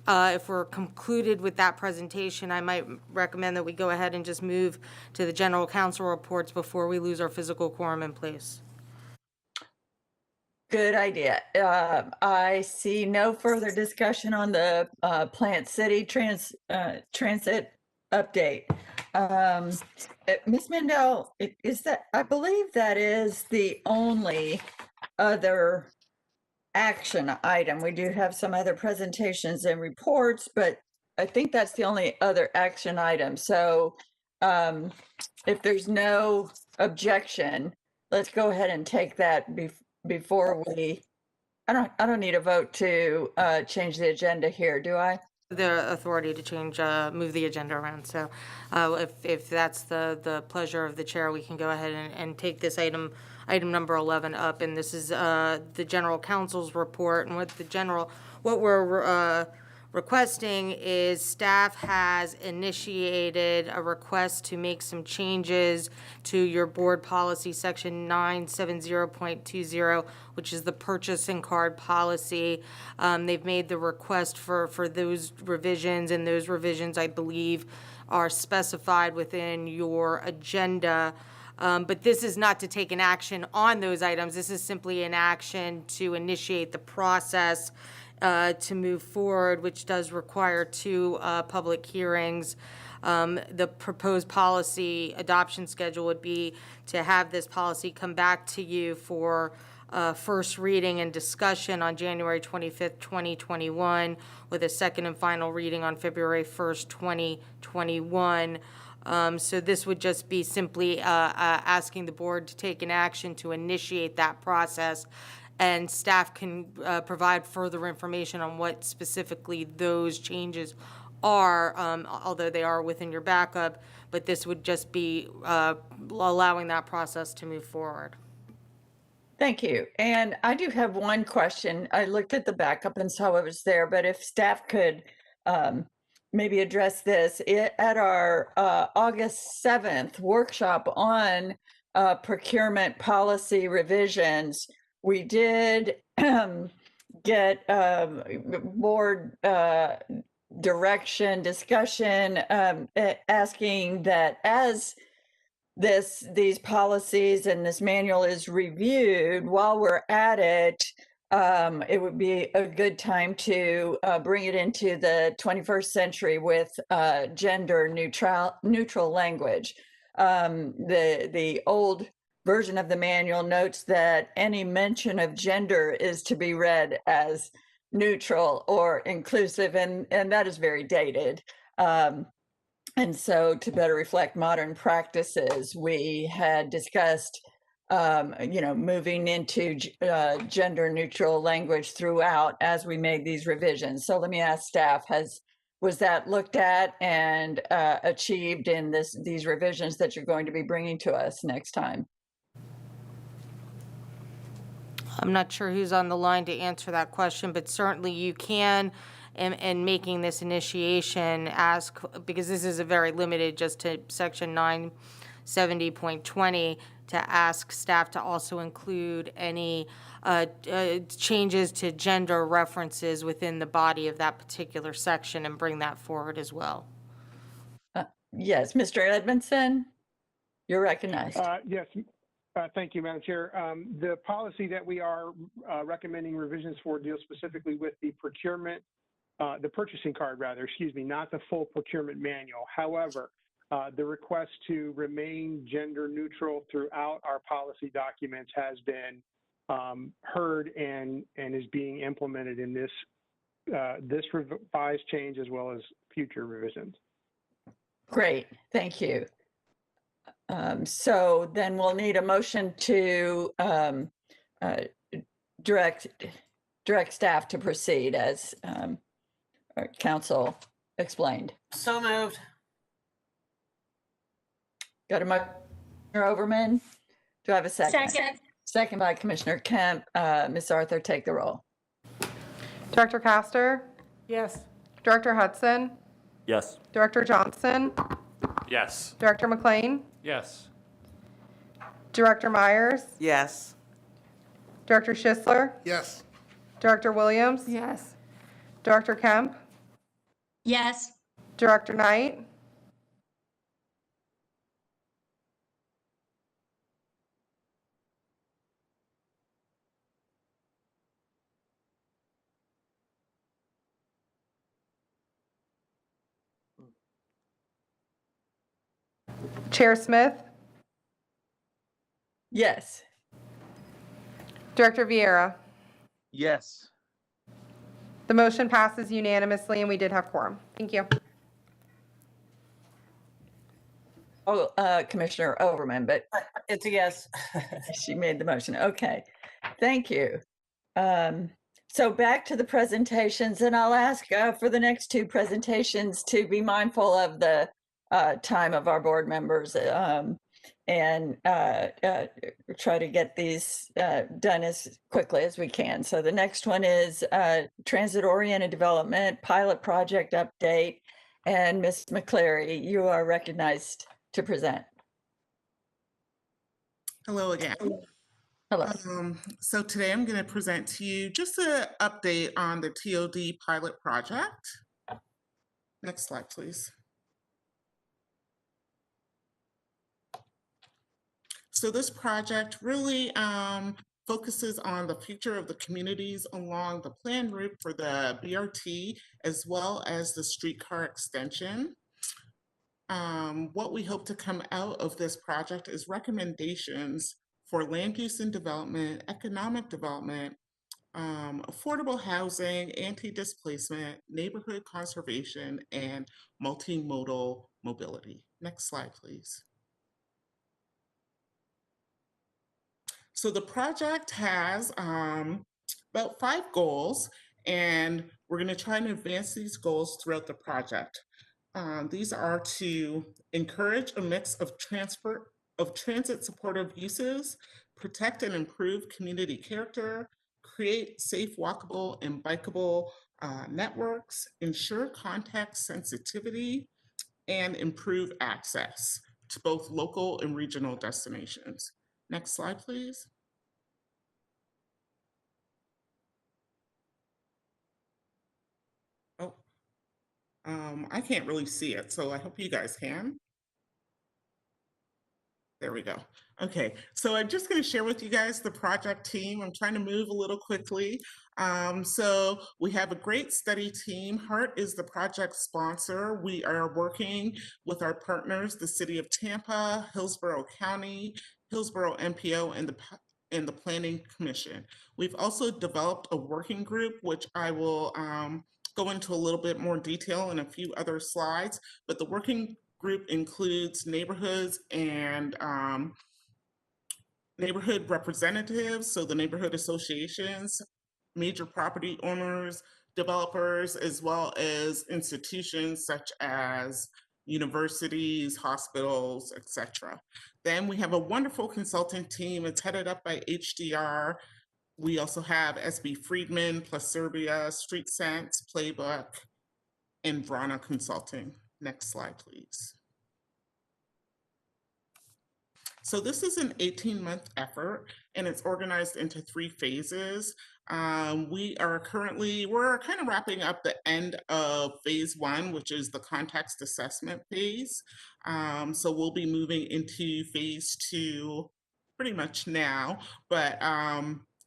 if we're concluded with that presentation, I might recommend that we go ahead and just move to the general counsel reports before we lose our physical quorum in place. Good idea. I see no further discussion on the Plant City transit update. Ms. Mandel, I believe that is the only other action item. We do have some other presentations and reports, but I think that's the only other action item. So if there's no objection, let's go ahead and take that before I don't need a vote to change the agenda here, do I? The authority to move the agenda around. So if that's the pleasure of the chair, we can go ahead and take this item number 11 up. And this is the general counsel's report. And what we're requesting is staff has initiated a request to make some changes to your board policy section 970.20, which is the purchasing card policy. They've made the request for those revisions, and those revisions, I believe, are specified within your agenda. But this is not to take an action on those items. This is simply an action to initiate the process to move forward, which does require 2 public hearings. The proposed policy adoption schedule would be to have this policy come back to you for first reading and discussion on January 25th, 2021, with a second and final reading on February 1st, 2021. So this would just be simply asking the board to take an action to initiate that process, and staff can provide further information on what specifically those changes are, although they are within your backup, but this would just be allowing that process to move forward. Thank you. And I do have one question. I looked at the backup and saw it was there, but if staff could maybe address this. At our August 7th workshop on procurement policy revisions, we did get board direction, discussion, asking that as these policies and this manual is reviewed, while we're at it, it would be a good time to bring it into the 21st century with gender neutral language. The old version of the manual notes that any mention of gender is to be read as neutral or inclusive, and that is very dated. And so to better reflect modern practices, we had discussed, moving into gender neutral language throughout as we made these revisions. So let me ask staff, was that looked at and achieved in these revisions that you're going to be bringing to us next time? I'm not sure who's on the line to answer that question, but certainly you can, and making this initiation, ask, because this is a very limited just to section 970.20, to ask staff to also include any changes to gender references within the body of that particular section and bring that forward as well. Yes, Mr. Edmondson, you're recognized. Yes. Thank you, Madam Chair. The policy that we are recommending revisions for deals specifically with the procurement, the purchasing card, rather, excuse me, not the full procurement manual. However, the request to remain gender neutral throughout our policy documents has been heard and is being implemented in this revised change as well as future revisions. Great, thank you. So then we'll need a motion to direct staff to proceed as our council explained. So moved. Got a motion, Commissioner Overman? Do I have a second? Second. Second by Commissioner Kemp. Ms. Arthur, take the roll. Director Castor? Yes. Director Hudson? Yes. Director Johnson? Yes. Director McLean? Yes. Director Myers? Yes. Director Schisler? Yes. Director Williams? Yes. Director Kemp? Yes. Director Knight? Chair Smith? Yes. Director Vieira? Yes. The motion passes unanimously, and we did have quorum. Thank you. Oh, Commissioner Overman, but It's a yes. she made the motion. Okay, thank you. So back to the presentations, and I'll ask for the next 2 presentations to be mindful of the time of our board members and try to get these done as quickly as we can. So the next one is transit-oriented development pilot project update, and Ms. McCleary, you are recognized to present. Hello again. Hello. So today I'm going to present to you just an update on the TOD pilot project. Next slide, please. So this project really focuses on the future of the communities along the planned route for the BRT as well as the streetcar extension. What we hope to come out of this project is recommendations for land use and development, economic development, affordable housing, anti-displacement, neighborhood conservation, and multimodal mobility. Next slide, please. So the project has about 5 goals, and we're going to try and advance these goals throughout the project. These are to encourage a mix of transit supportive uses, protect and improve community character, create safe walkable and bikeable networks, ensure context sensitivity, and improve access to both local and regional destinations. Next slide, please. Oh, I can't really see it, so I hope you guys can. There we go. Okay, so I'm just going to share with you guys the project team. I'm trying to move a little quickly. So we have a great study team. HART is the project sponsor. We are working with our partners, the City of Tampa, Hillsborough County, Hillsborough MPO, and the Planning Commission. We've also developed a working group, which I will go into a little bit more detail in a few other slides, but the working group includes neighborhoods and neighborhood representatives, so the neighborhood associations, major property owners, developers, as well as institutions such as universities, hospitals, etc. Then we have a wonderful consultant team. It's headed up by HDR. We also have SB Friedman, Plus Serbia, Street Sense, Playbook, and Vrana Consulting. Next slide, please. So this is an 18-month effort, and it's organized into 3 phases. We're kind of wrapping up the end of phase 1, which is the context assessment phase. So we'll be moving into phase 2 pretty much now, but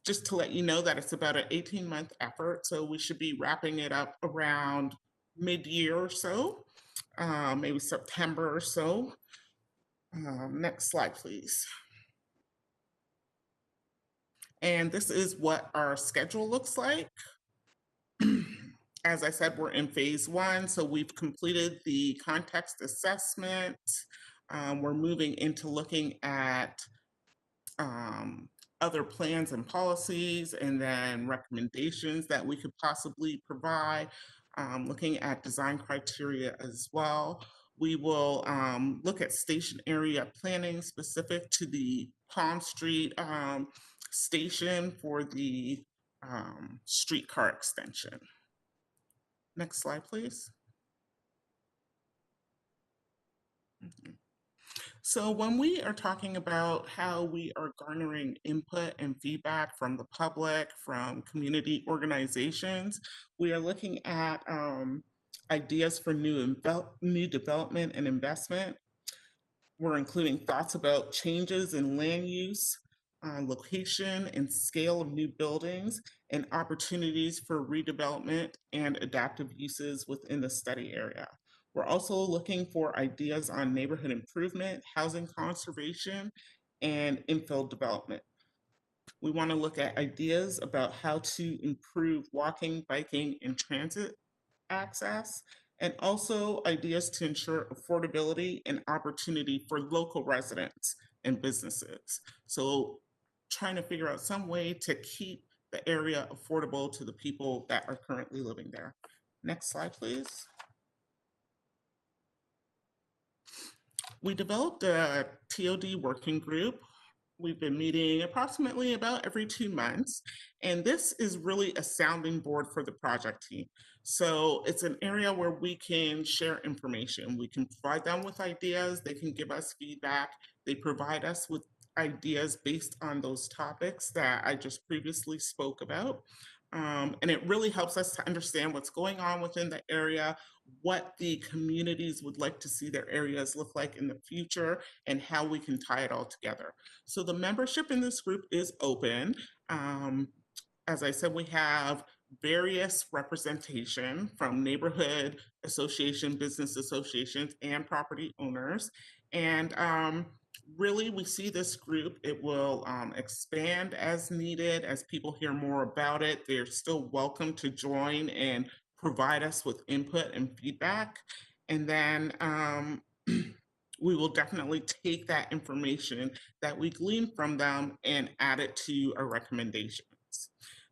just to let you know that it's about an 18-month effort, so we should be wrapping it up around mid-year or so, maybe September or so. Next slide, please. And this is what our schedule looks like. As I said, we're in phase 1, so we've completed the context assessment. We're moving into looking at other plans and policies, and then recommendations that we could possibly provide, looking at design criteria as well. We will look at station area planning specific to the Palm Street station for the streetcar extension. Next slide, please. So when we are talking about how we are garnering input and feedback from the public, from community organizations, we are looking at ideas for new development and investment. We're including thoughts about changes in land use, location and scale of new buildings, and opportunities for redevelopment and adaptive uses within the study area. We're also looking for ideas on neighborhood improvement, housing conservation, and infill development. We want to look at ideas about how to improve walking, biking, and transit access, and also ideas to ensure affordability and opportunity for local residents and businesses. So trying to figure out some way to keep the area affordable to the people that are currently living there. Next slide, please. We developed a TOD working group. We've been meeting approximately about every 2 months, and this is really a sounding board for the project team. So it's an area where we can share information. We can provide them with ideas, they can give us feedback, they provide us with ideas based on those topics that I just previously spoke about. And it really helps us to understand what's going on within the area, what the communities would like to see their areas look like in the future, and how we can tie it all together. So the membership in this group is open. As I said, we have various representation from neighborhood association, business associations, and property owners. And really, we see this group, it will expand as needed as people hear more about it. They're still welcome to join and provide us with input and feedback. And then we will definitely take that information that we glean from them and add it to our recommendations.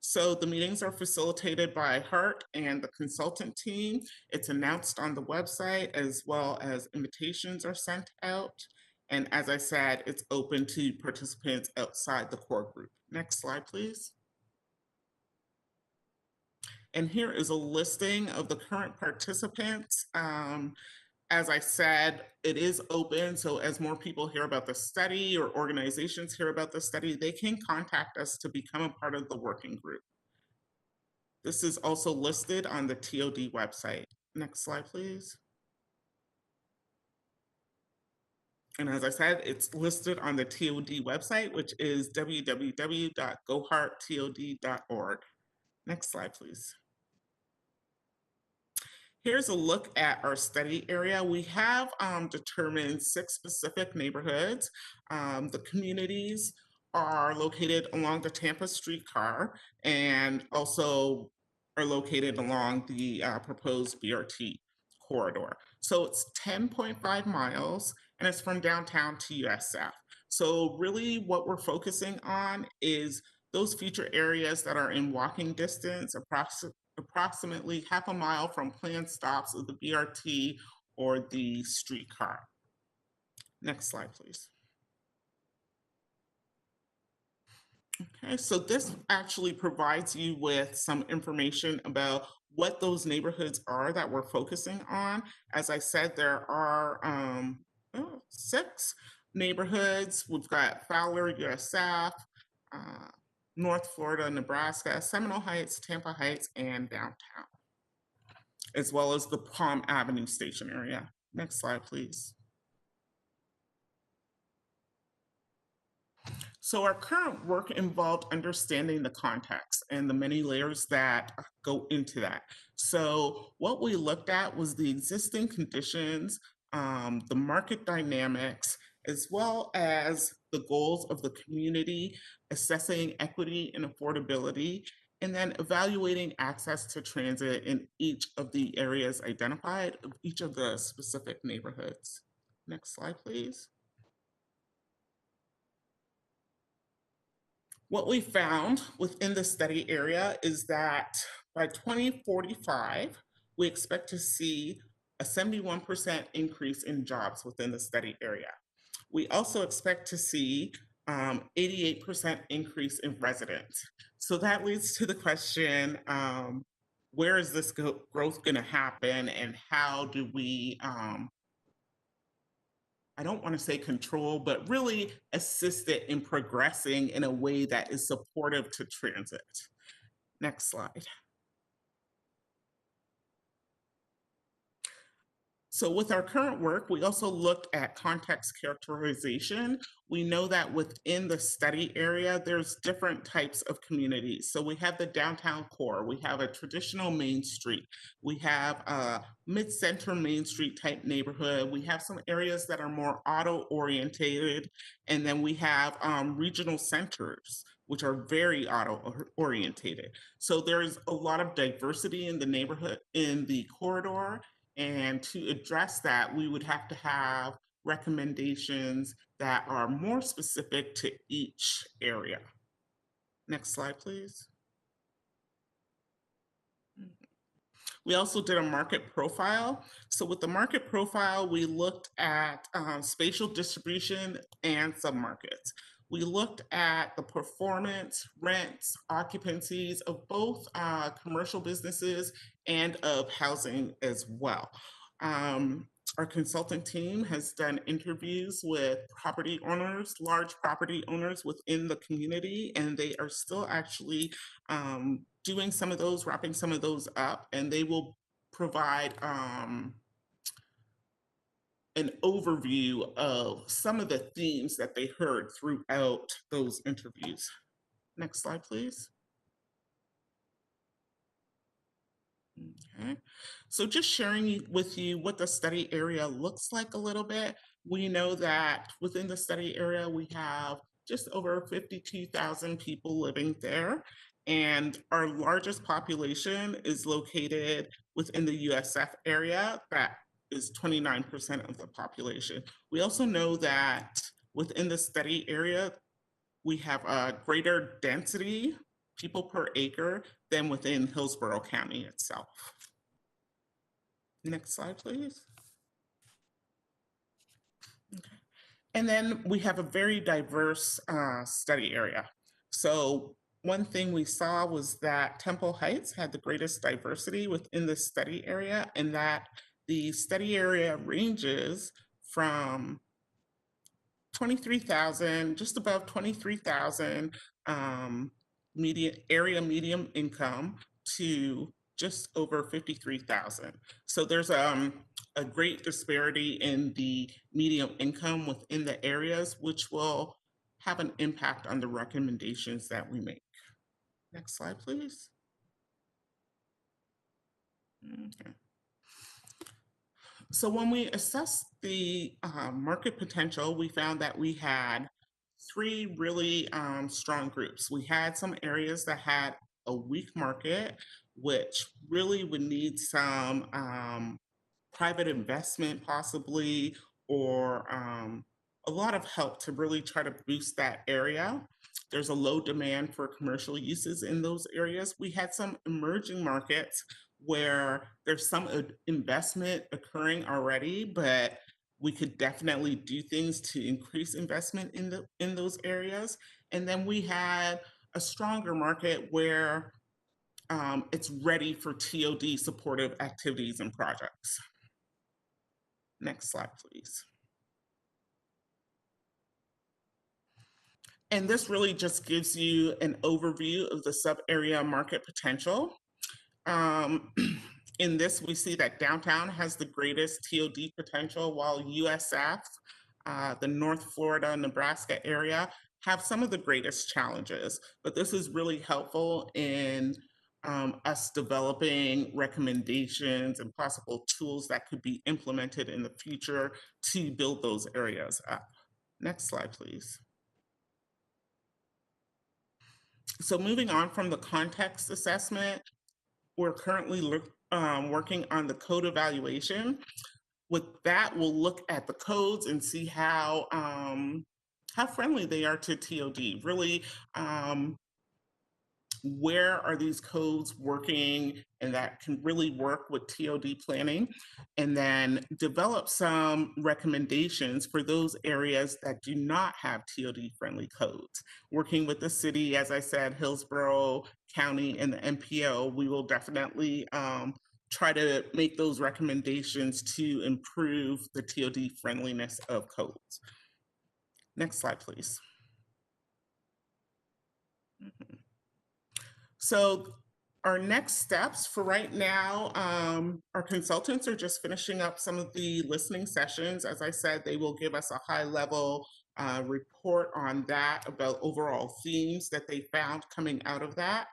So the meetings are facilitated by HART and the consultant team. It's announced on the website, as well as invitations are sent out. And as I said, it's open to participants outside the core group. Next slide, please. And here is a listing of the current participants. As I said, it is open, so as more people hear about the study or organizations hear about the study, they can contact us to become a part of the working group. This is also listed on the TOD website. Next slide, please. And as I said, it's listed on the TOD website, which is www.goharttod.org. Next slide, please. Here's a look at our study area. We have determined 6 specific neighborhoods. The communities are located along the Tampa streetcar and also are located along the proposed BRT corridor. So it's 10.5 miles and it's from downtown to USF. So really what we're focusing on is those future areas that are in walking distance, approximately half a mile from planned stops of the BRT or the streetcar. Next slide, please. Okay, so this actually provides you with some information about what those neighborhoods are that we're focusing on. As I said, there are 6 neighborhoods. We've got Fowler, USF, North Florida, Nebraska, Seminole Heights, Tampa Heights, and downtown, as well as the Palm Avenue station area. Next slide, please. So our current work involved understanding the context and the many layers that go into that. So what we looked at was the existing conditions, the market dynamics, as well as the goals of the community, assessing equity and affordability, and then evaluating access to transit in each of the areas identified of each of the specific neighborhoods. Next slide, please. What we found within the study area is that by 2045, we expect to see a 71% increase in jobs within the study area. We also expect to see 88% increase in residents. So that leads to the question, where is this growth going to happen, and how do we, I don't want to say control, but really assist it in progressing in a way that is supportive to transit. Next slide. So with our current work, we also looked at context characterization. We know that within the study area, there's different types of communities. So we have the downtown core, we have a traditional Main Street, we have a mid-center Main Street type neighborhood, we have some areas that are more auto-orientated, and then we have regional centers, which are very auto-orientated. So there's a lot of diversity in the neighborhood, in the corridor. And to address that, we would have to have recommendations that are more specific to each area. Next slide, please. We also did a market profile. So with the market profile, we looked at spatial distribution and submarkets. We looked at the performance, rents, occupancies of both commercial businesses and of housing as well. Our consultant team has done interviews with property owners, large property owners within the community, and they are still actually doing some of those, wrapping some of those up, and they will provide an overview of some of the themes that they heard throughout those interviews. Next slide, please. Okay. So just sharing with you what the study area looks like a little bit. We know that within the study area, we have just over 52,000 people living there. And our largest population is located within the USF area. That is 29% of the population. We also know that within the study area, we have a greater density, people per acre, than within Hillsborough County itself. Next slide, please. Okay. And then we have a very diverse study area. So one thing we saw was that Temple Heights had the greatest diversity within the study area, and that the study area ranges from 23,000, just above 23,000 medium income to just over 53,000. So there's a great disparity in the median income within the areas, which will have an impact on the recommendations that we make. Next slide, please. Okay. So when we assessed the market potential, we found that we had three really strong groups. We had some areas that had a weak market, which really would need some private investment possibly, or a lot of help to really try to boost that area. There's a low demand for commercial uses in those areas. We had some emerging markets where there's some investment occurring already, but we could definitely do things to increase investment in those areas. And then we had a stronger market where it's ready for TOD supportive activities and projects. Next slide, please. And this really just gives you an overview of the sub-area market potential. In this, we see that downtown has the greatest TOD potential, while USF, the North Florida, Nebraska area, have some of the greatest challenges. But this is really helpful in us developing recommendations and possible tools that could be implemented in the future to build those areas up. Next slide, please. So moving on from the context assessment, we're currently working on the code evaluation. With that, we'll look at the codes and see how friendly they are to TOD. Really, where are these codes working and that can really work with TOD planning, and then develop some recommendations for those areas that do not have TOD friendly codes. Working with the city, as I said, Hillsborough County and the MPO, we will definitely try to make those recommendations to improve the TOD friendliness of codes. Next slide, please. So our next steps for right now, our consultants are just finishing up some of the listening sessions. As I said, they will give us a high level report on that, about overall themes that they found coming out of that.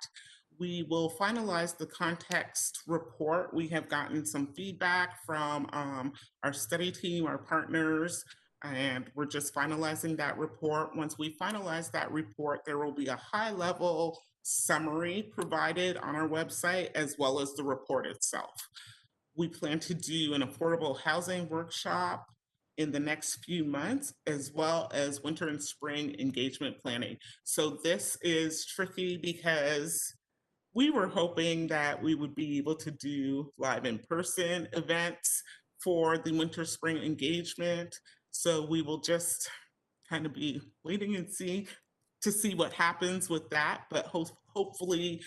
We will finalize the context report. We have gotten some feedback from our study team, our partners, and we're just finalizing that report. Once we finalize that report, there will be a high level summary provided on our website, as well as the report itself. We plan to do an affordable housing workshop in the next few months, as well as winter and spring engagement planning. So this is tricky because we were hoping that we would be able to do live in-person events for the winter spring engagement. So we will just kind of be waiting and see what happens with that, but hopefully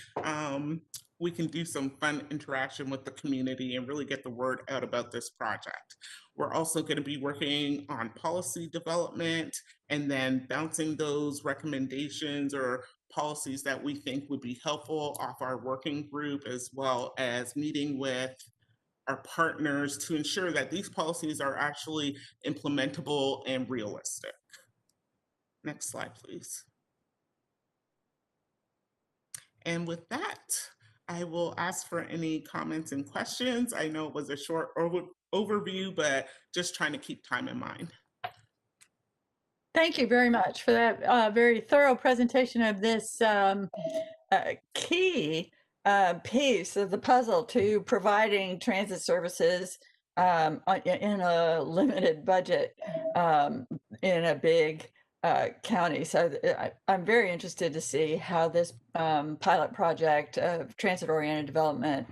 we can do some fun interaction with the community and really get the word out about this project. We're also going to be working on policy development and then bouncing those recommendations or policies that we think would be helpful off our working group, as well as meeting with our partners to ensure that these policies are actually implementable and realistic. Next slide, please. And with that, I will ask for any comments and questions. I know it was a short overview, but just trying to keep time in mind. Thank you very much for that very thorough presentation of this key piece of the puzzle to providing transit services in a limited budget in a big county. So I'm very interested to see how this pilot project of transit-oriented development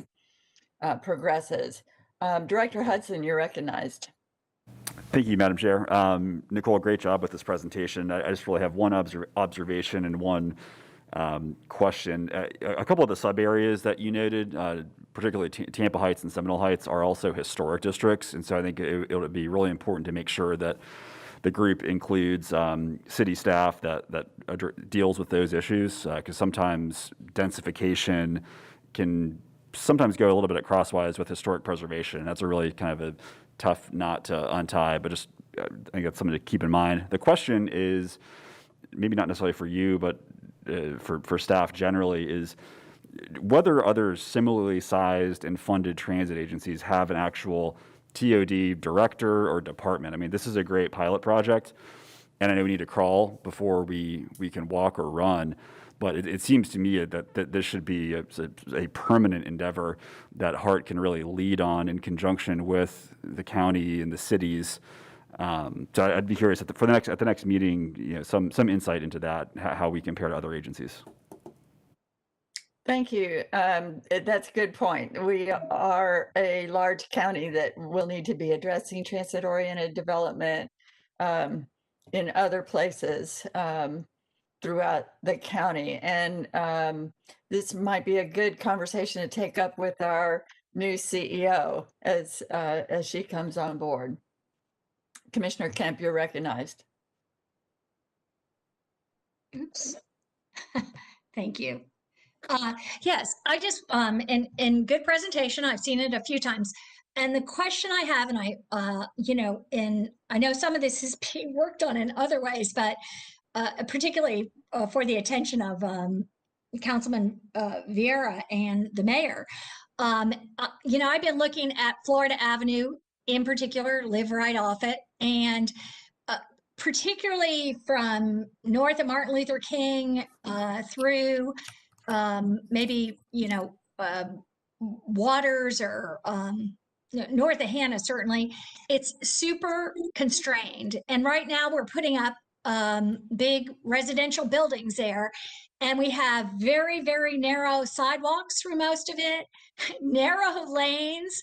progresses. Director Hudson, you're recognized. Thank you, Madam Chair. Nicole, great job with this presentation. I just really have one observation and one question. A couple of the sub areas that you noted, particularly Tampa Heights and Seminole Heights, are also historic districts. And so I think it would be really important to make sure that the group includes city staff that deals with those issues, because sometimes densification can sometimes go a little bit at crosswise with historic preservation. That's a really kind of a tough knot to untie, but just I think that's something to keep in mind. The question is, maybe not necessarily for you, but for staff generally, is whether other similarly sized and funded transit agencies have an actual TOD director or department. I mean, this is a great pilot project, and I know we need to crawl before we can walk or run, but it seems to me that this should be a permanent endeavor that HART can really lead on in conjunction with the county and the cities. So I'd be curious at the next meeting, some insight into that, how we compare to other agencies. Thank you. That's a good point. We are a large county that will need to be addressing transit-oriented development in other places throughout the county. And this might be a good conversation to take up with our new CEO as she comes on board. Commissioner Kemp, you're recognized. Oops. Thank you. Yes, I just, in good presentation, I've seen it a few times. And the question I have, and I know some of this is being worked on in other ways, but particularly for the attention of Councilman Vieira and the mayor, I've been looking at Florida Avenue in particular, live right off it, and particularly from north of Martin Luther King through maybe, Waters or north of Hannah, certainly, it's super constrained. And right now we're putting up big residential buildings there. And we have very, very narrow sidewalks through most of it, narrow lanes,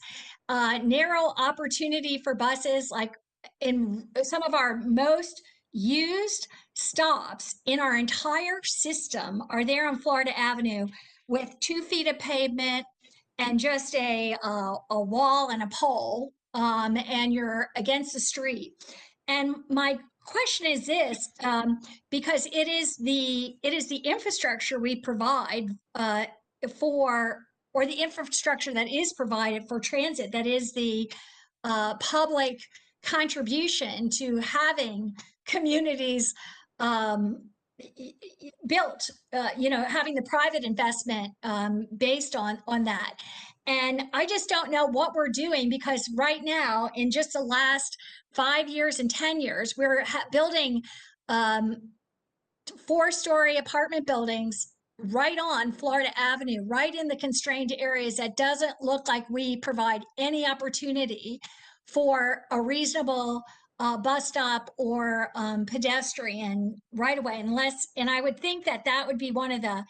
narrow opportunity for buses. Like in some of our most used stops in our entire system are there on Florida Avenue with 2 feet of pavement and just a wall and a pole, and you're against the street. And my question is this, because it is the infrastructure we provide or the infrastructure that is provided for transit, that is the public contribution to having communities built, having the private investment based on that. And I just don't know what we're doing, because right now, in just the last 5 years and 10 years, we're building 4-story apartment buildings right on Florida Avenue, right in the constrained areas. That doesn't look like we provide any opportunity for a reasonable bus stop or pedestrian right away, and I would think that would be one of the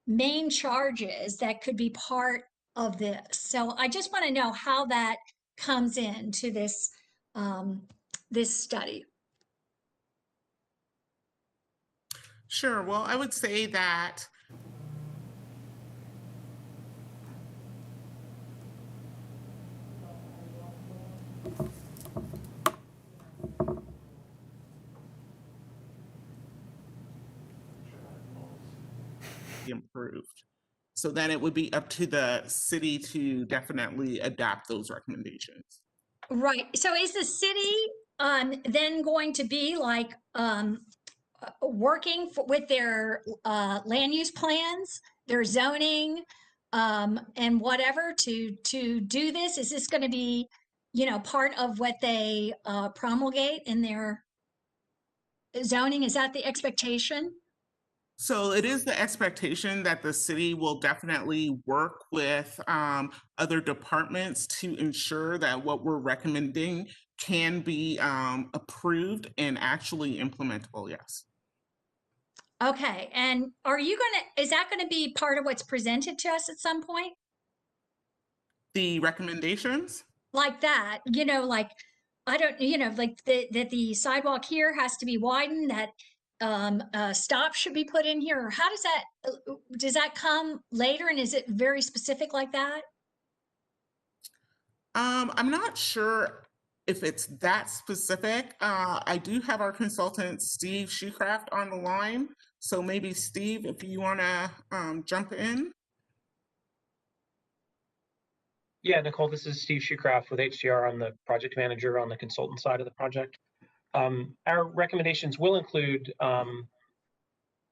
main charges that could be part of this. So I just want to know how that comes into this this study. Sure. Well, I would say that improved. So then it would be up to the city to definitely adapt those recommendations. Right. So is the city then going to be like working with their land use plans, their zoning, and whatever to do this? Is this going to be, part of what they promulgate in their zoning? Is that the expectation? So it is the expectation that the city will definitely work with other departments to ensure that what we're recommending can be approved and actually implementable, yes. Okay. And is that going to be part of what's presented to us at some point? The recommendations? Like that, like, I don't, like that the sidewalk here has to be widened, that stop should be put in here, or how does that come later, and is it very specific like that? I'm not sure if it's that specific. I do have our consultant, Steve Shoecraft, on the line. So maybe Steve, if you want to jump in. Yeah, Nicole, this is Steve Shoecraft with HDR. I'm the project manager on the consultant side of the project. Our recommendations will include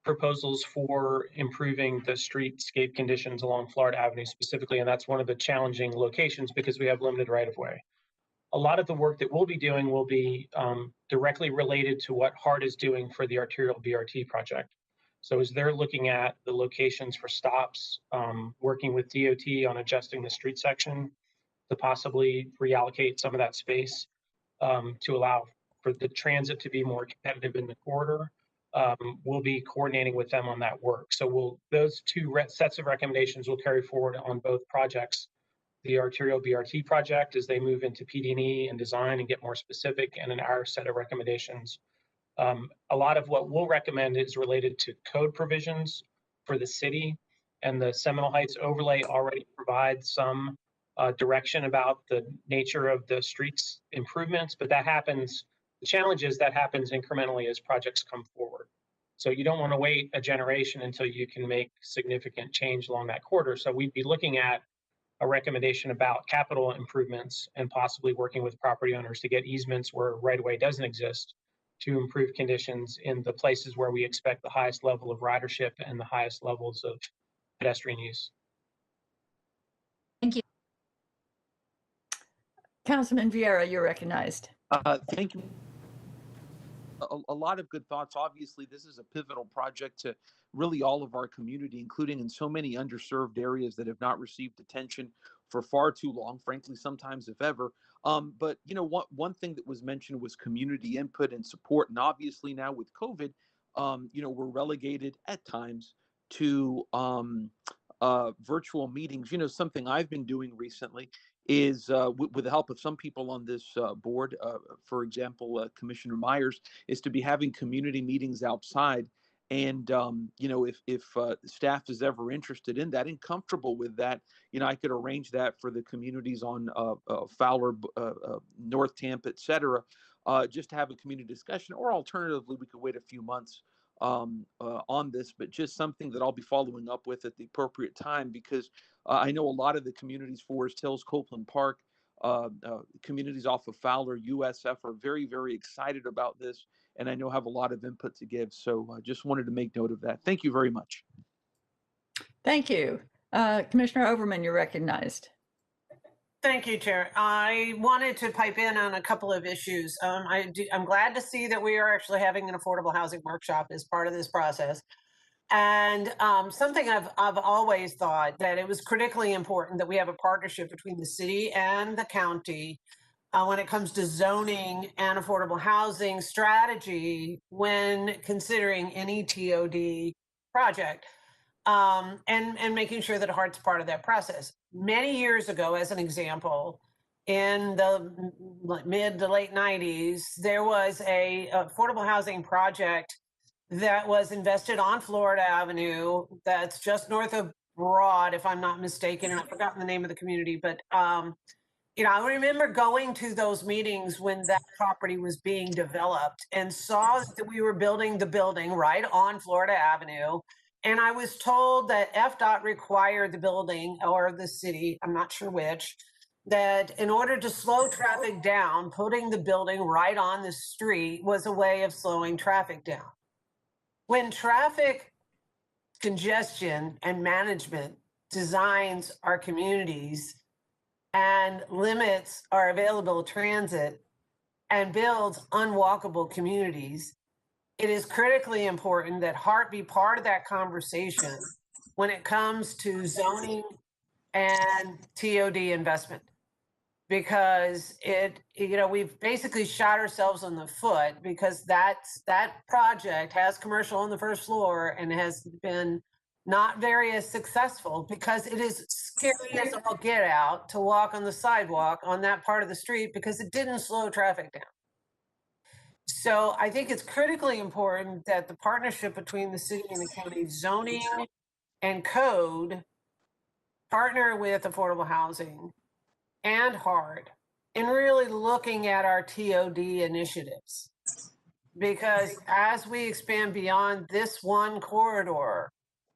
proposals for improving the streetscape conditions along Florida Avenue specifically, and that's one of the challenging locations because we have limited right-of-way. A lot of the work that we'll be doing will be directly related to what HART is doing for the arterial BRT project. So as they're looking at the locations for stops, working with DOT on adjusting the street section to possibly reallocate some of that space to allow for the transit to be more competitive in the corridor, we'll be coordinating with them on that work. So those two sets of recommendations will carry forward on both projects. The arterial BRT project as they move into PD&E and design and get more specific, and in our set of recommendations. A lot of what we'll recommend is related to code provisions for the city, and the Seminole Heights overlay already provides some direction about the nature of the streets improvements, but the challenge is that happens incrementally as projects come forward. So you don't want to wait a generation until you can make significant change along that corridor. So we'd be looking at a recommendation about capital improvements and possibly working with property owners to get easements where right-of-way doesn't exist to improve conditions in the places where we expect the highest level of ridership and the highest levels of pedestrian use. Thank you. Councilman Vieira, you're recognized. Thank you. A lot of good thoughts. Obviously, this is a pivotal project to really all of our community, including in so many underserved areas that have not received attention for far too long, frankly, sometimes if ever. But, one thing that was mentioned was community input and support. And obviously now with COVID, we're relegated at times to virtual meetings. Something I've been doing recently is with the help of some people on this board, for example, Commissioner Myers, is to be having community meetings outside. And, if staff is ever interested in that and comfortable with that, I could arrange that for the communities on Fowler, North Tampa, et cetera, just to have a community discussion. Or alternatively, we could wait a few months on this, but just something that I'll be following up with at the appropriate time, because I know a lot of the communities, Forest Hills, Copeland Park, communities off of Fowler, USF are very, very excited about this, and I know have a lot of input to give. So I just wanted to make note of that. Thank you very much. Thank you. Commissioner Overman, you're recognized. Thank you, Chair. I wanted to pipe in on a couple of issues. I'm glad to see that we are actually having an affordable housing workshop as part of this process. And something I've always thought that it was critically important that we have a partnership between the city and the county when it comes to zoning and affordable housing strategy when considering any TOD project. And making sure that HART's part of that process. Many years ago, as an example, in the mid to late 90s, there was a affordable housing project that was invested on Florida Avenue that's just north of Broad, if I'm not mistaken, and I've forgotten the name of the community, but I remember going to those meetings when that property was being developed and saw that we were building the building right on Florida Avenue. And I was told that FDOT required the building or the city, I'm not sure which, that in order to slow traffic down, putting the building right on the street was a way of slowing traffic down. When traffic congestion and management designs our communities and limits our available transit and builds unwalkable communities, it is critically important that HART be part of that conversation when it comes to zoning and TOD investment. Because we've basically shot ourselves in the foot because that project has commercial on the first floor and has been not very successful because it is scary as all get out to walk on the sidewalk on that part of the street because it didn't slow traffic down. So I think it's critically important that the partnership between the city and the county zoning and code partner with affordable housing and HART in really looking at our TOD initiatives. Because as we expand beyond this one corridor,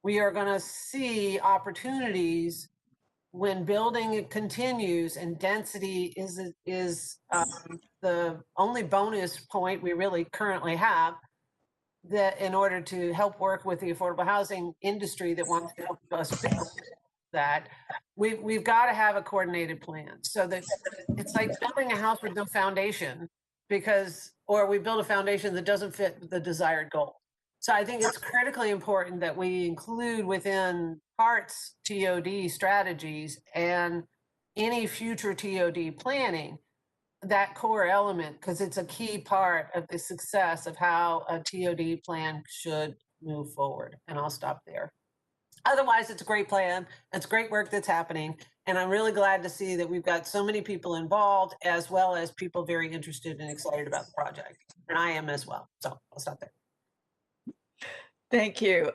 we are going to see opportunities when building continues and density is the only bonus point we really currently have, that in order to help work with the affordable housing industry that wants to help us build that, we've got to have a coordinated plan so that it's like building a house with no foundation or we build a foundation that doesn't fit the desired goal. So I think it's critically important that we include within HART's TOD strategies and any future TOD planning that core element, because it's a key part of the success of how a TOD plan should move forward. And I'll stop there. Otherwise, it's a great plan. It's great work that's happening. And I'm really glad to see that we've got so many people involved, as well as people very interested and excited about the project. And I am as well. So I'll stop there. Thank you.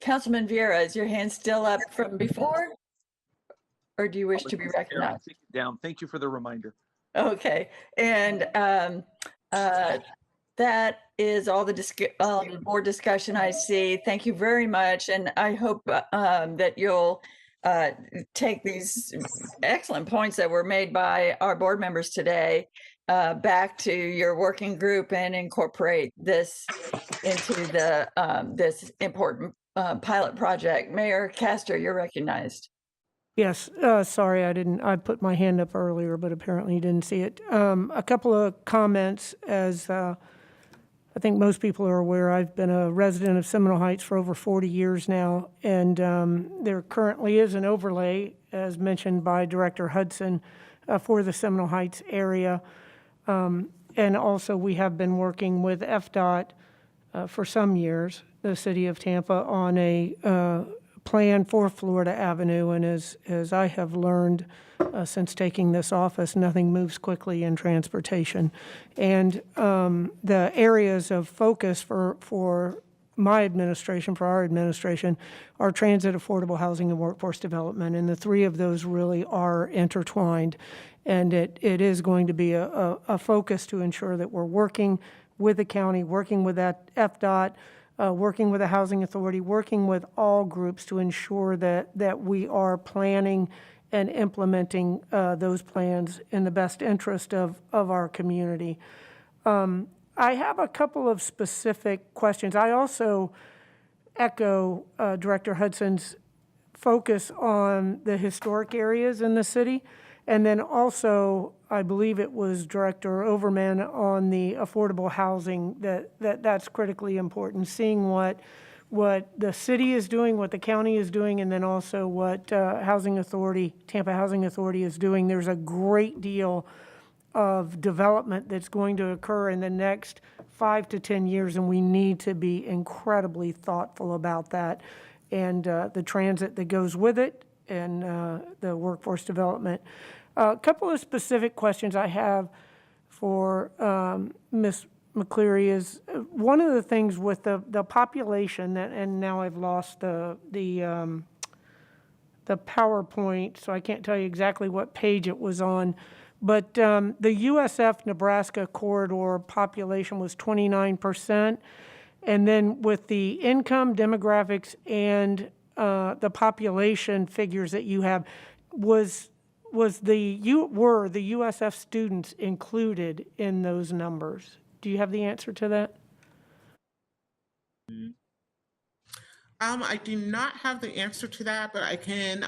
Councilman Vieira, is your hand still up from before? Or do you wish to be recognized? Take it down. Thank you for the reminder. Okay. And that is all the board discussion I see. Thank you very much. And I hope that you'll take these excellent points that were made by our board members today back to your working group and incorporate this into the this important pilot project. Mayor Castor, you're recognized. Yes, sorry, I put my hand up earlier, but apparently you didn't see it. A couple of comments. As I think most people are aware, I've been a resident of Seminole Heights for over 40 years now, and there currently is an overlay, as mentioned by Director Hudson, for the Seminole Heights area. And also we have been working with FDOT for some years, the city of Tampa, on a plan for Florida Avenue. And as I have learned since taking this office, nothing moves quickly in transportation. And the areas of focus for my administration, for our administration, are transit, affordable housing, and workforce development. And the three of those really are intertwined. And it is going to be a focus to ensure that we're working with the county, working with that FDOT, working with the Housing Authority, working with all groups to ensure that we are planning and implementing those plans in the best interest of our community. I have a couple of specific questions. I also echo Director Hudson's focus on the historic areas in the city. And then also, I believe it was Director Overman on the affordable housing, that's critically important, seeing what the city is doing, what the county is doing, and then also what Tampa Housing Authority is doing. There's a great deal of development that's going to occur in the next 5 to 10 years, and we need to be incredibly thoughtful about that, and the transit that goes with it, and the workforce development. A couple of specific questions I have for Ms. McCleary is, one of the things with the population, and now I've lost the PowerPoint, so I can't tell you exactly what page it was on, but the USF Nebraska corridor population was 29%. And then with the income demographics and the population figures that you have, were the USF students included in those numbers? Do you have the answer to that? I do not have the answer to that, but I can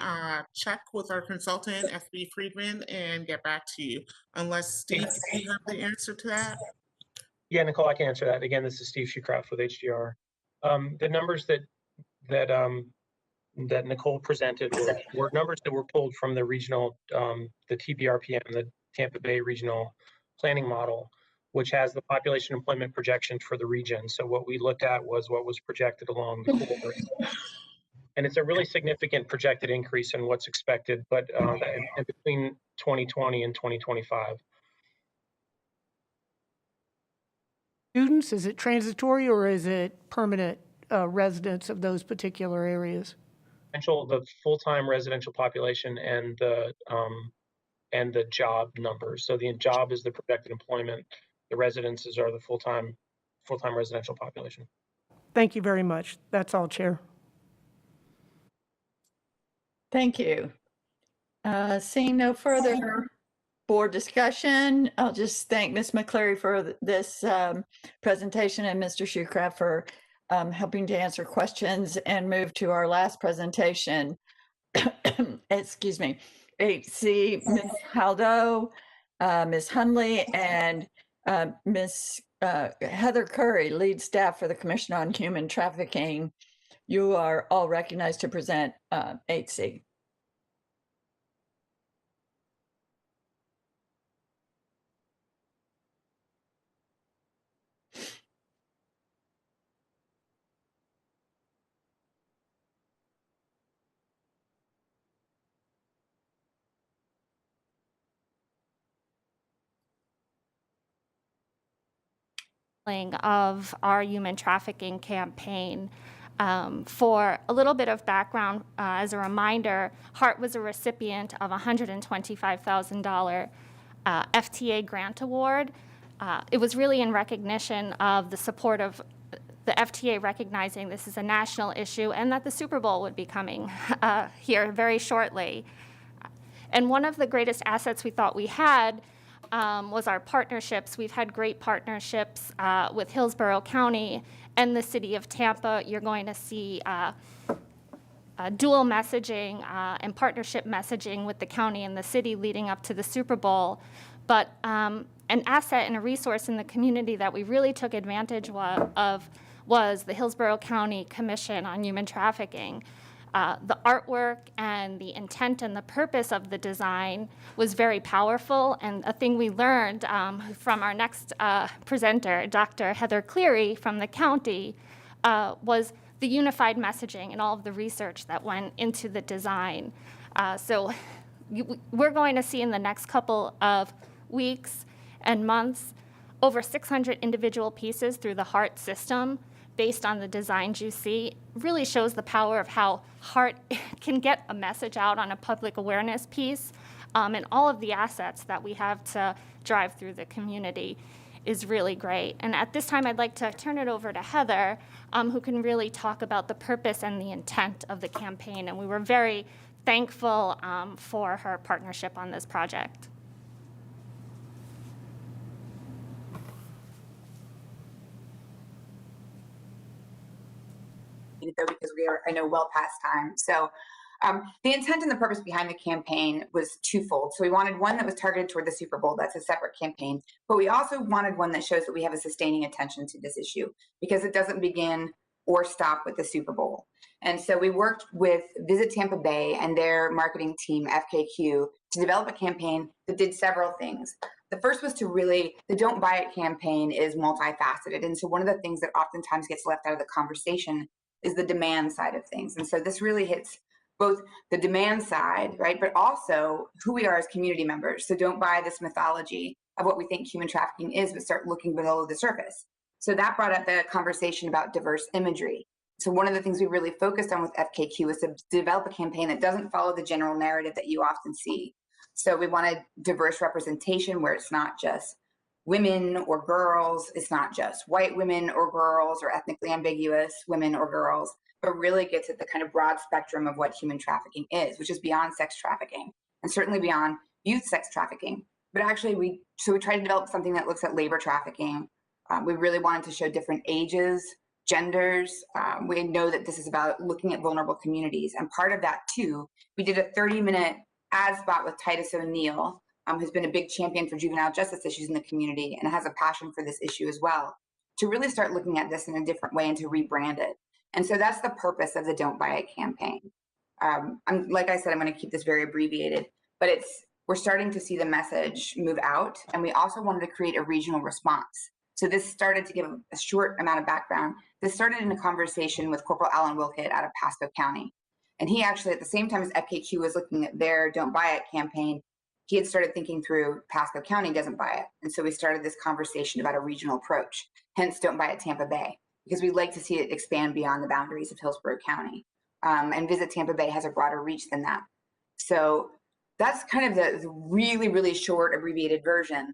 check with our consultant, FB Friedman, and get back to you. Unless, Steve, do you have the answer to that? Yeah, Nicole, I can answer that. Again, this is Steve Shucraft with HDR. The numbers that Nicole presented were numbers that were pulled from the regional, the TBRPM, the Tampa Bay Regional Planning Model, which has the population employment projection for the region. So what we looked at was what was projected along the corridor. And it's a really significant projected increase in what's expected, but in between 2020 and 2025. Students, is it transitory or is it permanent residents of those particular areas? The full-time residential population and the job numbers. So the job is the projected employment. The residences are the full-time residential population. Thank you very much. That's all, Chair. Thank you. Seeing no further board discussion, I'll just thank Ms. McCleary for this presentation and Mr. Shucraft for helping to answer questions, and move to our last presentation. Excuse me. HC, Ms. Haldo, Ms. Hunley, and Ms. Heather Curry, lead staff for the Commission on Human Trafficking. You are all recognized to present HC. Of our human trafficking campaign. For a little bit of background, as a reminder, HART was a recipient of a $125,000 FTA grant award. It was really in recognition of the support of the FTA recognizing this is a national issue and that the Super Bowl would be coming here very shortly. And one of the greatest assets we thought we had was our partnerships. We've had great partnerships with Hillsborough County and the city of Tampa. You're going to see dual messaging and partnership messaging with the county and the city leading up to the Super Bowl. But an asset and a resource in the community that we really took advantage of was the Hillsborough County Commission on Human Trafficking. The artwork and the intent and the purpose of the design was very powerful, and a thing we learned from our next presenter, Dr. Heather Cleary from the county, was the unified messaging and all of the research that went into the design. So we're going to see in the next couple of weeks and months over 600 individual pieces through the HART system based on the designs you see. Really shows the power of how HART can get a message out on a public awareness piece, and all of the assets that we have to drive through the community is really great. And at this time, I'd like to turn it over to Heather, who can really talk about the purpose and the intent of the campaign. And we were very thankful for her partnership on this project. Though, because we are, I know, well past time. So the intent and the purpose behind the campaign was twofold. So we wanted one that was targeted toward the Super Bowl. That's a separate campaign. But we also wanted one that shows that we have a sustaining attention to this issue, because it doesn't begin or stop with the Super Bowl. And so we worked with Visit Tampa Bay and their marketing team, FKQ, to develop a campaign that did several things. The first was to really, the Don't Buy It campaign is multifaceted. And so one of the things that oftentimes gets left out of the conversation is the demand side of things. And so this really hits both the demand side, right, but also who we are as community members. So don't buy this mythology of what we think human trafficking is, but start looking below the surface. So that brought up the conversation about diverse imagery. So one of the things we really focused on with FKQ is to develop a campaign that doesn't follow the general narrative that you often see. So we wanted diverse representation where it's not just women or girls. It's not just white women or girls or ethnically ambiguous women or girls, but really gets at the kind of broad spectrum of what human trafficking is, which is beyond sex trafficking and certainly beyond youth sex trafficking. But actually, we tried to develop something that looks at labor trafficking. We really wanted to show different ages, genders. We know that this is about looking at vulnerable communities. And part of that, too, we did a 30-minute ad spot with Titus O'Neill, who's been a big champion for juvenile justice issues in the community and has a passion for this issue as well, to really start looking at this in a different way and to rebrand it. And so that's the purpose of the Don't Buy It campaign. Like I said, I'm going to keep this very abbreviated, but we're starting to see the message move out. And we also wanted to create a regional response. So this started, to give a short amount of background, this started in a conversation with Corporal Alan Wilkett out of Pasco County. And he actually, at the same time as FKQ was looking at their Don't Buy It campaign, he had started thinking through Pasco County doesn't buy it. And so we started this conversation about a regional approach, hence Don't Buy It Tampa Bay, because we'd like to see it expand beyond the boundaries of Hillsborough County. And Visit Tampa Bay has a broader reach than that. So that's kind of the really, really short abbreviated version.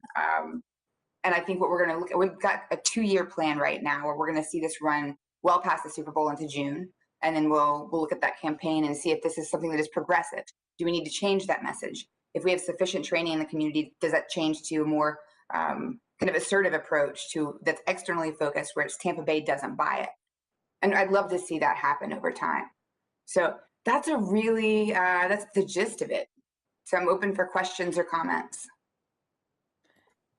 And I think what we're going to look at, we've got a 2-year plan right now where we're going to see this run well past the Super Bowl into June. And then we'll look at that campaign and see if this is something that is progressive. Do we need to change that message? If we have sufficient training in the community, does that change to a more kind of assertive approach that's externally focused, where it's Tampa Bay doesn't buy it? And I'd love to see that happen over time. So that's that's the gist of it. So I'm open for questions or comments.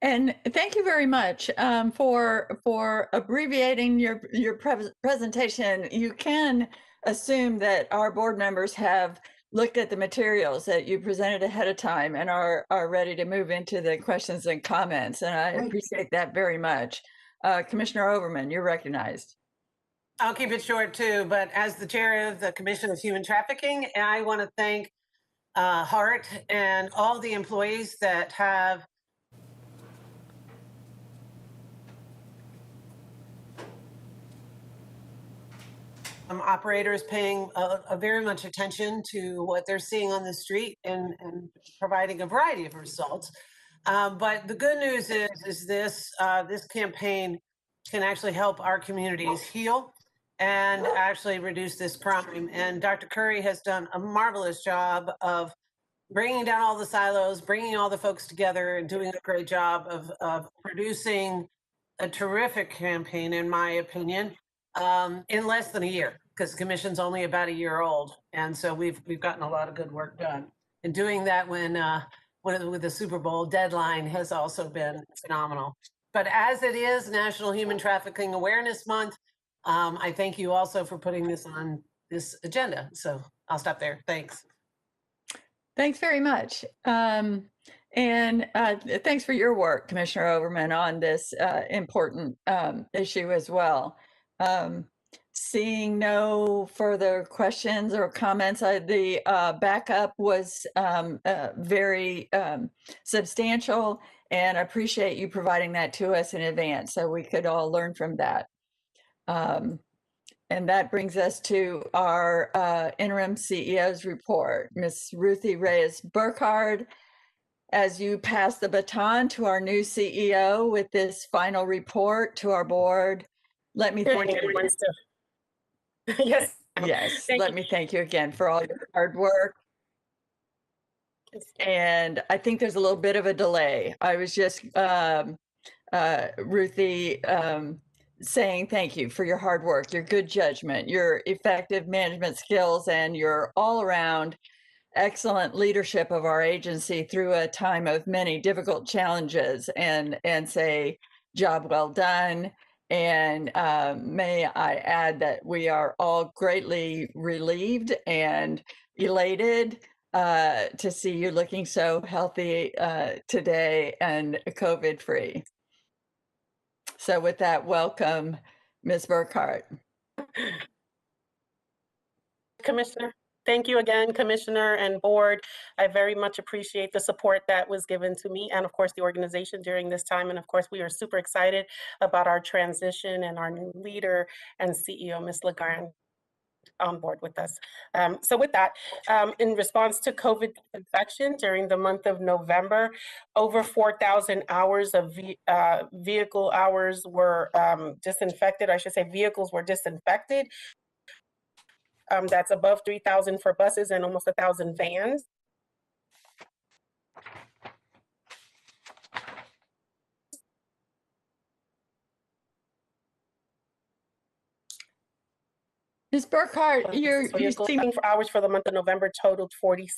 And thank you very much for abbreviating your presentation. You can assume that our board members have looked at the materials that you presented ahead of time and are ready to move into the questions and comments. And I appreciate that very much. Commissioner Overman, you're recognized. I'll keep it short too, but as the chair of the Commission of Human Trafficking, I want to thank HART and all the employees that have operators paying very much attention to what they're seeing on the street and providing a variety of results. But the good news is this campaign can actually help our communities heal and actually reduce this crime. And Dr. Curry has done a marvelous job of bringing down all the silos, bringing all the folks together, and doing a great job of producing a terrific campaign, in my opinion, in less than a year, because the commission's only about a year old. And so we've gotten a lot of good work done. And doing that with the Super Bowl deadline has also been phenomenal. But as it is National Human Trafficking Awareness Month, I thank you also for putting this on this agenda. So I'll stop there. Thanks. Thanks very much. And thanks for your work, Commissioner Overman, on this important issue as well. Seeing no further questions or comments, the backup was very substantial, and I appreciate you providing that to us in advance so we could all learn from that. And that brings us to our interim CEO's report. Ms. Ruthie Reyes Burkhardt, as you pass the baton to our new CEO with this final report to our board, let me thank you. Yes. Yes, let me thank you again for all your hard work. And I think there's a little bit of a delay. I was just, Ruthie, saying thank you for your hard work, your good judgment, your effective management skills, and your all-around excellent leadership of our agency through a time of many difficult challenges, and say job well done. And may I add that we are all greatly relieved and elated to see you looking so healthy today and COVID-free. So with that, welcome, Ms. Burkhardt. Commissioner, thank you again, Commissioner and board. I very much appreciate the support that was given to me and of course the organization during this time. And of course, we are super excited about our transition and our new leader and CEO, Ms. LeGrand. on board with us. So with that, in response to COVID infection during the month of November, over 4,000 hours of vehicle hours were disinfected. I should say vehicles were disinfected. That's above 3,000 for buses and almost 1,000 vans. Ms. Burkhart, you seem for hours for the month of November totaled 40.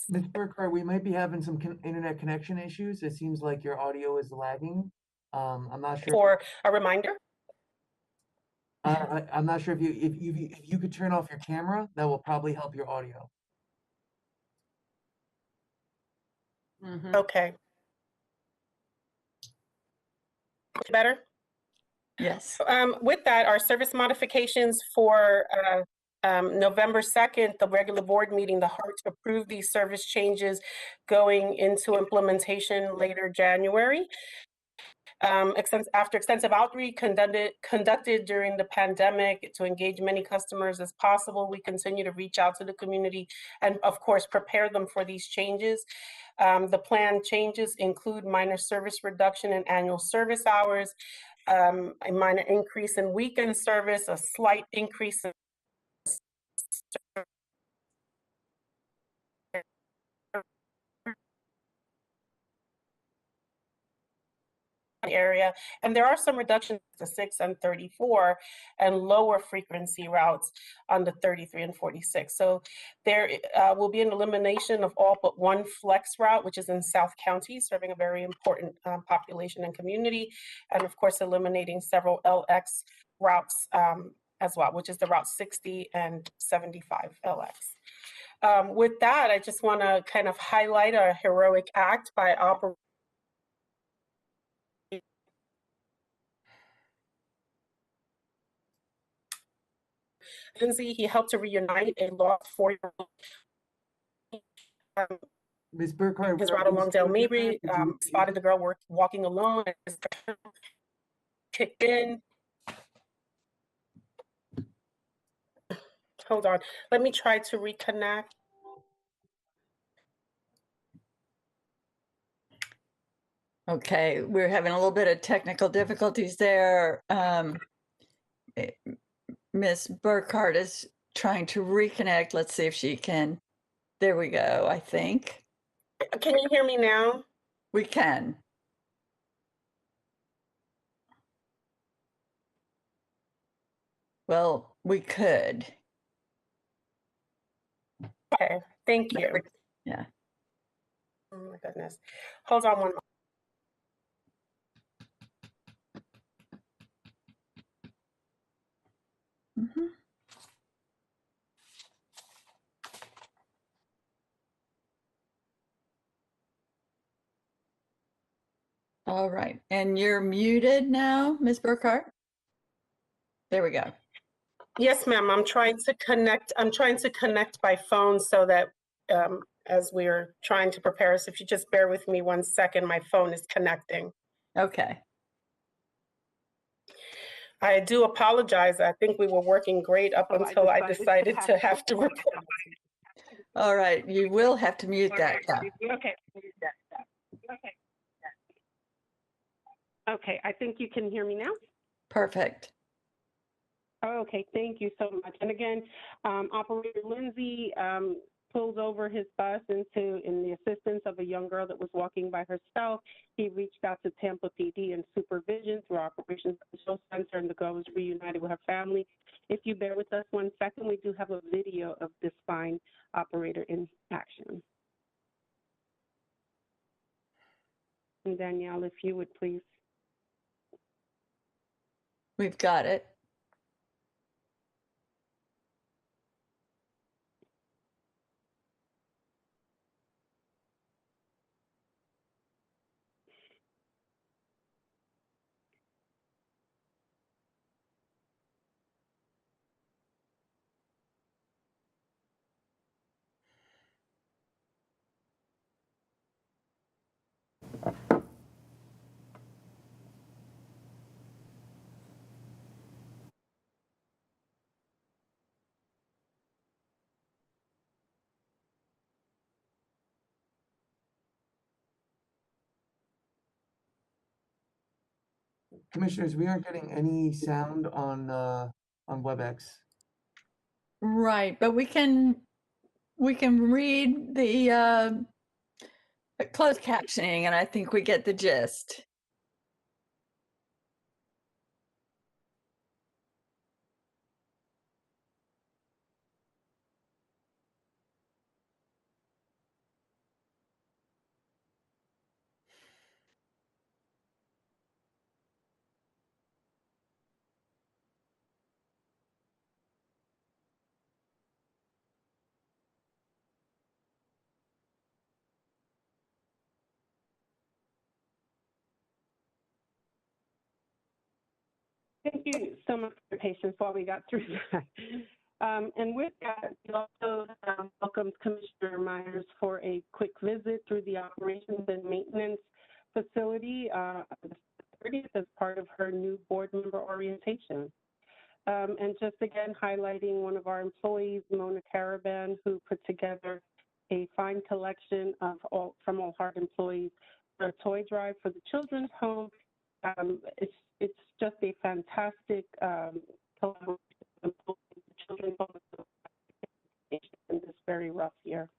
Ms. Burkhart, we might be having some internet connection issues. It seems like your audio is lagging. I'm not sure. For a reminder? I'm not sure if you could turn off your camera, that will probably help your audio. Okay. Better? Yes. With that, our service modifications for November 2nd, the regular board meeting, the HART approved these service changes going into implementation later January. After extensive outreach conducted during the pandemic to engage many customers as possible, we continue to reach out to the community and, of course, prepare them for these changes. The plan changes include minor service reduction in annual service hours, a minor increase in weekend service, a slight increase in area, and there are some reductions to 6 and 34 and lower frequency routes on the 33 and 46. So there will be an elimination of all but one flex route, which is in South County, serving a very important population and community, and of course eliminating several LX routes as well, which is the route 60 and 75 LX. With that, I just want to kind of highlight a heroic act by Operator Lindsay. He helped to reunite a lost 4-year-old. Ms. Burkhart, His route along Del Mabry, spotted the girl walking alone, and kicked in. Hold on, let me try to reconnect. Okay, we're having a little bit of technical difficulties there. Ms. Burkhart is trying to reconnect. Let's see if she can. There we go, I think. Can you hear me now? We can. Well, we could. Okay, thank you. Yeah. Oh my goodness. Hold on one moment. Mm-hmm. All right, and you're muted now, Ms. Burkhart? There we go. Yes, ma'am. I'm trying to connect. I'm trying to connect by phone so that as we're trying to prepare us, if you just bear with me 1 second, my phone is connecting. Okay. I do apologize. I think we were working great up until I decided to have to report. All right, you will have to mute that. Yeah. Okay. Okay, I think you can hear me now. Perfect. Okay, thank you so much. And again, Operator Lindsay pulled over his bus in the assistance of a young girl that was walking by herself. He reached out to Tampa PD and supervision through Operations Social Center, and the girl was reunited with her family. If you bear with us 1 second, we do have a video of this fine operator in action. And Danielle, if you would please. We've got it. Commissioners, we aren't getting any sound on WebEx. Right, but we can read the closed captioning, and I think we get the gist. Thank you so much for your patience while we got through that. And with that, we also welcomed Commissioner Myers for a quick visit through the operations and maintenance facility the 30th as part of her new board member orientation. And just again, highlighting one of our employees, Mona Caravan, who put together a fine collection of from all HART employees for a toy drive for the children's home. It's just a fantastic collaboration with the children's home in this very rough year.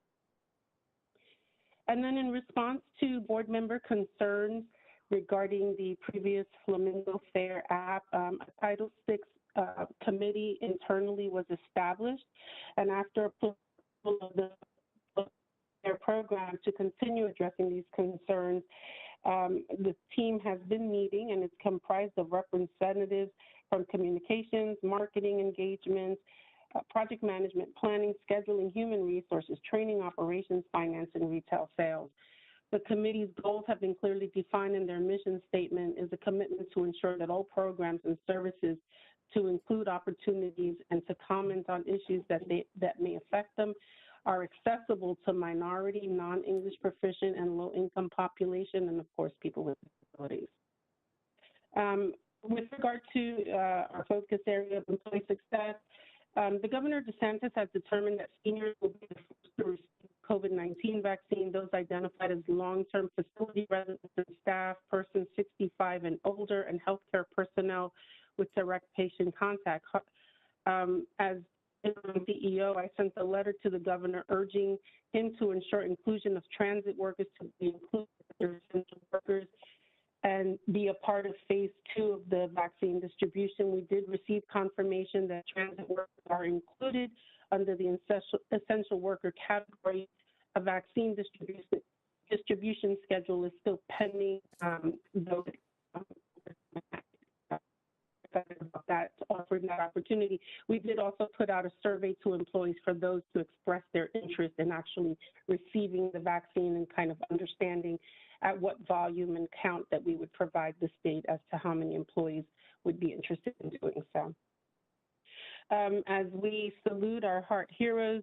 And then in response to board member concerns regarding the previous Flamingo Fair app, a Title VI committee internally was established, and after approval of their program to continue addressing these concerns, the team has been meeting, and it's comprised of representatives from communications, marketing engagements, project management, planning, scheduling, human resources, training, operations, finance, and retail sales. The committee's goals have been clearly defined, and their mission statement is a commitment to ensure that all programs and services to include opportunities and to comment on issues that may affect them are accessible to minority, non-English proficient, and low-income population, and of course, people with disabilities. With regard to our focus area of employee success, the Governor DeSantis has determined that seniors will be the first to receive COVID-19 vaccine. Those identified as long-term facility residents and staff, persons 65 and older, and healthcare personnel with direct patient contact. As CEO, I sent a letter to the governor urging him to ensure inclusion of transit workers to be included as essential workers and be a part of phase 2 of the vaccine distribution. We did receive confirmation that transit workers are included under the essential worker category. A vaccine distribution schedule is still pending, though that offered that opportunity. We did also put out a survey to employees for those to express their interest in actually receiving the vaccine and kind of understanding at what volume and count that we would provide the state as to how many employees would be interested in doing so. As we salute our HART heroes,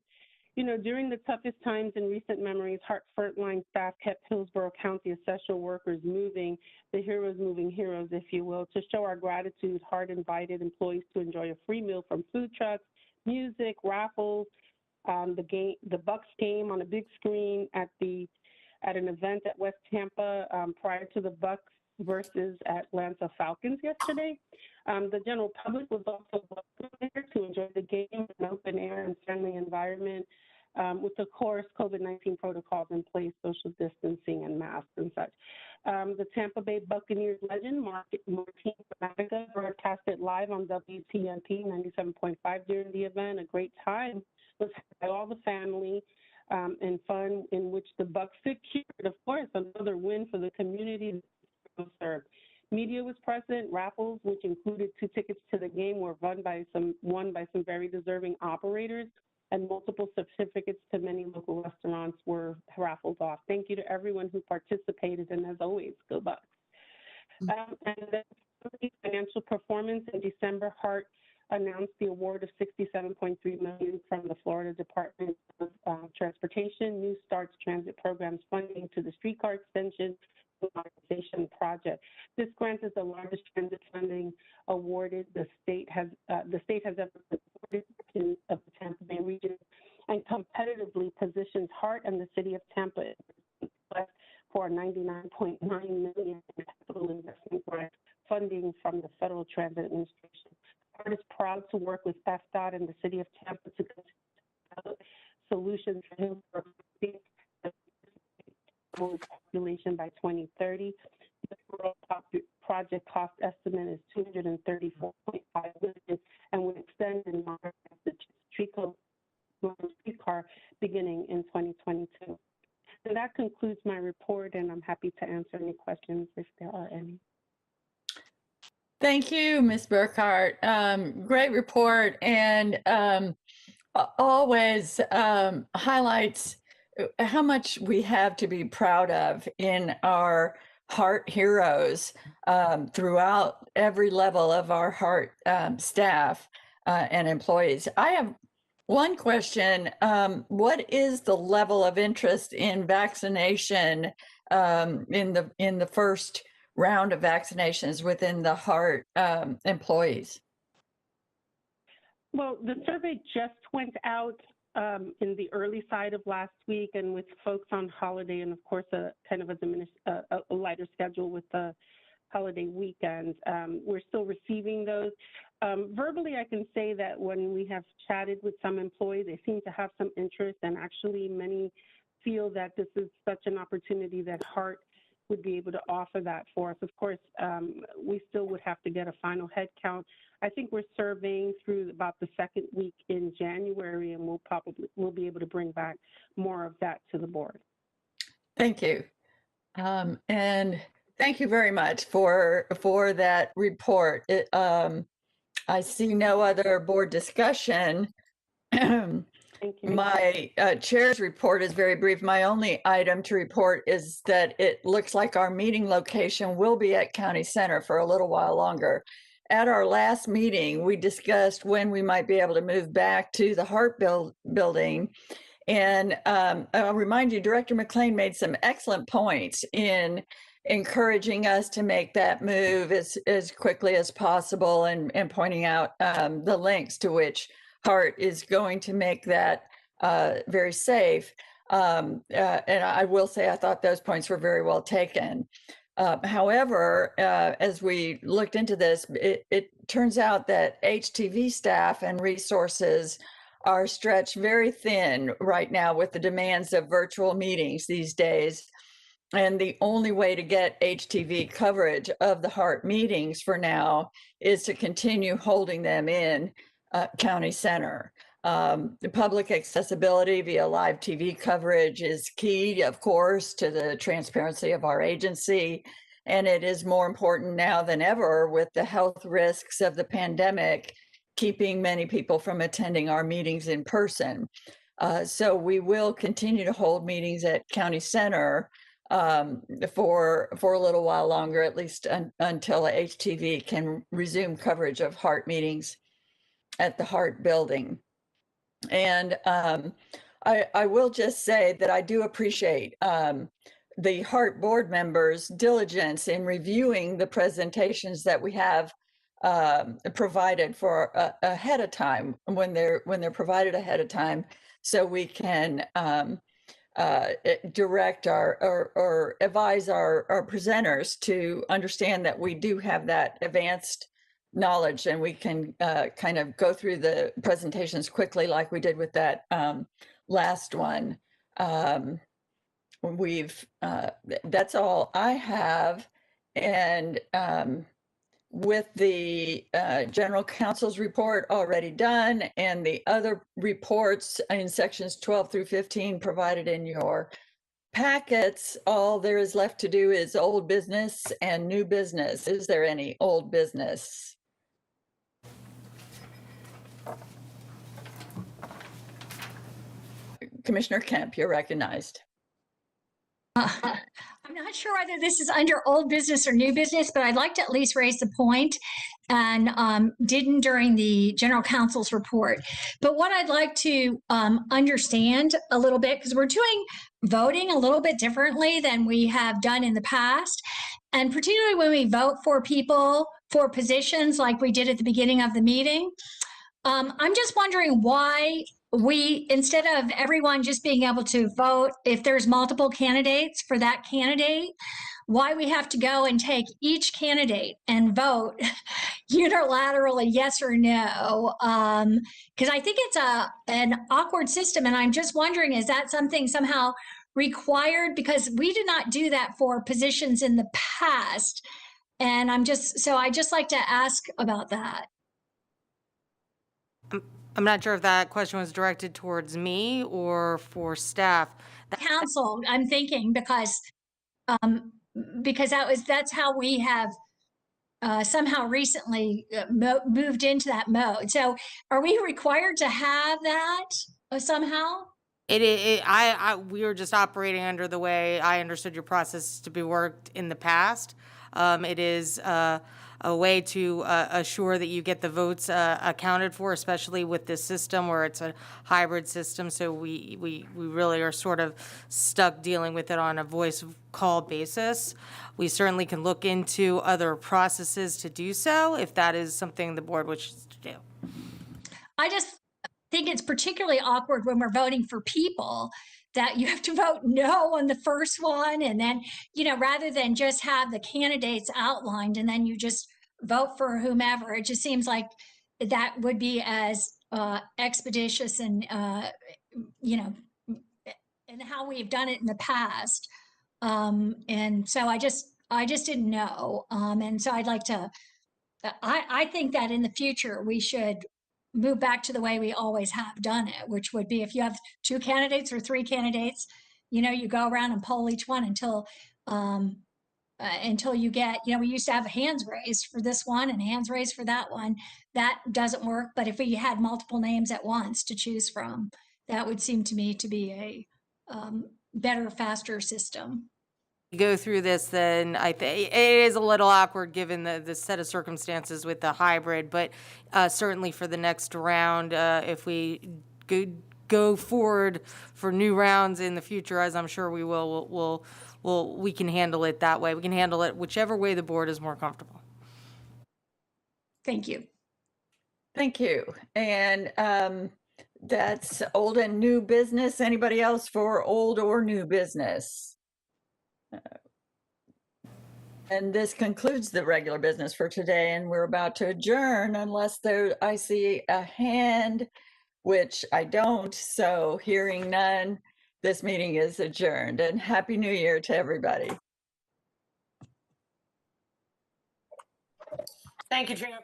you know, during the toughest times in recent memories, HART frontline staff kept Hillsborough County essential workers moving, the heroes moving heroes, if you will. To show our gratitude, HART invited employees to enjoy a free meal from food trucks, music, raffles, the Bucks game on a big screen at an event at West Tampa prior to the Bucks versus Atlanta Falcons yesterday. The general public was also welcome there to enjoy the game in an open air and friendly environment with, of course, COVID-19 protocols in place, social distancing and masks and such. The Tampa Bay Buccaneers legend, Martin Matica, broadcasted live on WTMP 97.5 during the event. A great time was had by all the family and fun in which the Bucks secured, of course, another win for the community served. Media was present. Raffles, which included 2 tickets to the game, were won by some very deserving operators, and multiple certificates to many local restaurants were raffled off. Thank you to everyone who participated, and as always, go Bucks. And then financial performance in December, HART announced the award of $67.3 million from the Florida Department of Transportation, New Starts Transit Programs funding to the streetcar extension modernization project. This grant is the largest transit funding awarded the state has ever awarded to the Tampa Bay region, and competitively positions HART and the city of Tampa for $99.9 million in capital investment grant funding funding from the Federal Transit Administration. HART is proud to work with FDOT and the City of Tampa to develop solutions for Hillsborough population by 2030. The overall project cost estimate is $234.5 million and will extend and modernize the Chico streetcar beginning in 2022. And that concludes my report, and I'm happy to answer any questions if there are any. Thank you, Ms. Burkhart. Great report, and always highlights how much we have to be proud of in our HART heroes throughout every level of our HART staff and employees. I have one question. What is the level of interest in vaccination in the first round of vaccinations within the HART employees? Well, the survey just went out in the early side of last week, and with folks on holiday, and of course a kind of a lighter schedule with the holiday weekend. We're still receiving those. Verbally, I can say that when we have chatted with some employees, they seem to have some interest, and actually many feel that this is such an opportunity that HART would be able to offer that for us. Of course, we still would have to get a final head count. I think we're surveying through about the second week in January, and we'll be able to bring back more of that to the board. Thank you. And thank you very much for that report. I see no other board discussion. Thank you. My chair's report is very brief. My only item to report is that it looks like our meeting location will be at County Center for a little while longer. At our last meeting, we discussed when we might be able to move back to the HART building. And I'll remind you, Director McLean made some excellent points in encouraging us to make that move as quickly as possible and pointing out the links to which HART is going to make that very safe. And I will say I thought those points were very well taken. However, as we looked into this, it turns out that HTV staff and resources are stretched very thin right now with the demands of virtual meetings these days. And the only way to get HTV coverage of the HART meetings for now is to continue holding them in County Center. The public accessibility via live TV coverage is key, of course, to the transparency of our agency. And it is more important now than ever with the health risks of the pandemic, keeping many people from attending our meetings in person. So we will continue to hold meetings at County Center for a little while longer, at least until HTV can resume coverage of HART meetings at the HART building. And I will just say that I do appreciate the HART board members' diligence in reviewing the presentations that we have provided for ahead of time when they're provided ahead of time, so we can direct or advise our presenters to understand that we do have that advanced knowledge, and we can kind of go through the presentations quickly like we did with that last one. That's all I have. And with the general counsel's report already done and the other reports in sections 12 through 15 provided in your packets, all there is left to do is old business and new business. Is there any old business? Commissioner Kemp, you're recognized. I'm not sure whether this is under old business or new business, but I'd like to at least raise the point, and didn't during the general counsel's report. But what I'd like to understand a little bit, because we're doing voting a little bit differently than we have done in the past, and particularly when we vote for people for positions like we did at the beginning of the meeting, I'm just wondering why we, instead of everyone just being able to vote, if there's multiple candidates for that candidate, why we have to go and take each candidate and vote unilaterally yes or no, because I think it's an awkward system, and I'm just wondering, is that something somehow required? Because we did not do that for positions in the past, and I just like to ask about that. I'm not sure if that question was directed towards me or for staff. Council, I'm thinking, because that's how we have somehow recently moved into that mode. So are we required to have that somehow? We were just operating under the way I understood your process to be worked in the past. It is a way to assure that you get the votes accounted for, especially with this system where it's a hybrid system. So we really are sort of stuck dealing with it on a voice call basis. We certainly can look into other processes to do so if that is something the board wishes to do. I just think it's particularly awkward when we're voting for people that you have to vote no on the first one, and then, rather than just have the candidates outlined and then you just vote for whomever. It just seems like that would be as expeditious and and how we've done it in the past. And so I just didn't know. And so I'd like to, I think that in the future we should move back to the way we always have done it, which would be if you have 2 candidates or 3 candidates, you go around and poll each one until you get, we used to have hands raised for this one and hands raised for that one. That doesn't work. But if we had multiple names at once to choose from, that would seem to me to be a better, faster system. Go through this, then I think it is a little awkward given the set of circumstances with the hybrid, but certainly for the next round, if we go forward for new rounds in the future, as I'm sure we will, we can handle it that way. We can handle it whichever way the board is more comfortable. Thank you. Thank you. And that's old and new business. Anybody else for old or new business? And this concludes the regular business for today, and we're about to adjourn unless I see a hand, which I don't. So hearing none, this meeting is adjourned, and Happy New Year to everybody. Thank you, Chair.